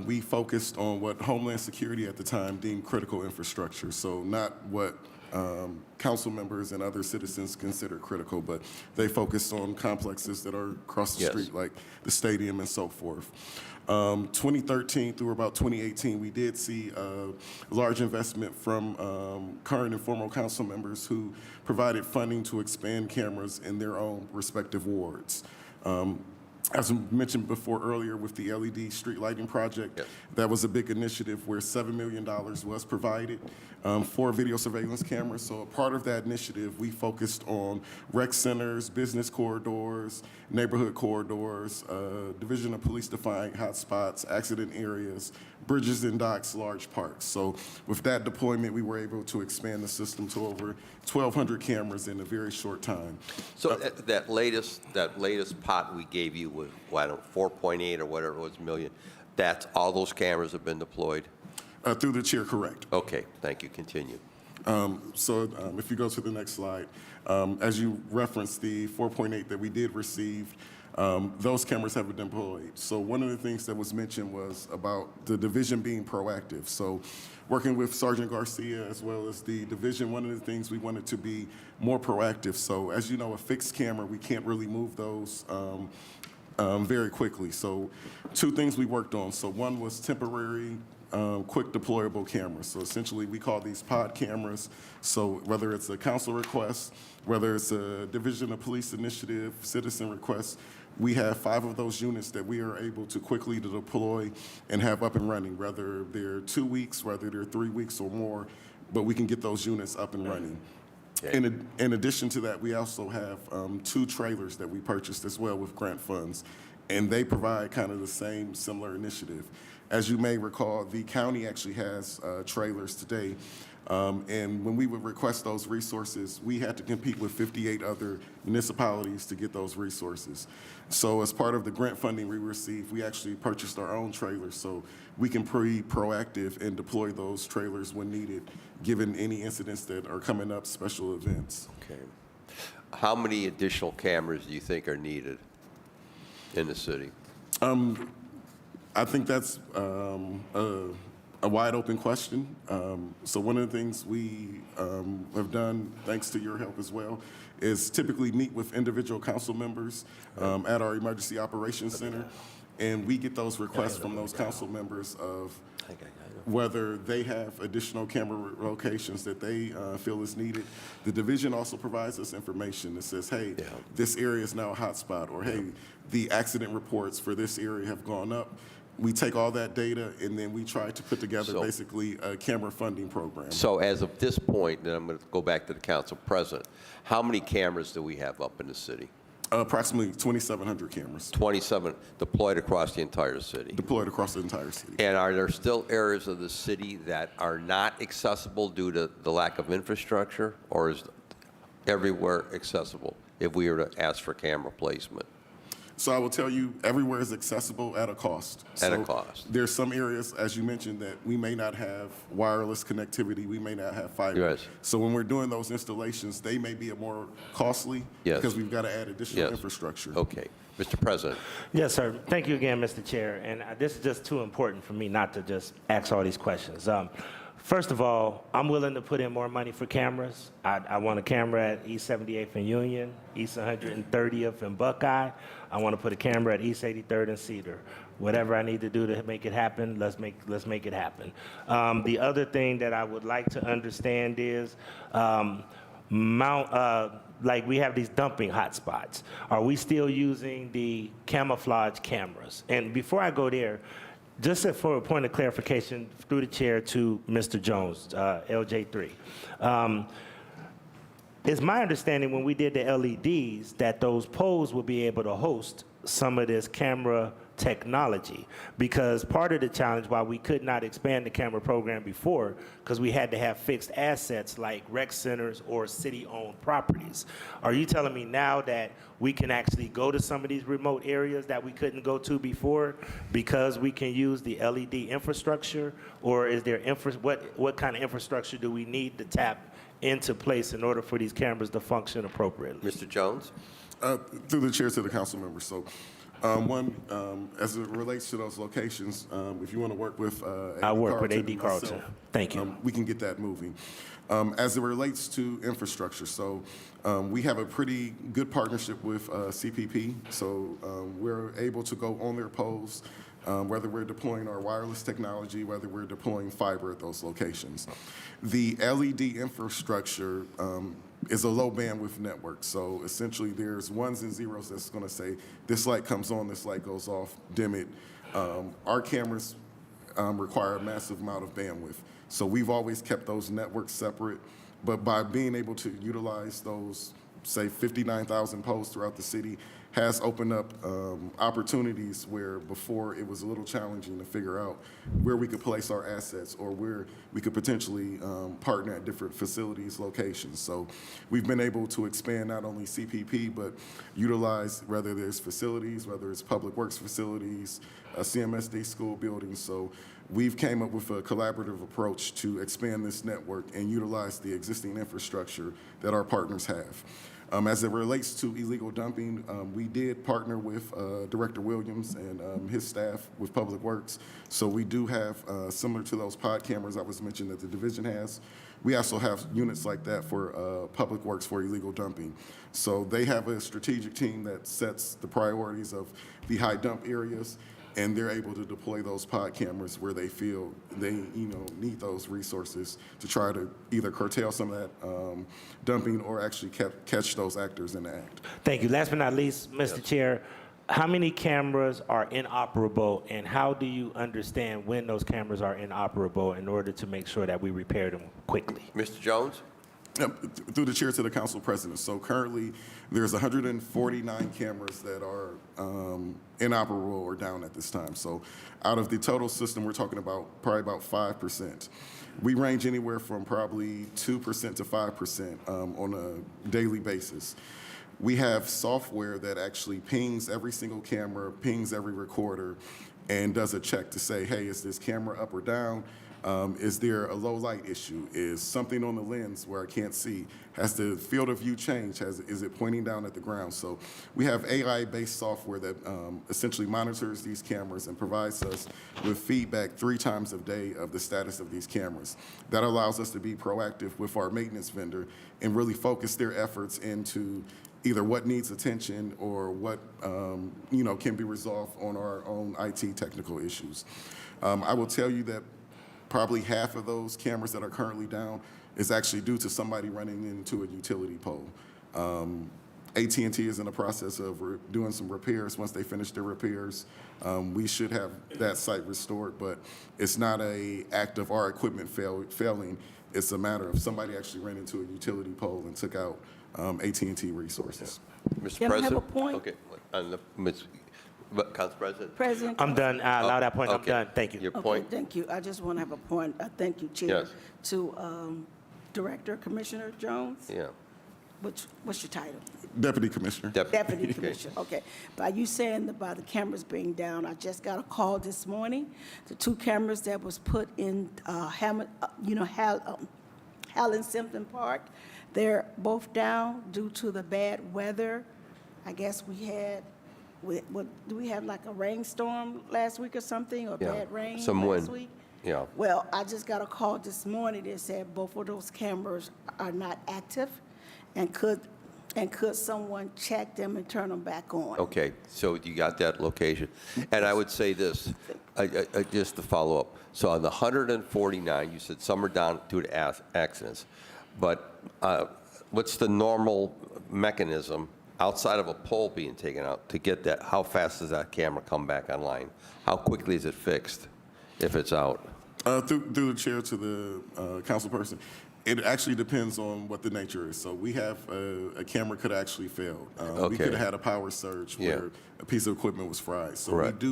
we focused on what Homeland Security at the time deemed critical infrastructure. So not what council members and other citizens consider critical, but they focused on complexes that are across the Yes. street, like the stadium and so forth. 2013 through about 2018, we did see a large investment from current and former council members who provided funding to expand cameras in their own respective wards. As mentioned before earlier with the LED street lighting project, Yes. that was a big initiative where $7 million was provided for video surveillance cameras. So a part of that initiative, we focused on rec centers, business corridors, neighborhood corridors, Division of Police defined hotspots, accident areas, bridges and docks, large parks. So with that deployment, we were able to expand the system to over 1,200 cameras in a very short time. So that latest pot we gave you was, I don't know, 4.8 or whatever it was million. That's all those cameras have been deployed? Through the chair, correct. Okay, thank you. Continue. If you go to the next slide, as you referenced the 4.8 that we did receive, those cameras have been deployed. So one of the things that was mentioned was about the division being proactive. So working with Sergeant Garcia as well as the division, one of the things we wanted to be more proactive. So as you know, a fixed camera, we can't really move those very quickly. So two things we worked on. So one was temporary quick deployable cameras. So essentially we call these pod cameras. So whether it's a council request, whether it's a Division of Police initiative, citizen request, we have 5 of those units that we are able to quickly deploy and have up and running, whether they're 2 weeks, whether they're 3 weeks or more, but we can get those units up and running. Okay. In addition to that, we also have 2 trailers that we purchased as well with grant funds, and they provide kind of the same similar initiative. As you may recall, the county actually has trailers today And when we would request those resources, we had to compete with 58 other municipalities to get those resources. So as part of the grant funding we received, we actually purchased our own trailers so we can be proactive and deploy those trailers when needed, given any incidents that are coming up, special events. Okay. How many additional cameras do you think are needed in the city? I think that's a wide open question. So one of the things we have done, thanks to your help as well, is typically meet with individual council members at our Emergency Operations Center, and we get those requests from those council members of whether they have additional camera locations that they feel is needed. The division also provides us information that says, hey, this area is now a hotspot, or hey, the accident reports for this area have gone up. We take all that data and then we try to put together basically a camera funding program. So as of this point, then I'm going to go back to the council president. How many cameras do we have up in the city? Approximately 2,700 cameras 27 deployed across the entire city. deployed across the entire city. And are there still areas of the city that are not accessible due to the lack of infrastructure, or is everywhere accessible if we were to ask for camera placement? So I will tell you, everywhere is accessible at a cost. At a cost. There's some areas, as you mentioned, that we may not have wireless connectivity, we may not have fiber. Yes. So when we're doing those installations, they may be more costly Yes. because we've got to add additional Yes. infrastructure. Okay. Mr. President. Yes, sir. Thank you again, Mr. Chair. And this is just too important for me not to just ask all these questions. First of all, I'm willing to put in more money for cameras. I want a camera at East 78th and Union, East 130th and Buckeye. I want to put a camera at East 83rd and Cedar. Whatever I need to do to make it happen, let's make it happen. The other thing that I would like to understand is like we have these dumping hotspots. Are we still using the camouflage cameras? And before I go there, just for a point of clarification through the chair to Mr. Jones, LJ3. It's my understanding when we did the LEDs that those poles will be able to host some of this camera technology, because part of the challenge why we could not expand the camera program before, because we had to have fixed assets like rec centers or city-owned properties. Are you telling me now that we can actually go to some of these remote areas that we couldn't go to before because we can use the LED infrastructure, or is there what kind of infrastructure do we need to tap into place in order for these cameras to function appropriately? Mr. Jones? Through the chair to the council members. So as it relates to those locations, if you want to work with I work with and AD Carlton. myself, Thank you. we can get that moving. As it relates to infrastructure, so we have a pretty good partnership with CPP. So we're able to go on their poles, whether we're deploying our wireless technology, whether we're deploying fiber at those locations. The LED infrastructure is a low bandwidth network. So essentially there's ones and zeros that's going to say this light comes on, this light goes off, dim it. Our cameras require a massive amount of bandwidth. So we've always kept those networks separate, but by being able to utilize those, say 59,000 poles throughout the city, has opened up opportunities where before it was a little challenging to figure out where we could place our assets or where we could potentially partner at different facilities, locations. So we've been able to expand not only CPP, but utilize whether there's facilities, whether it's public works facilities, CMSD school buildings. So we've came up with a collaborative approach to expand this network and utilize the existing infrastructure that our partners have. As it relates to illegal dumping, we did partner with Director Williams and his staff with Public Works. So we do have, similar to those pod cameras I was mentioning that the division has, we also have units like that for Public Works for illegal dumping. So they have a strategic team that sets the priorities of the high dump areas, and they're able to deploy those pod cameras where they feel they need those resources to try to either curtail some of that dumping or actually catch those actors in the act. Thank you. Last but not least, Mr. Chair, how many cameras are inoperable, and how do you understand when those cameras are inoperable in order to make sure that we repair them quickly? Mr. Jones? Through the chair to the council president. So currently, there's 149 cameras that are inoperable or down at this time. So out of the total system, we're talking about probably about 5%. We range anywhere from probably 2% to 5% on a daily basis. We have software that actually pings every single camera, pings every recorder, and does a check to say, hey, is this camera up or down? Is there a low light issue? Is something on the lens where I can't see? Has the field of view changed? Is it pointing down at the ground? So we have AI-based software that essentially monitors these cameras and provides us with feedback 3 times a day of the status of these cameras. That allows us to be proactive with our maintenance vendor and really focus their efforts into either what needs attention or what can be resolved on our own IT technical issues. I will tell you that probably half of those cameras that are currently down is actually due to somebody running into a utility pole. AT&T is in the process of doing some repairs. Once they finish their repairs, we should have that site restored, but it's not an act of our equipment failing. It's a matter of somebody actually ran into a utility pole and took out AT&T resources. Mr. Can I have President? a point? Okay. Council President? President? I'm done. I allow that point. I'm Okay. done. Thank you. Your Okay, point? thank you. I just want to have a point. Thank you, Chair. Yes. To Director Commissioner Jones. Yeah. What's your title? Deputy Commissioner. Deputy Okay. Commissioner. Okay. By you saying about the cameras being down, I just got a call this morning. The 2 cameras that was put in Hallen Simpson Park, they're both down due to the bad weather. I guess do we have like a rainstorm last week or something, or Yeah. bad rain Some last wind. week? Yeah. Well, I just got a call this morning that said both of those cameras are not active, and could someone check them and turn them back on? Okay, so you got that location. And I would say this, just to follow up. So on the 149, you said some are down due to accidents. But what's the normal mechanism outside of a pole being taken out to get that? How fast does that camera come back online? How quickly is it fixed if it's out? Through the chair to the council person, it actually depends on what the nature is. So we have a camera could actually fail. We Okay. could have had a power surge Yeah. where a piece of equipment was fried. So Correct.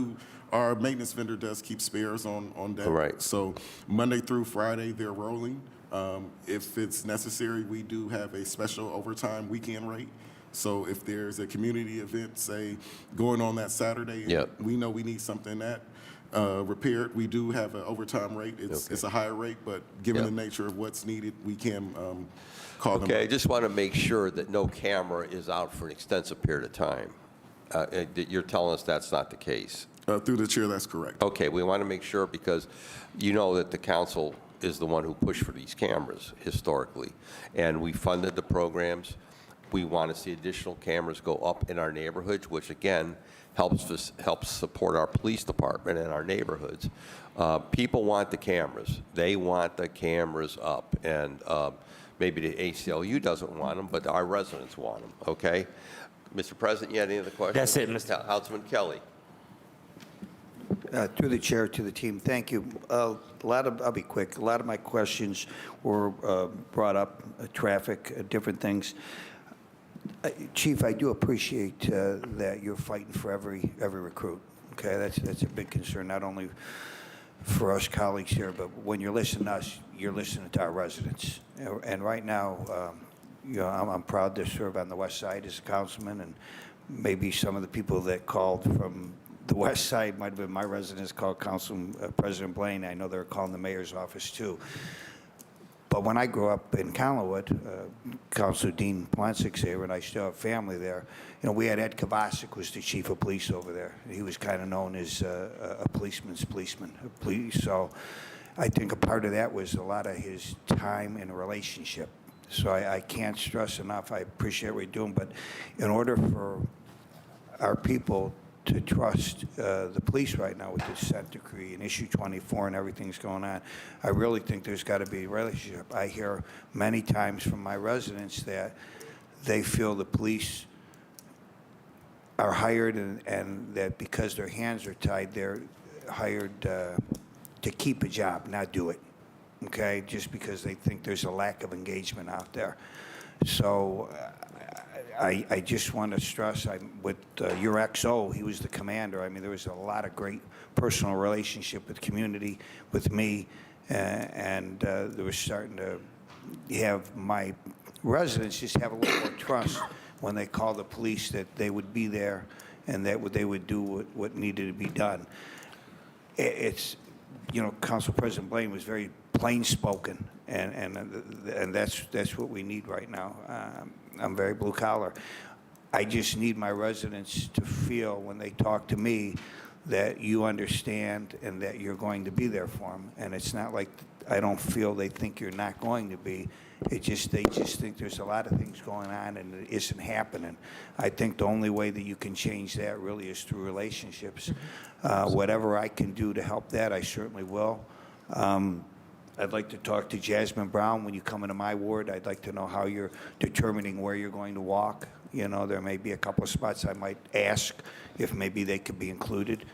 our maintenance vendor does keep spares on deck. Right. So Monday through Friday, they're rolling. If it's necessary, we do have a special overtime weekend rate. So if there's a community event, say, going on that Saturday, and Yep. we know we need something that repaired, we do have an overtime rate. It's a higher rate, but given Yep. the nature of what's needed, we can call them Okay, I up. just want to make sure that no camera is out for an extensive period of time. You're telling us that's not the case. Through the chair, that's correct. Okay, we want to make sure because you know that the council is the one who pushed for these cameras historically. And we funded the programs. We want to see additional cameras go up in our neighborhoods, which again helps support our police department and our neighborhoods. People want the cameras. They want the cameras up. And maybe the ACLU doesn't want them, but our residents want them, okay? Mr. President, you had any other questions? That's it, Mr. Councilman Kelly. Through the chair to the team, thank you. I'll be quick. A lot of my questions were brought up, traffic, different things. Chief, I do appreciate that you're fighting for every recruit. Okay, that's a big concern, not only for us colleagues here, but when you're listening to us, you're listening to our residents. And right now, I'm proud to serve on the west side as a councilman, and maybe some of the people that called from the west side might have been my residents, called President Blaine. I know they're calling the mayor's office too. But when I grew up in Collinwood, Councilor Dean Plansik's here, and I still have family there. We had Ed Kovacic, was the chief of police over there. He was kind of known as a policeman's policeman. So I think a part of that was a lot of his time and relationship. So I can't stress enough, I appreciate what you're doing, but in order for our people to trust the police right now with the consent decree and issue 24 and everything's going on, I really think there's got to be a relationship. I hear many times from my residents that they feel the police are hired and that because their hands are tied, they're hired to keep a job, not do it. okay, just because they think there's a lack of engagement out there. So I just want to stress, with your XO, he was the commander. I mean, there was a lot of great personal relationship with community, with me, and there was starting to have my residents just have a little more trust when they call the police that they would be there and that they would do what needed to be done. It's, you know, Council President Blaine was very plain spoken, and that's what we need right now. I'm very blue collar. I just need my residents to feel when they talk to me that you understand and that you're going to be there for them. And it's not like I don't feel they think you're not going to be. They just think there's a lot of things going on and it isn't happening. I think the only way that you can change that really is through relationships. Whatever I can do to help that, I certainly will. I'd like to talk to Jasmine Brown when you come into my ward. I'd like to know how you're determining where you're going to walk. You know, there may be a couple of spots I might ask if maybe they could be included.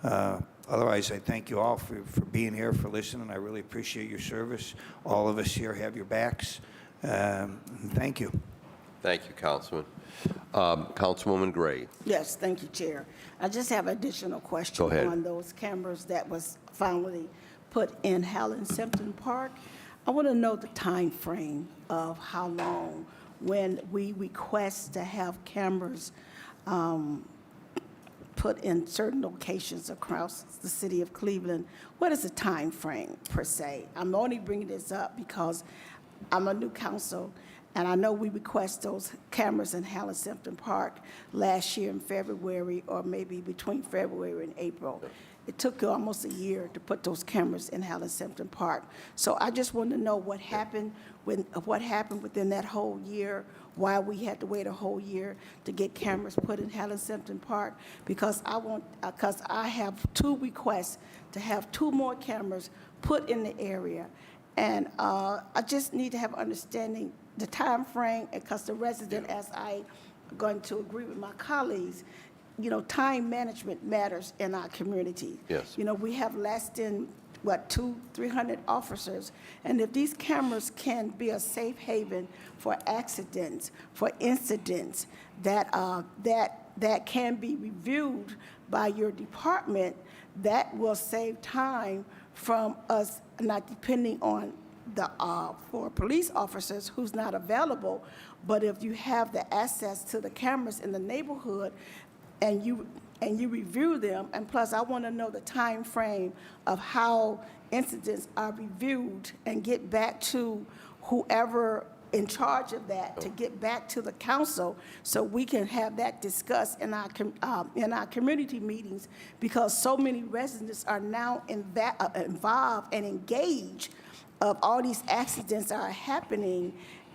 Otherwise, I thank you all for being here, for listening. I really appreciate your service. All of us here have your backs. Thank you. Thank you, Councilman. Councilwoman Gray. Yes, thank you, Chair. I just have additional Go question ahead. on those cameras that was finally put in Helen Simpson Park. I want to know the time frame of how long when we request to have cameras put in certain locations across the city of Cleveland. What is the time frame per se? I'm only bringing this up because I'm a new council, and I know we request those cameras in Helen Simpson Park last year in February, or maybe between February and April. It took almost a year to put those cameras in Helen Simpson Park. So I just want to know what happened within that whole year, why we had to wait a whole year to get cameras put in Helen Simpson Park, because I have 2 requests to have 2 more cameras put in the area. And I just need to have understanding the time frame, because the resident, as I'm going to agree with my colleagues, you know, time management matters in our community. Yes. You know, we have less than, 200-300 officers, and if these cameras can be a safe haven for accidents, for incidents that can be reviewed by your department, that will save time from us not depending on for police officers who's not available. But if you have the access to the cameras in the neighborhood and you review them, and plus I want to know the time frame of how incidents are reviewed and get back to whoever in charge of that, to get back to the council so we can have that discussed in our community meetings, because so many residents are now involved and engaged of all these accidents that are happening,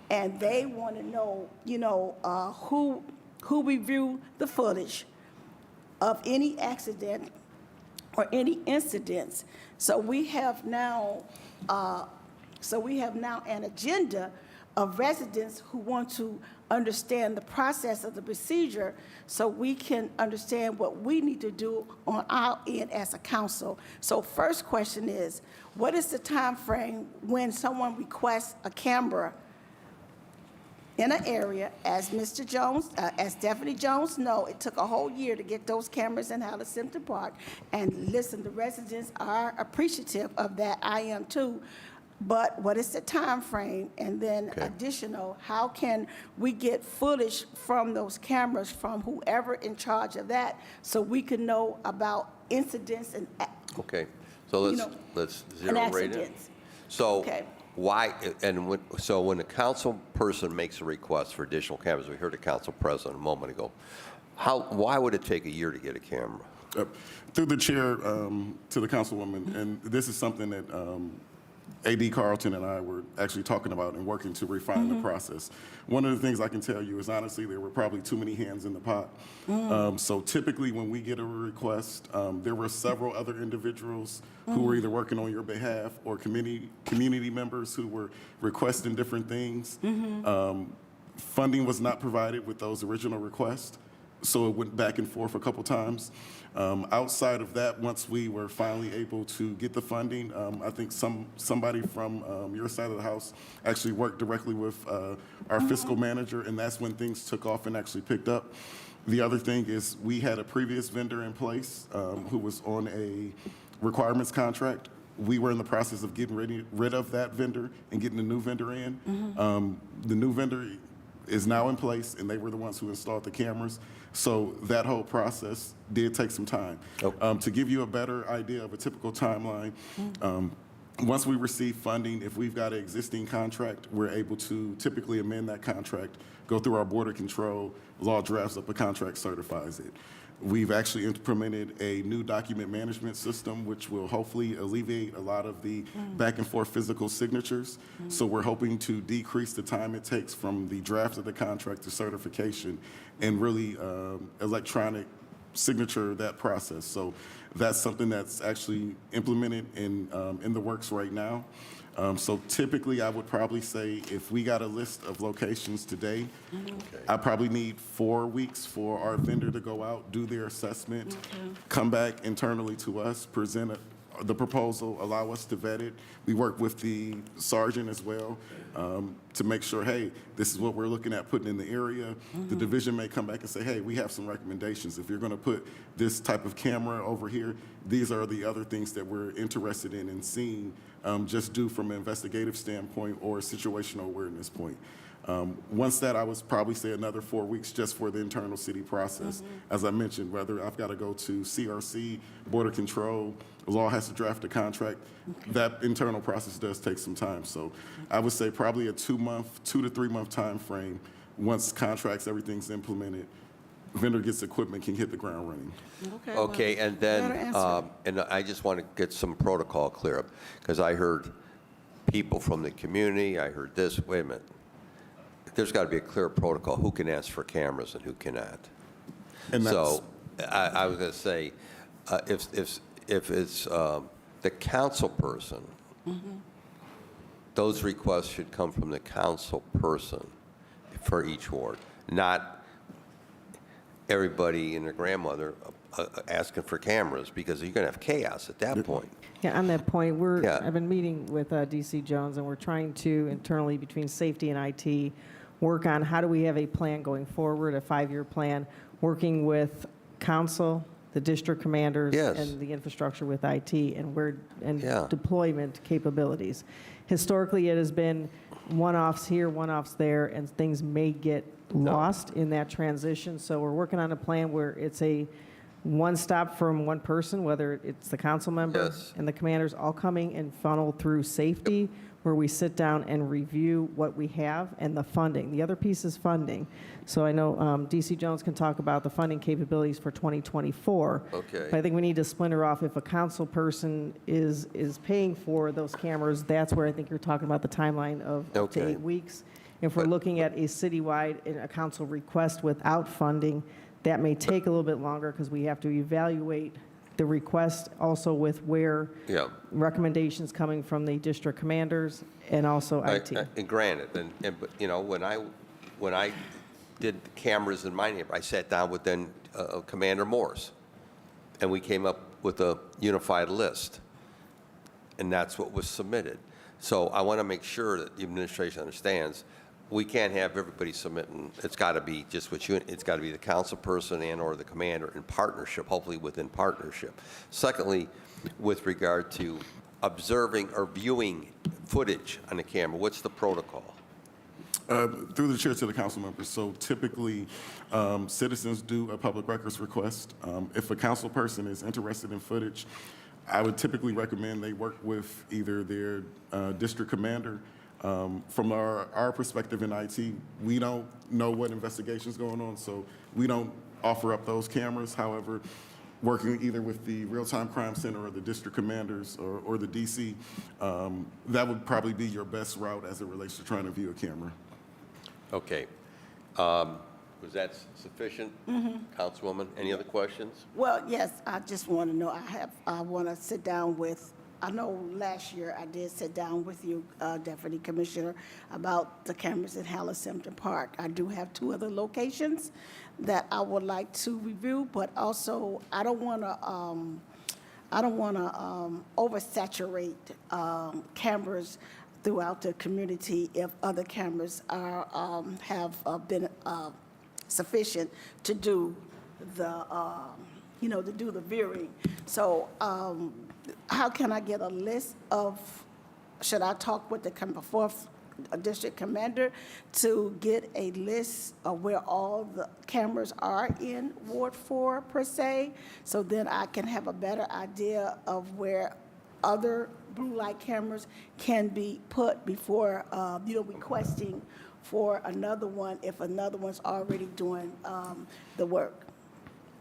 and they want to know, you know, who reviewed the footage of any accident or any incidents. So we have now an agenda of residents who want to understand the process of the procedure, so we can understand what we need to do on our end as a council. So first question is, what is the time frame when someone requests a camera in an area, as Mr. Jones, as Deputy Jones know, it took a whole year to get those cameras in Helen Simpson Park. And listen, the residents are appreciative of that. I am too. But what is the time frame? And then additional, how can we get footage from those cameras from whoever in charge of that, so we can know about incidents and Okay, so let's zero and right in. accidents? So Okay. why, and when a council person makes a request for additional cameras, we heard the council president a moment ago, why would it take a year to get a camera? Through the chair to the councilwoman, and this is something that A.D. Carlton and I were actually talking about and working to refine the process. One of the things I can tell you is, honestly, there were probably too many hands in the pot. So typically when we get a request, there were several other individuals who were either working on your behalf or community members who were requesting different things. Funding was not provided with those original requests. so it went back and forth a couple times. Outside of that, once we were finally able to get the funding, I think somebody from your side of the house actually worked directly with our fiscal manager, and that's when things took off and actually picked up. The other thing is we had a previous vendor in place who was on a requirements contract. We were in the process of getting rid of that vendor and getting a new vendor in. The new vendor is now in place, and they were the ones who installed the cameras. So that whole process did take some time. To give you a better idea of a typical timeline, once we receive funding, if we've got an existing contract, we're able to typically amend that contract, go through our border control, law drafts up a contract, certifies it. We've actually implemented a new document management system, which will hopefully alleviate a lot of the back and forth physical signatures. So we're hoping to decrease the time it takes from the draft of the contract to certification and really electronic signature that process. So that's something that's actually implemented in the works right now. So typically, I would probably say if we got a list of locations today, I probably need 4 weeks for our vendor to go out, do their assessment, come back internally to us, present the proposal, allow us to vet it. We work with the sergeant as well to make sure, hey, this is what we're looking at putting in the area. The division may come back and say, hey, we have some recommendations. If you're going to put this type of camera over here, these are the other things that we're interested in and seeing, just due from an investigative standpoint or a situational awareness point. Once that, I would probably say another 4 weeks just for the internal city process. As I mentioned, whether I've got to go to CRC, Border Control, law has to draft a contract, that internal process does take some time. So I would say probably a 2 to 3 month time frame. Once contracts, everything's implemented, vendor gets equipment, can hit the ground running. Okay, and then, better answer. and I just want to get some protocol clear up, because I heard people from the community, I heard this, wait a minute. There's got to be a clear protocol, who can ask for cameras and who cannot. And So I was going to say, if it's the council person, those requests should come from the council person for each ward, not everybody and their grandmother asking for cameras, because you're going to have chaos at that point. Yeah, on that point, Yeah. I've been meeting with DC Jones, and we're trying to internally between safety and IT work on how do we have a plan going forward, a 5-year plan, working with council, the district commanders, Yes. and the infrastructure with IT, and Yeah. deployment capabilities. Historically, it has been one-offs here, one-offs there, and things may get lost in that transition. So we're working on a plan where it's a one-stop from one person, whether it's the council member Yes. and the commanders all coming and funnel through safety, where we sit down and review what we have and the funding. The other piece is funding. So I know DC Jones can talk about the funding capabilities for 2024. Okay. But I think we need to splinter off. If a council person is paying for those cameras, that's where I think you're talking about the timeline of up to Okay. 8 weeks. If we're looking at a citywide, a council request without funding, that may take a little bit longer because we have to evaluate the request also with where Yeah. recommendations coming from the district commanders and also IT. And granted, but, you know, when I did the cameras in my neighborhood, I sat down with then Commander Morse, and we came up with a unified list, and that's what was submitted. So I want to make sure that the administration understands we can't have everybody submitting. It's got to be just what you. It's got to be the council person and/or the commander in partnership, hopefully within partnership. Secondly, with regard to observing or viewing footage on the camera, what's the protocol? Through the chair to the council members. So typically, citizens do a public records request. If a council person is interested in footage, I would typically recommend they work with either their district commander. From our perspective in IT, we don't know what investigation's going on, so we don't offer up those cameras. However, working either with the Real-Time Crime Center or the district commanders or the DC, that would probably be your best route as it relates to trying to view a camera. Okay. Was that sufficient, Councilwoman? Any other questions? Well, yes, I just want to know, I want to sit down with I know last year I did sit down with you, Deputy Commissioner, about the cameras at Halle-Simpton Park. I do have 2 other locations that I would like to review, but also I don't want to oversaturate cameras throughout the community if other cameras are have been sufficient to do the to do the viewing. So how can I get a list of? Should I talk with the fourth district commander to get a list of where all the cameras are in Ward 4 per se, so then I can have a better idea of where other blue light cameras can be put before, requesting for another one if another one's already doing the work,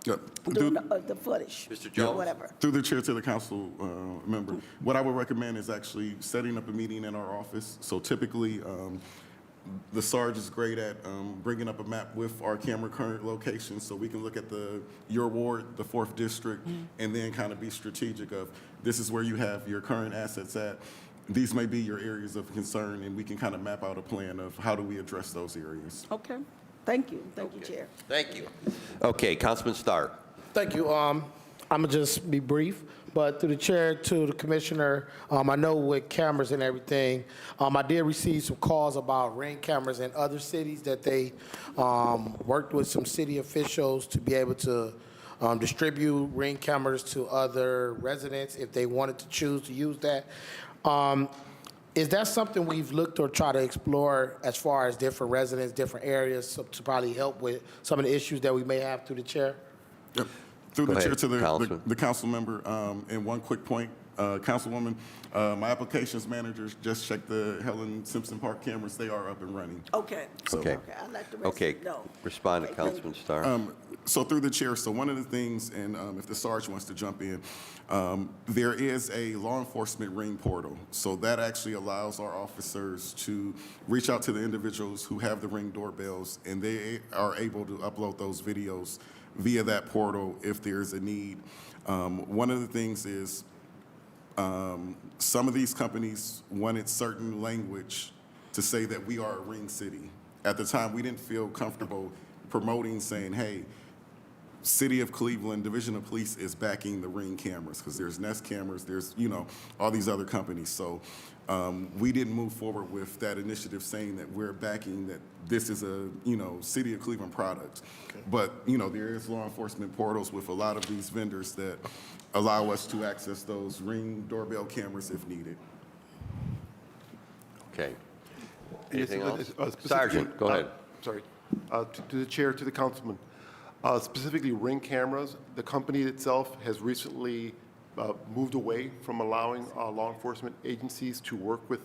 Yep. doing the footage, Mr. Jones? whatever. Through the chair to the council member, what I would recommend is actually setting up a meeting in our office. So typically, the Sarge is great at bringing up a map with our camera current locations so we can look at your ward, the 4th district, and then kind of be strategic of this is where you have your current assets at. These may be your areas of concern, and we can kind of map out a plan of how do we address those areas. Okay, thank you, Chair. Thank you. Okay, Councilman Starr. Thank you. I'm gonna just be brief, but through the chair to the commissioner, I know with cameras and everything, I did receive some calls about Ring cameras in other cities that they worked with some city officials to be able to distribute Ring cameras to other residents if they wanted to choose to use that. Is that something we've looked or tried to explore as far as different residents, different areas to probably help with some of the issues that we may have through the chair? Yep. Through Go the chair ahead, to Councilman. the council member, and one quick point, Councilwoman, my applications managers just checked the Helen Simpson Park cameras. They are up and running. Okay. Okay. I'll let the rest Okay, know. respond to Okay, thank you. Councilman Starr. So through the chair, so one of the things, and if the Sarge wants to jump in, there is a law enforcement ring portal. So that actually allows our officers to reach out to the individuals who have the Ring doorbells, and they are able to upload those videos via that portal if there's a need. One of the things is some of these companies wanted certain language to say that we are a Ring city. At the time, we didn't feel comfortable promoting saying, hey, City of Cleveland Division of Police is backing the Ring cameras, because there's Nest cameras, there's, all these other companies. So we didn't move forward with that initiative saying that we're backing that this is a, City of Cleveland product. Okay. But, there is law enforcement portals with a lot of these vendors that allow us to access those Ring doorbell cameras if needed. Okay. Yes, Anything else? specifically- Sergeant, go ahead. Sorry. To the chair, to the councilman. Specifically, Ring cameras, the company itself has recently moved away from allowing law enforcement agencies to work with,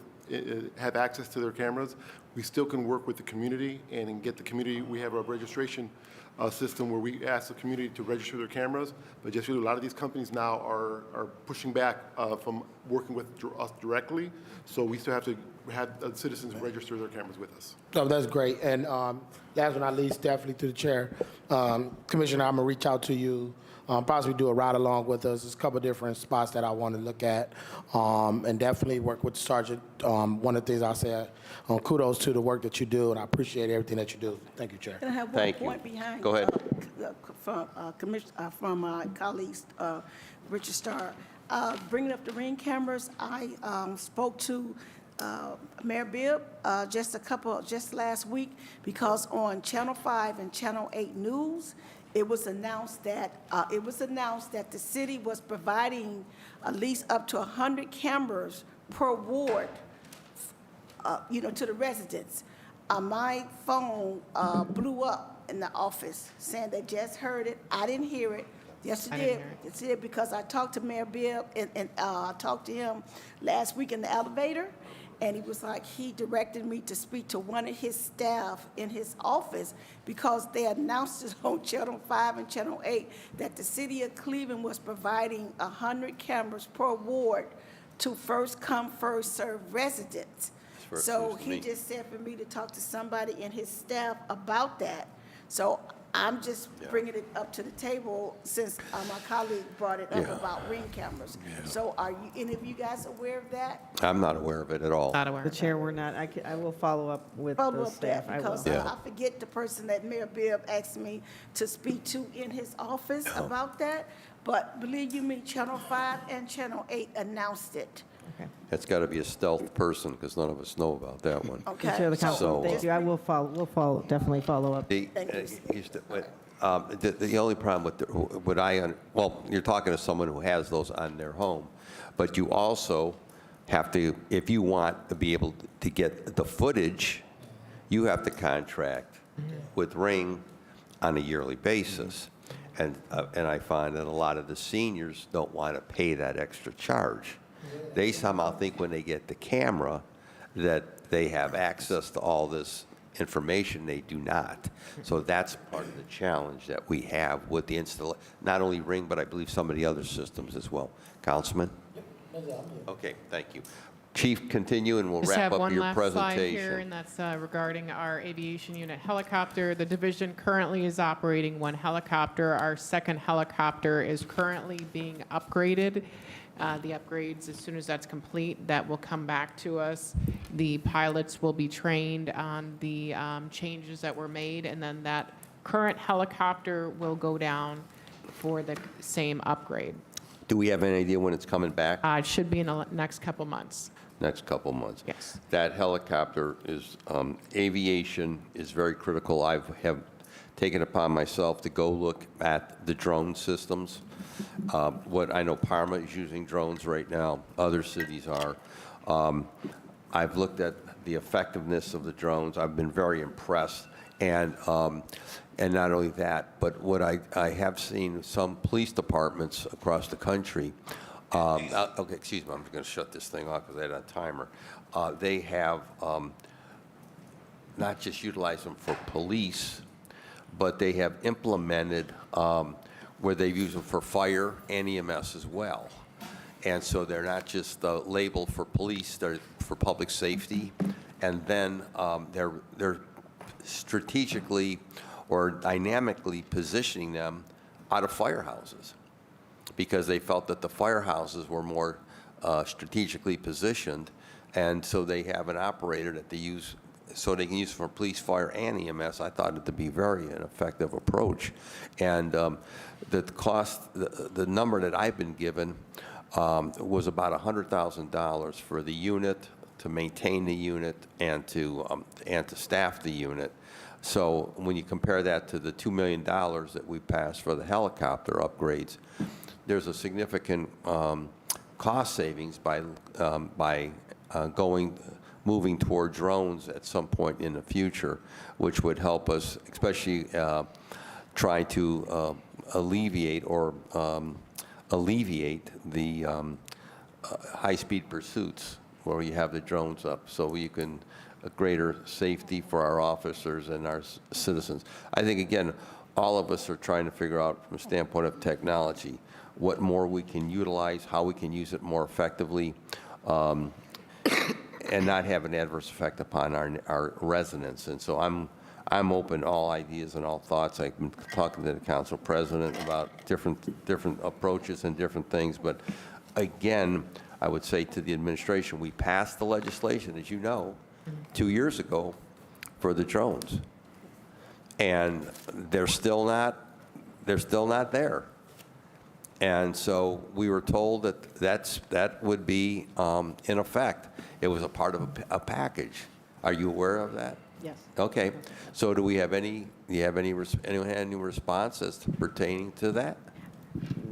have access to their cameras. We still can work with the community and get the community. We have a registration system where we ask the community to register their cameras, but just really a lot of these companies now are pushing back from working with us directly, so we still have to have citizens register their cameras with us. No, that's great. And last but not least, definitely to the chair, Commissioner, I'm gonna reach out to you, possibly do a ride along with us. There's a couple different spots that I want to look at, and definitely work with the sergeant. One of the things I said, kudos to the work that you do, and I appreciate everything that you do. Thank you, Chair. Can I have one Thank you. point behind? Go ahead. From my colleagues, Richard Starr, bringing up the Ring cameras, I spoke to Mayor Bibb just last week, because on Channel 5 and Channel 8 News, it was announced that the city was providing at least up to 100 cameras per ward, to the residents. My phone blew up in the office saying they just heard it. I didn't hear it. Yes, it I did. didn't hear it. Yes, it did, because I talked to Mayor Bibb, and I talked to him last week in the elevator, and he was like, he directed me to speak to one of his staff in his office, because they announced it on Channel 5 and Channel 8 that the city of Cleveland was providing 100 cameras per ward to first come, first serve residents. First So news to he me. just said for me to talk to somebody in his staff about that. So I'm just bringing it up to the table since my colleague brought it up Yeah. about ring cameras. So are you, any of you guys aware of that? I'm not aware of it at all. Not aware The of chair, we're not, I will follow up with Follow the up staff. that I will. because Yeah. I forget the person that Mayor Bibb asked me to speak to in his office about that. But believe you me, Channel 5 and Channel 8 announced it. That's got to be a stealth person, because none of us know about that one. Okay. The chair of the council, So, thank you. I will follow, definitely follow up. The, Thank you. the only problem with, well, you're talking to someone who has those on their home, but you also have to, if you want to be able to get the footage, you have to contract with Ring on a yearly basis. And I find that a lot of the seniors don't want to pay that extra charge. They somehow think when they get the camera that they have access to all this information. They do not. So that's part of the challenge that we have with the not only Ring, but I believe some of the other systems as well. Councilman? Okay, thank you. Chief, continue, and we'll Just wrap have up one your last slide here, presentation. and that's regarding our aviation unit helicopter. The division currently is operating one helicopter. Our second helicopter is currently being upgraded. The upgrades, as soon as that's complete, that will come back to us. The pilots will be trained on the changes that were made, and then that current helicopter will go down for the same upgrade. Do we have any idea when it's coming back? It should be in the next couple months. Next couple months. Yes. That helicopter is, aviation is very critical. I have taken upon myself to go look at the drone systems. What I know, Parma is using drones right now. Other cities are. I've looked at the effectiveness of the drones. I've been very impressed. And not only that, but what I have seen some police departments across the country. Okay, excuse me, I'm going to shut this thing off because I had a timer. They have not just utilized them for police, but they have implemented where they've used them for fire and EMS as well. And so they're not just labeled for police, they're for public safety. And then they're strategically or dynamically positioning them out of firehouses, because they felt that the firehouses were more strategically positioned, and so they have an operator that they use, so they can use for police, fire, and EMS. I thought it to be very an effective approach, and the cost, the number that I've been given was about $100,000 for the unit, to maintain the unit, and to staff the unit. So when you compare that to the $2 million that we passed for the helicopter upgrades, there's a significant cost savings by moving toward drones at some point in the future, which would help us, especially try to alleviate the high-speed pursuits where you have the drones up, so you can a greater safety for our officers and our citizens. I think, again, all of us are trying to figure out from a standpoint of technology what more we can utilize, how we can use it more effectively, and not have an adverse effect upon our residents. And so I'm open to all ideas and all thoughts. I've been talking to the council president about different approaches and different things. But again, I would say to the administration, we passed the legislation, as you know, 2 years ago for the drones, and they're still not there. And so we were told that would be in effect. It was a part of a package. Are you aware of that? Yes. Okay. So do anyone have any response as to pertaining to that?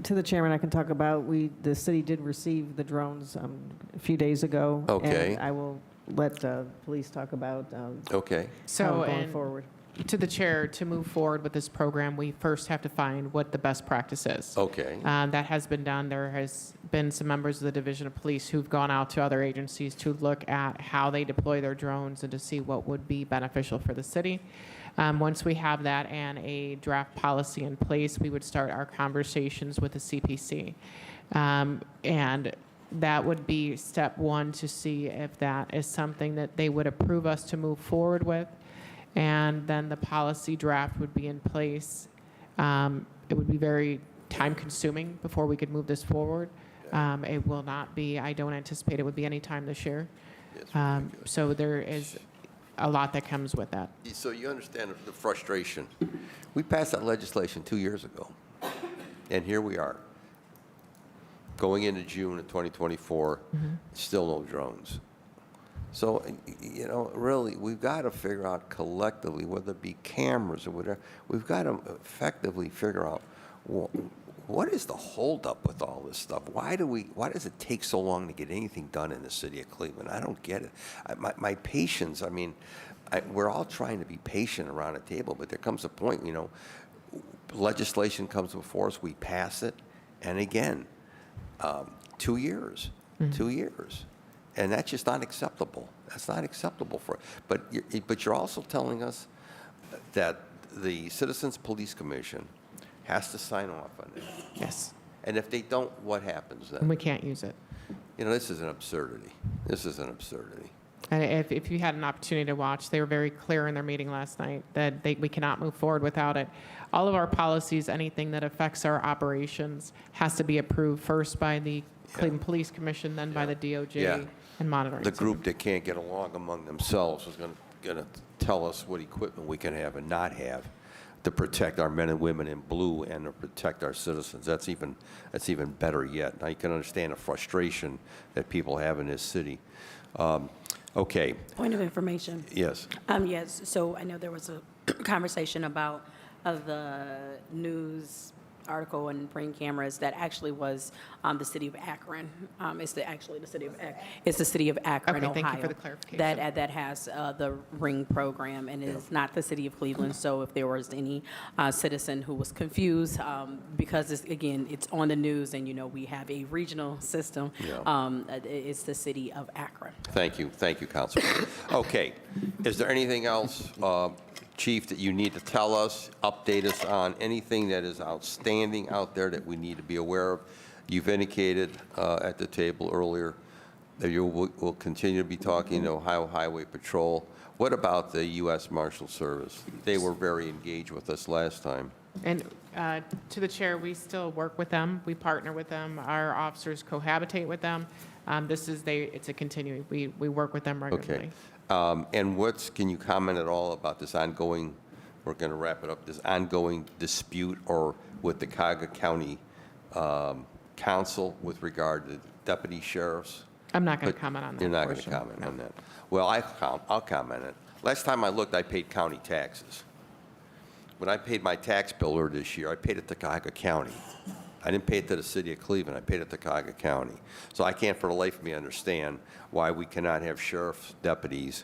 To the chairman, I can talk about, the city did receive the drones a few days ago. Okay. And I will let police talk about Okay. how So, we're going and forward. to the chair, to move forward with this program, we first have to find what the best practice is. Okay. That has been done. There has been some members of the Division of Police who've gone out to other agencies to look at how they deploy their drones and to see what would be beneficial for the city. Once we have that and a draft policy in place, we would start our conversations with the CPC. And that would be step one, to see if that is something that they would approve us to move forward with. and then the policy draft would be in place. It would be very time-consuming before we could move this forward. It will not be, I don't anticipate it would be any time this year. So there is a lot that comes with that. So you understand the frustration. We passed that legislation 2 years ago, and here we are, going into June of 2024, still no drones. So, you know, really, we've got to figure out collectively, whether it be cameras or whatever, we've got to effectively figure out what is the holdup with all this stuff? Why does it take so long to get anything done in the city of Cleveland? I don't get it. My patience, I mean, we're all trying to be patient around a table, but there comes a point, you know, legislation comes before us, we pass it, and again, 2 years, 2 years. And that's just not acceptable. That's not acceptable but you're also telling us that the Citizens Police Commission has to sign off on it. Yes. And if they don't, what happens then? And we can't use it. You know, this is an absurdity. This is an absurdity. And if you had an opportunity to watch, they were very clear in their meeting last night that we cannot move forward without it. All of our policies, anything that affects our operations, has to be approved first by the Cleveland Police Commission, then by the DOJ Yeah. and monitoring. The group that can't get along among themselves is going to tell us what equipment we can have and not have to protect our men and women in blue and to protect our citizens. That's even better yet. Now you can understand the frustration that people have in this city. Okay. Point of information. Yes. Yes, so I know there was a conversation about the news article and ring cameras that actually was the city of Akron. It's actually the city of Akron. It's the city of Akron, Okay, Ohio. thank you for the clarification. That has the ring program, and it is not the city of Cleveland. So if there was any citizen who was confused, because it's on the news, and you know we have a regional system. It's the city of Akron. Thank you, Councilman. Okay, is there anything else, Chief, that you need to tell us, update us on, anything that is outstanding out there that we need to be aware of? You've indicated at the table earlier that you will continue to be talking to Ohio Highway Patrol. What about the U.S. Marshal Service? They were very engaged with us last time. And to the chair, we still work with them. We partner with them. Our officers cohabitate with them. It's a continuing. We work with them regularly. Okay. And can you comment at all about this ongoing, we're going to wrap it up, this ongoing dispute or with the Cuyahoga County Council with regard to deputy sheriffs? I'm not going to comment on that. You're not going to portion. comment No. on that. Well, I'll comment on it. Last time I looked, I paid county taxes. When I paid my tax bill earlier this year, I paid it to Cuyahoga County. I didn't pay it to the city of Cleveland. I paid it to Cuyahoga County. So I can't for the life of me understand why we cannot have sheriff's deputies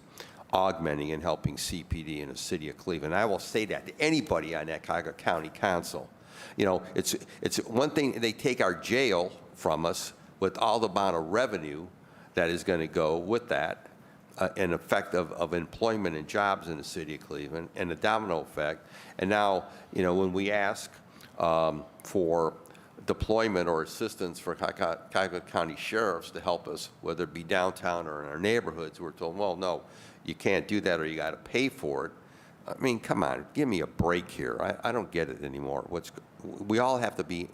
augmenting and helping CPD in the city of Cleveland. I will say that to anybody on that Cuyahoga County Council. You know, it's one thing, they take our jail from us with all the amount of revenue that is going to go with that, an effect of employment and jobs in the city of Cleveland, and the domino effect. And now, you know, when we ask for deployment or assistance for Cuyahoga County sheriffs to help us, whether it be downtown or in our neighborhoods, we're told, well, no, you can't do that or you got to pay for it. I mean, come on, give me a break here. I don't get it anymore. We all have to be,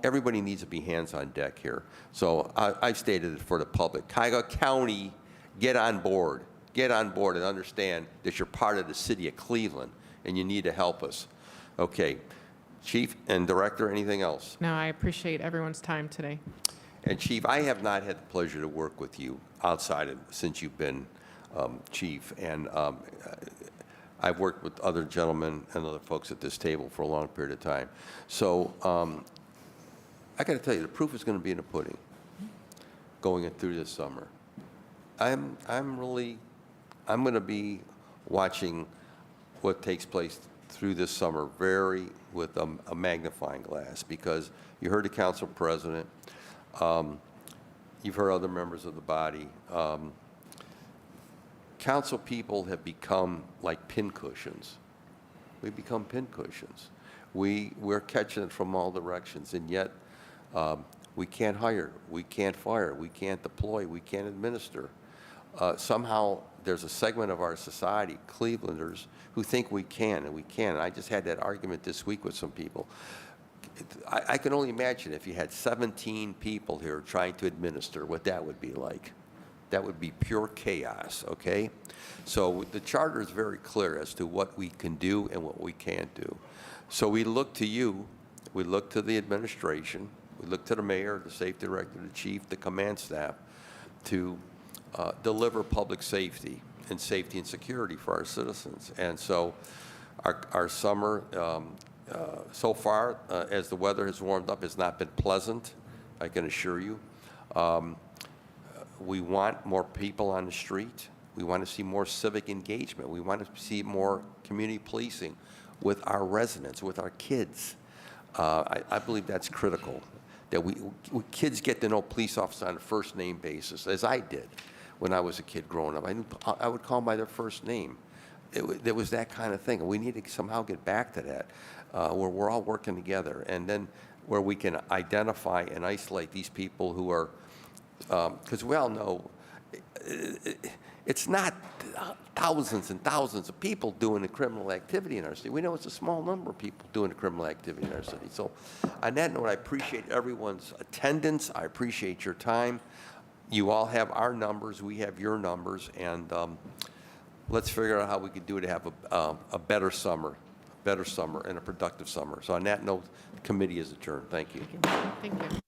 everybody needs to be hands on deck here. So I've stated it for the public. Cuyahoga County, get on board. Get on board and understand that you're part of the city of Cleveland and you need to help us. Okay. Chief and Director, anything else? No, I appreciate everyone's time today. And Chief, I have not had the pleasure to work with you since you've been Chief. And I've worked with other gentlemen and other folks at this table for a long period of time. So I got to tell you, the proof is going to be in the pudding going through this summer. I'm going to be watching what takes place through this summer with a magnifying glass, because you heard the council president, you've heard other members of the body. Council people have become like pincushions. We've become pincushions. We're catching it from all directions, and yet we can't hire, we can't fire, we can't deploy, we can't administer. somehow there's a segment of our society, Clevelanders, who think we can, and we can. And I just had that argument this week with some people. I can only imagine if you had 17 people here trying to administer what that would be like. That would be pure chaos, okay? So the charter is very clear as to what we can do and what we can't do. So we look to you, we look to the administration, we look to the mayor, the safety director, the chief, the command staff to deliver public safety and security for our citizens. And so our summer, so far, as the weather has warmed up, has not been pleasant, I can assure you. We want more people on the street. We want to see more civic engagement. We want to see more community policing with our residents, with our kids. I believe that's critical, that kids get to know police officers on a first name basis, as I did when I was a kid growing up. I would call them by their first name. There was that kind of thing. We need to somehow get back to that, where we're all working together, and then where we can identify and isolate these people who are, because we all know it's not thousands and thousands of people doing the criminal activity in our city. We know it's a small number of people doing the criminal activity in our city. So on that note, I appreciate everyone's attendance. I appreciate your time. You all have our numbers. We have your numbers. And let's figure out how we can do to have a better summer and a productive summer. So on that note, the committee is adjourned. Thank you. Thank you.